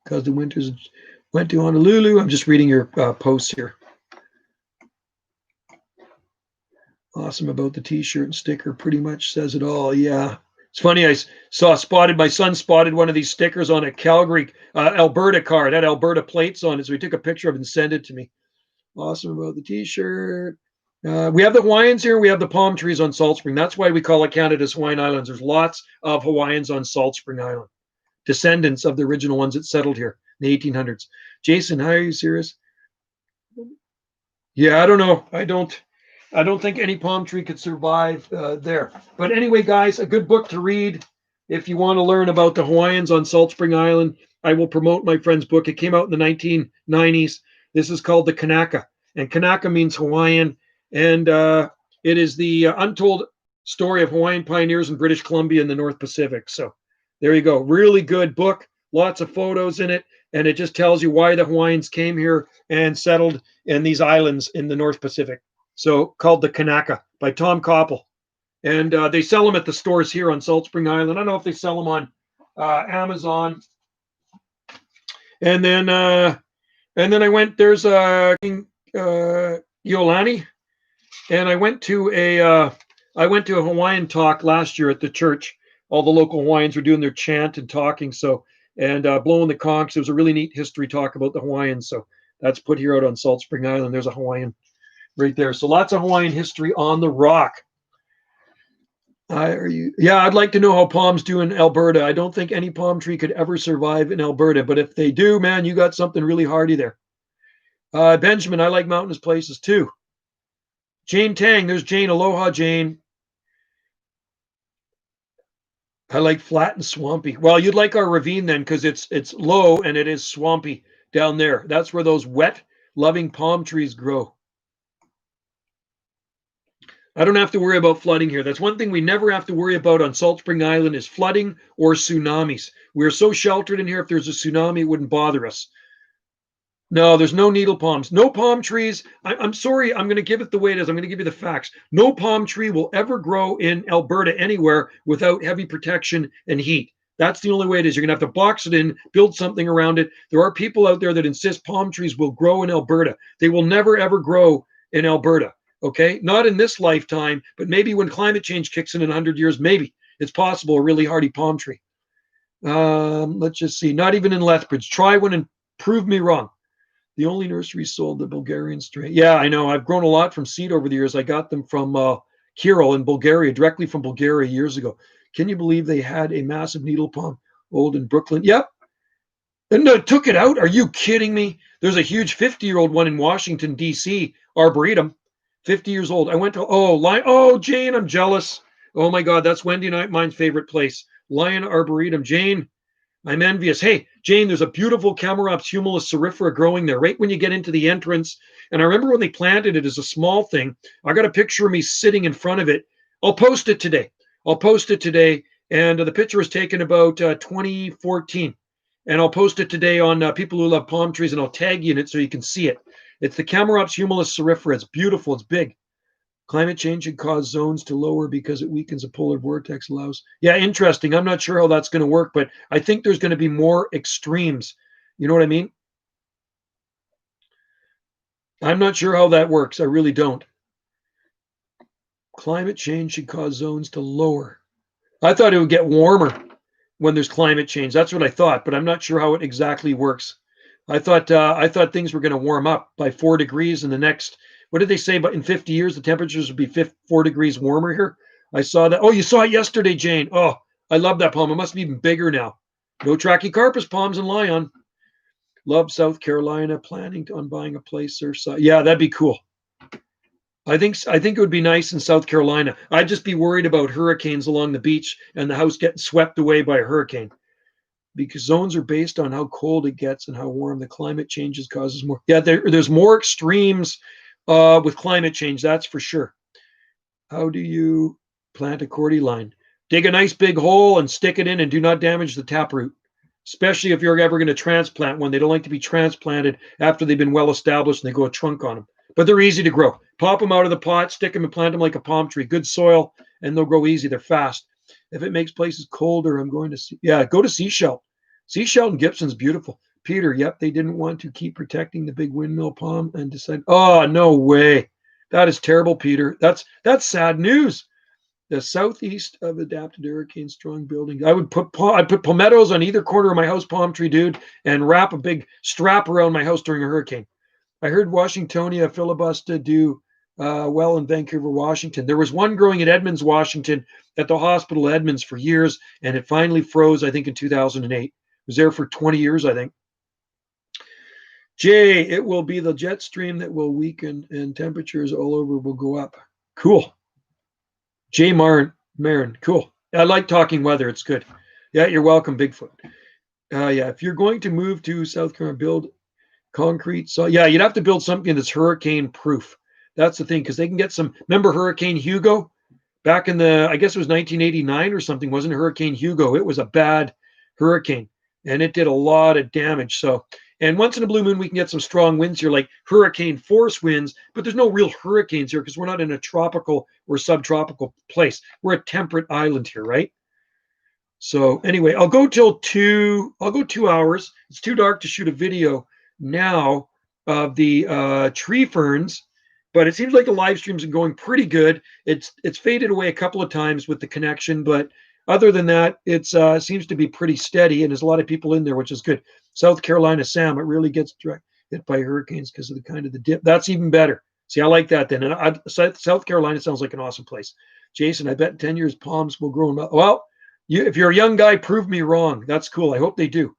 Because the winters went to Honolulu. I'm just reading your posts here. Awesome about the t-shirt and sticker. Pretty much says it all. Yeah. It's funny. I saw my son spotted one of these stickers on a Calgary, Alberta car. It had Alberta plates on it. So he took a picture of it and sent it to me. Awesome about the t-shirt. We have the Hawaiians here. We have the palm trees on Salt Spring. That's why we call it Canada's Hawaiian Islands. There's lots of Hawaiians on Salt Spring Island. descendants of the original ones that settled here in the 1800s. Jason, how are you serious? Yeah, I don't know. I don't think any palm tree could survive there. But anyway, guys, a good book to read if you want to learn about the Hawaiians on Salt Spring Island. I will promote my friend's book. It came out in the 1990s. This is called The Kanaka, and Kanaka means Hawaiian, and it is the untold story of Hawaiian pioneers in British Columbia and the North Pacific. So there you go. Really good book. Lots of photos in it, and it just tells you why the Hawaiians came here and settled in these islands in the North Pacific. So called The Kanaka by Tom Koppel. And they sell them at the stores here on Salt Spring Island. I don't know if they sell them on Amazon. And then I went, there's Iolani, and I went to a Hawaiian talk last year at the church. All the local Hawaiians were doing their chant and talking, and blowing the conchs. It was a really neat history talk about the Hawaiians. So that's put here out on Salt Spring Island. There's a Hawaiian right there. So lots of Hawaiian history on the rock. I'd like to know how palms do in Alberta. I don't think any palm tree could ever survive in Alberta, but if they do, man, you got something really hardy there. Benjamin, I like mountainous places too. Jane Tang, there's Jane. Aloha, Jane. I like flat and swampy. Well, you'd like our ravine then, because it's low and it is swampy down there. That's where those wet, loving palm trees grow. I don't have to worry about flooding here. That's one thing we never have to worry about on Salt Spring Island is flooding or tsunamis. We're so sheltered in here. If there's a tsunami, it wouldn't bother us. No, there's no needle palms. No palm trees. I'm sorry. I'm going to give it the way it is. I'm going to give you the facts. No palm tree will ever grow in Alberta anywhere without heavy protection and heat. That's the only way it is. You're going to have to box it in, build something around it. There are people out there that insist palm trees will grow in Alberta. They will never, ever grow in Alberta. Okay, not in this lifetime, but maybe when climate change kicks in 100 years, maybe it's possible a really hardy palm tree. Let's just see. Not even in Lethbridge. Try one and prove me wrong. The only nursery sold the Bulgarian strain. Yeah, I know. I've grown a lot from seed over the years. I got them from Kirill in Bulgaria, directly from Bulgaria years ago. Can you believe they had a massive needle palm old in Brooklyn? Yep. And took it out. Are you kidding me? There's a huge 50-year-old one in Washington, D.C., Arboretum. 50 years old. I went to, Jane, I'm jealous. Oh my God, that's Wendy and mine's favorite place. Lion Arboretum. Jane, I'm envious. Hey, Jane, there's a beautiful Camerops humilis cerifera growing there right when you get into the entrance. And I remember when they planted it as a small thing. I got a picture of me sitting in front of it. I'll post it today. And the picture was taken about 2014. And I'll post it today on People Who Love Palm Trees, and I'll tag you in it so you can see it. It's the Camerops humilis cerifera. It's beautiful. It's big. Climate change should cause zones to lower because it weakens a polar vortex allows. Yeah, interesting. I'm not sure how that's going to work, but I think there's going to be more extremes. You know what I mean? I'm not sure how that works. I really don't. Climate change should cause zones to lower. I thought it would get warmer when there's climate change. That's what I thought, but I'm not sure how it exactly works. I thought things were going to warm up by 4 degrees in the next, what did they say? But in 50 years, the temperatures would be 4 degrees warmer here. I saw that. Oh, you saw it yesterday, Jane. Oh, I love that palm. It must be even bigger now. No Trachycarpus palms in Lyon. Love South Carolina. Planning on buying a place Surfside. Yeah, that'd be cool. I think it would be nice in South Carolina. I'd just be worried about hurricanes along the beach and the house getting swept away by a hurricane. Because zones are based on how cold it gets and how warm the climate changes causes more. Yeah, there's more extremes with climate change, that's for sure. How do you plant a cordyline? Dig a nice big hole and stick it in and do not damage the taproot, especially if you're ever going to transplant one. They don't like to be transplanted after they've been well established and they grow a trunk on them. But they're easy to grow. Pop them out of the pot, stick them and plant them like a palm tree. Good soil, and they'll grow easy. They're fast. If it makes places colder, I'm going to see. Yeah, go to Seashell. Seashell and Gibson's beautiful. Peter, yep, they didn't want to keep protecting the big windmill palm and decided, oh, no way. That is terrible, Peter. That's sad news. The southeast of adapted hurricane strong building. I'd put palmettos on either corner of my house palm tree, dude, and wrap a big strap around my house during a hurricane. I heard Washingtonia filibuster do well in Vancouver, Washington. There was one growing at Edmonds, Washington, at the hospital at Edmonds for years, and it finally froze, I think, in 2008. It was there for 20 years, I think. Jay, it will be the jet stream that will weaken and temperatures all over will go up. Cool. Jay Marin, cool. I like talking weather. It's good. Yeah, you're welcome, Bigfoot. Yeah, if you're going to move to South Carolina, build concrete. So yeah, you'd have to build something that's hurricane proof. That's the thing, because they can get some. Remember Hurricane Hugo back in I guess it was 1989 or something, wasn't it? Hurricane Hugo. It was a bad hurricane and it did a lot of damage. So, and once in a blue moon, we can get some strong winds here, like hurricane force winds, but there's no real hurricanes here because we're not in a tropical or subtropical place. We're a temperate island here, right? So anyway, I'll go 2 hours. It's too dark to shoot a video now of the tree ferns, but it seems like the live streams are going pretty good. It's faded away a couple of times with the connection, but other than that, it seems to be pretty steady, and there's a lot of people in there, which is good. South Carolina, Sam, it really gets hit by hurricanes because of the kind of the dip. That's even better. See, I like that then. And South Carolina sounds like an awesome place. Jason, I bet in 10 years palms will grow. Well, if you're a young guy, prove me wrong. That's cool. I hope they do.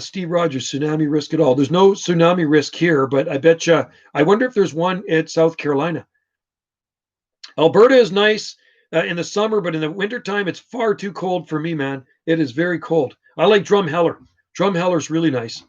Steve Rogers, tsunami risk at all? There's no tsunami risk here, but I bet you. I wonder if there's one at South Carolina. Alberta is nice in the summer, but in the wintertime, it's far too cold for me, man. It is very cold. I like Drumheller. Drumheller's really nice.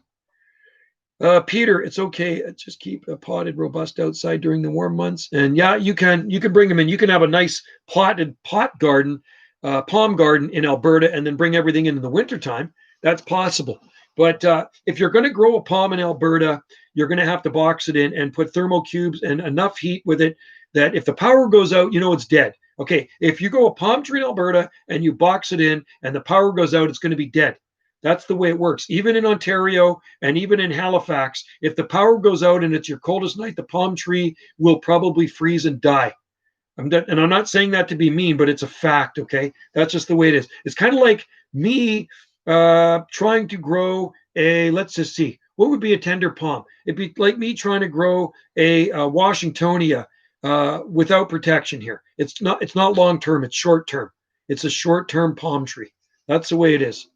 Peter, it's okay. Just keep a potted robust outside during the warm months. And yeah, you can bring them in. You can have a nice potted pot garden, palm garden in Alberta, and then bring everything in the wintertime. That's possible. But if you're going to grow a palm in Alberta, you're going to have to box it in and put thermal cubes and enough heat with it that if the power goes out, it's dead. Okay, if you grow a palm tree in Alberta and you box it in and the power goes out, it's going to be dead. That's the way it works. Even in Ontario and even in Halifax, if the power goes out and it's your coldest night, the palm tree will probably freeze and die. I'm not saying that to be mean, but it's a fact, okay? That's just the way it is. It's kind of like me trying to grow let's just see, what would be a tender palm? It'd be like me trying to grow a Washingtonia without protection here. It's not long-term, it's short-term. It's a short-term palm tree. That's the way it is.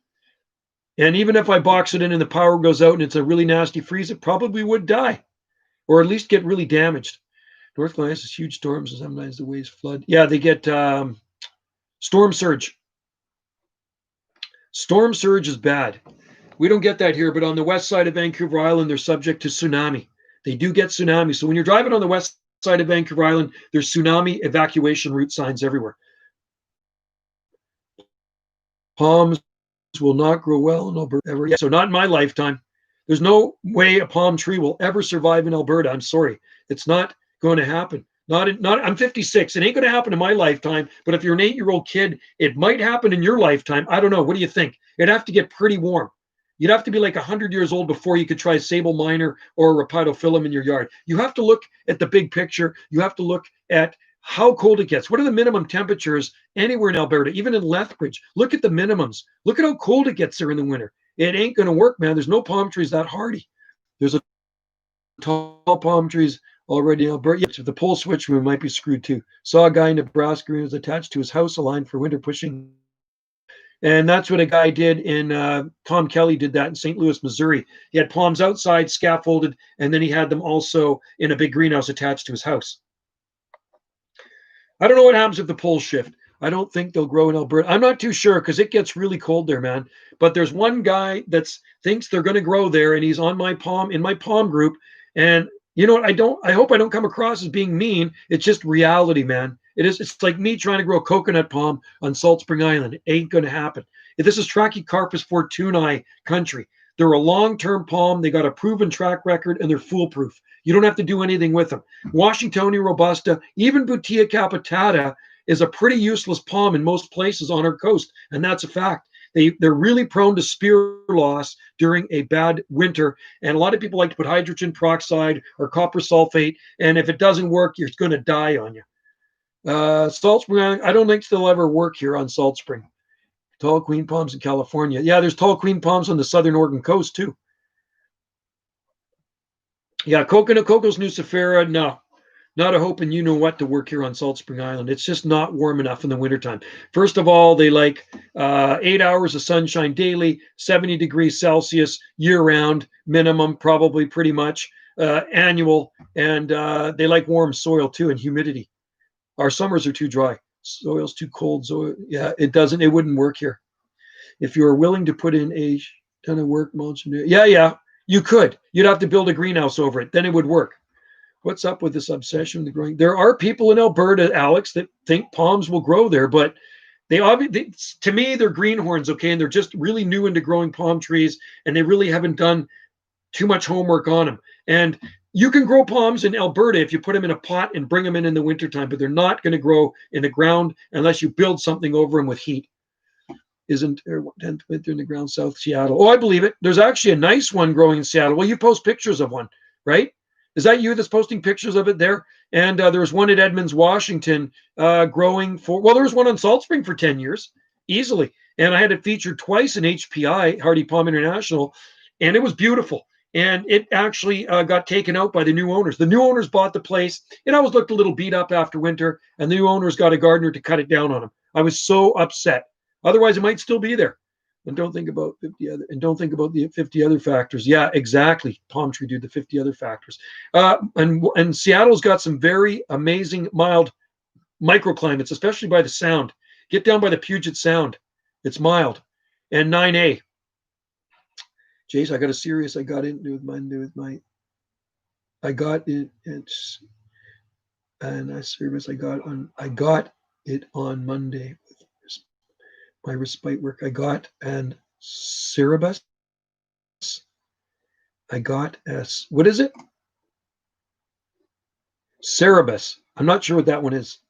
And even if I box it in and the power goes out and it's a really nasty freeze, it probably would die or at least get really damaged. North Carolina has huge storms and sometimes the waves flood. Yeah, they get storm surge. Storm surge is bad. We don't get that here, but on the west side of Vancouver Island, they're subject to tsunami. They do get tsunami. So when you're driving on the west side of Vancouver Island, there's tsunami evacuation route signs everywhere. Palms will not grow well in Alberta ever. Yeah, so not in my lifetime. There's no way a palm tree will ever survive in Alberta. I'm sorry. It's not going to happen. I'm 56. It ain't going to happen in my lifetime. But if you're an 8-year-old kid, it might happen in your lifetime. I don't know. What do you think? It'd have to get pretty warm. You'd have to be like 100 years old before you could try sable minor or rhipidophyllum in your yard. You have to look at the big picture. You have to look at how cold it gets. What are the minimum temperatures anywhere in Alberta, even in Lethbridge? Look at the minimums. Look at how cold it gets there in the winter. It ain't going to work, man. There's no palm trees that hardy. There's a tall palm trees already in Alberta. Yeah, if the pole switch, we might be screwed too. Saw a guy in Nebraska who was attached to his house, a line for winter pushing. And that's what a guy did in, Tom Kelly did that in St. Louis, Missouri. He had palms outside, scaffolded, and then he had them also in a big greenhouse attached to his house. I don't know what happens if the poles shift. I don't think they'll grow in Alberta. I'm not too sure because it gets really cold there, man. But there's one guy that thinks they're going to grow there, and he's in my palm group. And you know what? I hope I don't come across as being mean. It's just reality, man. It's like me trying to grow a coconut palm on Salt Spring Island. It ain't going to happen. This is Trachycarpus fortunei country. They're a long-term palm. They got a proven track record, and they're foolproof. You don't have to do anything with them. Washingtonia robusta, even Butea capitata, is a pretty useless palm in most places on our coast, and that's a fact. They're really prone to spear loss during a bad winter, and a lot of people like to put hydrogen peroxide or copper sulfate, and if it doesn't work, you're going to die on you. Salt Spring, I don't think they'll ever work here on Salt Spring. Tall queen palms in California. Yeah, there's tall queen palms on the southern Oregon coast too. Yeah, Cocos nucifera, no. Not a hope and you know what to work here on Salt Spring Island. It's just not warm enough in the wintertime. First of all, they like 8 hours of sunshine daily, 70 degrees Celsius year round, minimum, probably pretty much annual. And they like warm soil too and humidity. Our summers are too dry. Soil's too cold. So yeah, it wouldn't work here. If you are willing to put in a ton of work, mulch, yeah, you could. You'd have to build a greenhouse over it. Then it would work. What's up with this obsession with the growing? There are people in Alberta, Alex, that think palms will grow there, but they obviously, to me, they're greenhorns, okay, and they're just really new into growing palm trees, and they really haven't done too much homework on them. And you can grow palms in Alberta if you put them in a pot and bring them in the wintertime, but they're not going to grow in the ground unless you build something over them with heat. Isn't there 10th winter in the ground south Seattle? Oh, I believe it. There's actually a nice one growing in Seattle. Well, you post pictures of one, right? Is that you that's posting pictures of it there? And there was one at Edmonds, Washington, growing for, well, there was one on Salt Spring for 10 years, easily. And I had it featured twice in HPI, Hardy Palm International, and it was beautiful. And it actually got taken out by the new owners. The new owners bought the place. It always looked a little beat up after winter, and the new owners got a gardener to cut it down on them. I was so upset. Otherwise, it might still be there. And don't think about the 50 other factors. Yeah, exactly. Palm tree, dude, the 50 other factors. And Seattle's got some very amazing mild microclimates, especially by the Sound. Get down by the Puget Sound. It's mild. And 9A. Jace, I got a serious. I got into with my. I got it. It's and I service. I got it on Monday. My respite work I got, and Cerebus. I got as what is it? Cerebus. I'm not sure what that one is.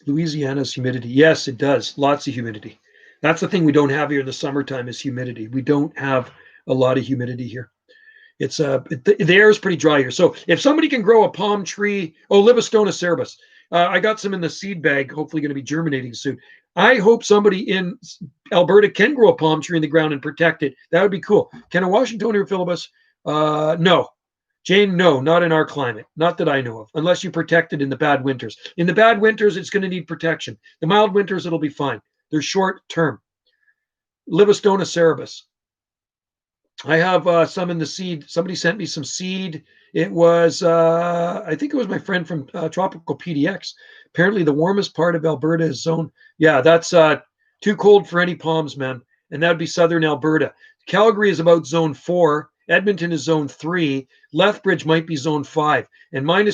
Louisiana's humidity. Yes, it does. Lots of humidity. That's the thing we don't have here in the summertime is humidity. We don't have a lot of humidity here. It's the air is pretty dry here. So if somebody can grow a palm tree, Livistona cerebus. I got some in the seed bag, hopefully going to be germinating soon. I hope somebody in Alberta can grow a palm tree in the ground and protect it. That would be cool. Can a Washingtonian Philibus? No. Jane, no, not in our climate. Not that I know of, unless you protect it in the bad winters. In the bad winters, it's going to need protection. The mild winters, it'll be fine. They're short term. Livistona cerebus. I have some in the seed. Somebody sent me some seed. It was, I think it was my friend from Tropical PDX. Apparently, the warmest part of Alberta is zone. Yeah, that's too cold for any palms, man. And that would be southern Alberta. Calgary is about zone 4. Edmonton is zone 3. Lethbridge might be zone 5. And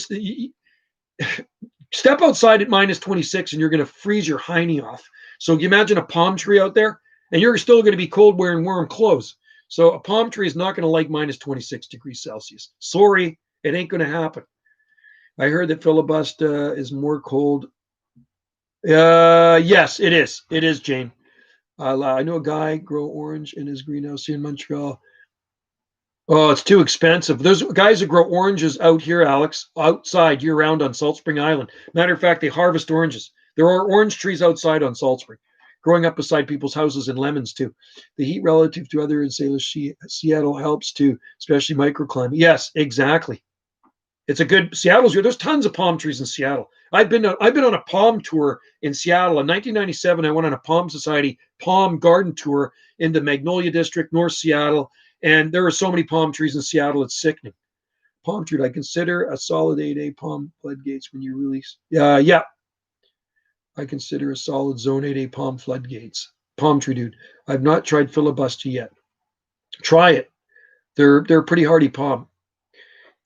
step outside at minus 26 and you're going to freeze your hiney off. So you imagine a palm tree out there, and you're still going to be cold wearing warm clothes. So a palm tree is not going to like minus 26 degrees Celsius. Sorry, it ain't going to happen. I heard that filibuster is more cold. Yes, it is. It is, Jane. I know a guy grow orange in his greenhouse here in Montreal. Oh, it's too expensive. There's guys that grow oranges out here, Alex, outside year round on Salt Spring Island. Matter of fact, they harvest oranges. There are orange trees outside on Salt Spring, growing up beside people's houses, and lemons too. The heat relative to other insular Seattle helps too, especially microclimate. Yes, exactly. It's a good Seattle's. There's tons of palm trees in Seattle. I've been on a palm tour in Seattle in 1997. I went on a Palm Society palm garden tour in the Magnolia District, North Seattle, and there are so many palm trees in Seattle. It's sickening. Palm tree. I consider a solid 8A palm floodgates when you release. Yeah. I consider a solid zone 8A palm floodgates. Palm tree, dude. I've not tried filibuster yet. Try it. They're pretty hardy palm.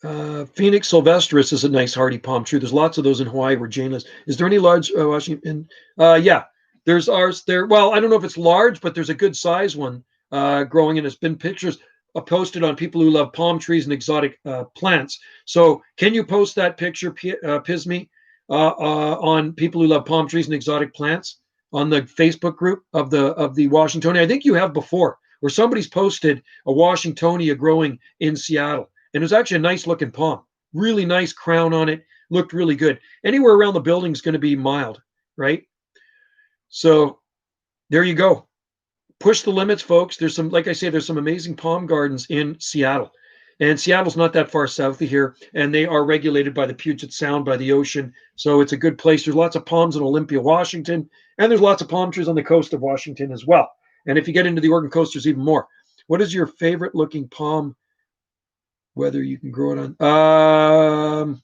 Phoenix sylvestris is a nice hardy palm tree. There's lots of those in Hawaii where Jane lives. Is there any large Washington? Yeah, there's ours there. Well, I don't know if it's large, but there's a good size one growing, and it's been pictures posted on people who love palm trees and exotic plants. So can you post that picture, Pisme, on people who love palm trees and exotic plants on the Facebook group of the Washingtonia? I think you have before, where somebody's posted a Washingtonia growing in Seattle. And it was actually a nice looking palm, really nice crown on it, looked really good. Anywhere around the building is going to be mild, right? So there you go. Push the limits, folks. There's some, like I say, there's some amazing palm gardens in Seattle. And Seattle's not that far south of here, and they are regulated by the Puget Sound, by the ocean. So it's a good place. There's lots of palms in Olympia, Washington, and there's lots of palm trees on the coast of Washington as well. And if you get into the Oregon coast, there's even more. What is your favorite looking palm? Whether you can grow it on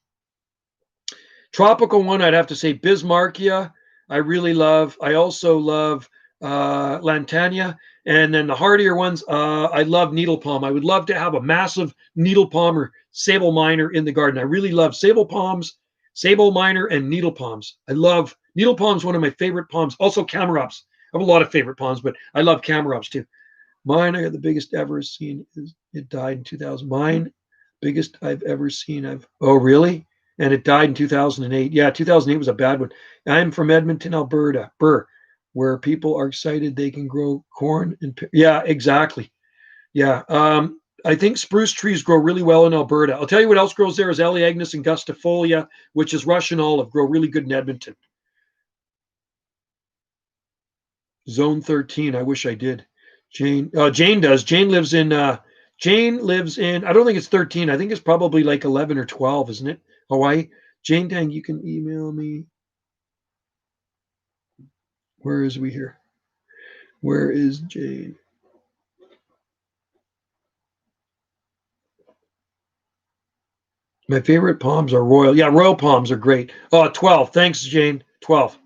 tropical one, I'd have to say Bismarckia. I really love. I also love Lantania, and then the hardier ones. I love needle palm. I would love to have a massive needle palm or sable miner in the garden. I really love sable palms, sable miner, and needle palms. I love needle palms. One of my favorite palms. Also camerops. I have a lot of favorite palms, but I love camerops too. Mine, I got the biggest ever seen. It died in 2000. Mine, biggest I've ever seen. Oh, really? And it died in 2008. Yeah, 2008 was a bad one. I'm from Edmonton, Alberta, where people are excited they can grow corn and yeah, exactly. Yeah. I think spruce trees grow really well in Alberta. I'll tell you what else grows there is Elaeagnus angustifolia, which is Russian olive, grow really good in Edmonton. Zone 13. I wish I did. Jane does. Jane lives in. I don't think it's 13. I think it's probably like 11 or 12, isn't it? Hawaii. Jane Dang, you can email me. Where is we here? Where is Jane? My favorite palms are royal. Yeah, royal palms are great. Oh, 12. Thanks, Jane. 12.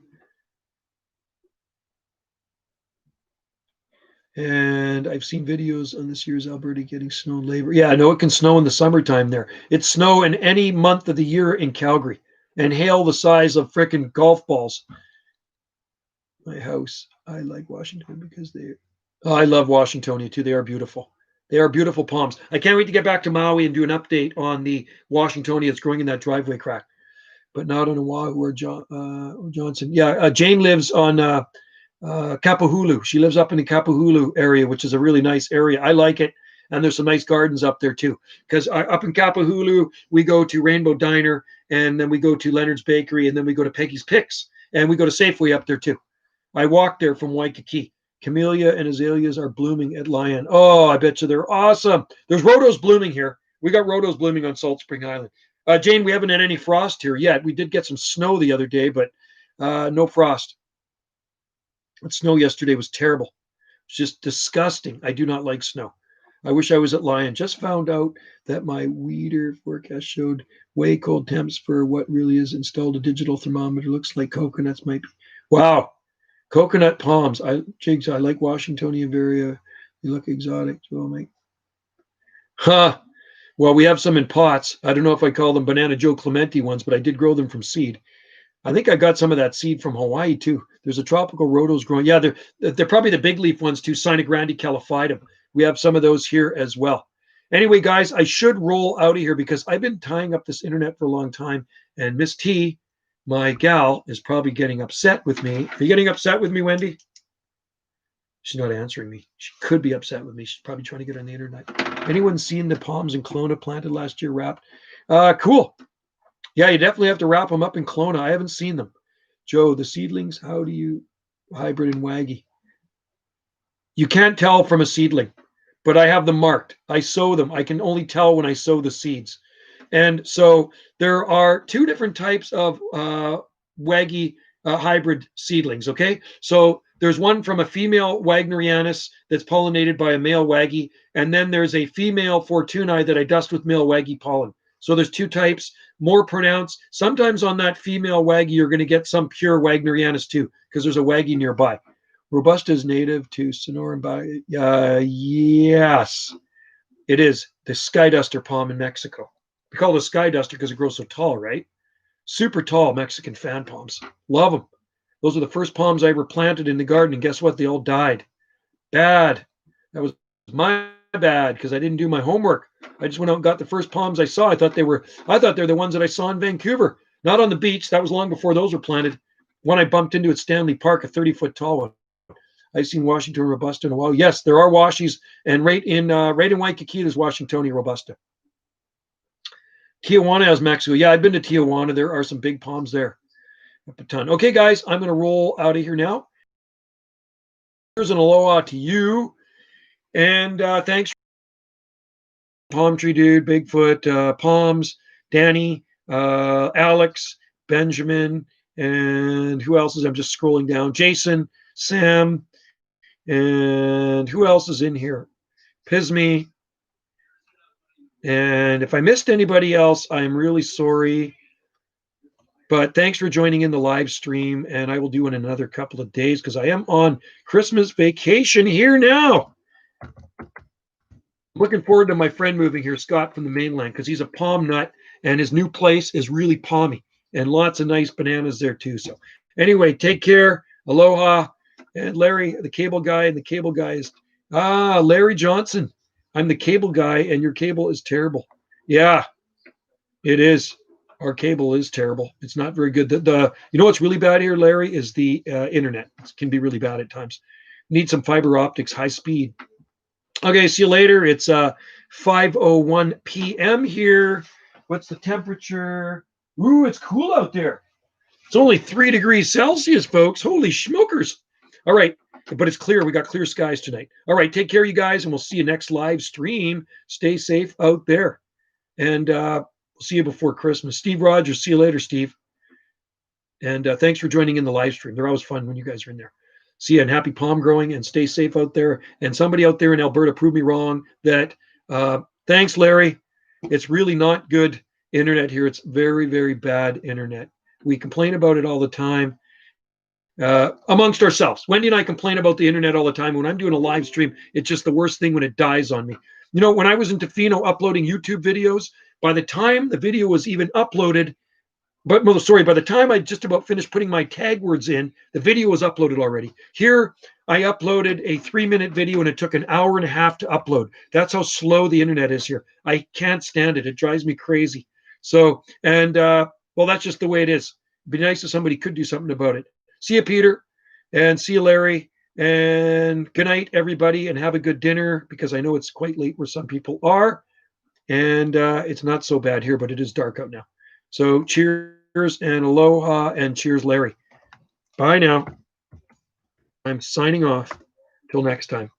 And I've seen videos on this year's Alberta getting snow in labor. Yeah, I know it can snow in the summertime there. It's snow in any month of the year in Calgary and hail the size of frickin' golf balls. My house. I like Washington because I love Washingtonia too. They are beautiful. They are beautiful palms. I can't wait to get back to Maui and do an update on the Washingtonia that's growing in that driveway crack, but not on Oahu or Johnson. Yeah, Jane lives on Kapahulu. She lives up in the Kapahulu area, which is a really nice area. I like it. And there's some nice gardens up there too. Because up in Kapahulu, we go to Rainbow Diner, and then we go to Leonard's Bakery, and then we go to Peggy's Picks, and we go to Safeway up there too. I walked there from Waikiki. Camellia and azaleas are blooming at Lion. Oh, I bet you they're awesome. There's rhodos blooming here. We got rhodos blooming on Salt Spring Island. Jane, we haven't had any frost here yet. We did get some snow the other day, but no frost. The snow yesterday was terrible. It's just disgusting. I do not like snow. I wish I was at Lion. Just found out that my weather forecast showed way cold temps for what really is installed a digital thermometer. Looks like coconuts might be. Wow. Coconut palms. Jigs, I like Washingtonia varia. They look exotic. Well, mate. Huh. Well, we have some in pots. I don't know if I call them Banana Joe Clemente ones, but I did grow them from seed. I think I got some of that seed from Hawaii too. There's a tropical rhodos growing. Yeah, they're probably the big leaf ones too. Sinogrande calophytum. We have some of those here as well. Anyway, guys, I should roll out of here because I've been tying up this internet for a long time, and Miss T, my gal, is probably getting upset with me. Are you getting upset with me, Wendy? She's not answering me. She could be upset with me. She's probably trying to get on the internet. Anyone seen the palms in Kelowna planted last year wrapped? Cool. Yeah, you definitely have to wrap them up in Kelowna. I haven't seen them. Joe, the seedlings, how do you hybrid and waggy? You can't tell from a seedling, but I have them marked. I sow them. I can only tell when I sow the seeds. And so there are two different types of waggy hybrid seedlings, okay? So there's one from a female Wagnerianus that's pollinated by a male waggy, and then there's a female Fortunae that I dust with male waggy pollen. So there's two types, more pronounced. Sometimes on that female waggy, you're going to get some pure Wagnerianus too, because there's a waggy nearby. Robusta is native to Sonora and Baja. Yes, it is the sky duster palm in Mexico. We call it a sky duster because it grows so tall, right? Super tall Mexican fan palms. Love them. Those are the first palms I ever planted in the garden, and guess what? They all died. Bad. That was my bad because I didn't do my homework. I just went out and got the first palms I saw. I thought they were the ones that I saw in Vancouver, not on the beach. That was long before those were planted. One I bumped into at Stanley Park, a 30-foot tall one. I've seen Washington Robusta in a while. Yes, there are washies, and right in Waikiki is Washingtonia Robusta. Tijuana has Mexico. Yeah, I've been to Tijuana. There are some big palms there. A ton. Okay, guys, I'm going to roll out of here now. Here's an aloha to you, and thanks. Palm Tree Dude, Bigfoot, Palms, Danny, Alex, Benjamin, and who else is? I'm just scrolling down. Jason, Sam, and who else is in here? Pisme. And if I missed anybody else, I'm really sorry. But thanks for joining in the live stream, and I will do in another couple of days because I am on Christmas vacation here now. Looking forward to my friend moving here, Scott from the mainland, because he's a palm nut, and his new place is really palmy, and lots of nice bananas there too. So anyway, take care. Aloha. And Larry, the cable guy, and the cable guy is Larry Johnson. I'm the cable guy, and your cable is terrible. Yeah, it is. Our cable is terrible. It's not very good. The you know what's really bad here, Larry, is the internet. It can be really bad at times. Need some fiber optics, high speed. Okay, see you later. It's 5:01 p.m. here. What's the temperature? Ooh, it's cool out there. It's only 3 degrees Celsius, folks. Holy schmokers. All right, but it's clear. We got clear skies tonight. All right, take care, you guys, and we'll see you next live stream. Stay safe out there. And we'll see you before Christmas. Steve Rogers, see you later, Steve. And thanks for joining in the live stream. They're always fun when you guys are in there. See you, and happy palm growing, and stay safe out there. And somebody out there in Alberta proved me wrong that thanks, Larry. It's really not good internet here. It's very, very bad internet. We complain about it all the time amongst ourselves. Wendy and I complain about the internet all the time. When I'm doing a live stream, it's just the worst thing when it dies on me. You know, when I was in Tofino uploading YouTube videos, by the time the video was even uploaded, by the time I just about finished putting my tag words in, the video was uploaded already. Here, I uploaded a 3-minute video and it took an hour and a half to upload. That's how slow the internet is here. I can't stand it. It drives me crazy. So, and well, that's just the way it is. It'd be nice if somebody could do something about it. See you, Peter, and see you, Larry. And good night, everybody, and have a good dinner, because I know it's quite late where some people are. And it's not so bad here, but it is dark out now. So cheers and aloha, and cheers, Larry. Bye now. I'm signing off. Till next time.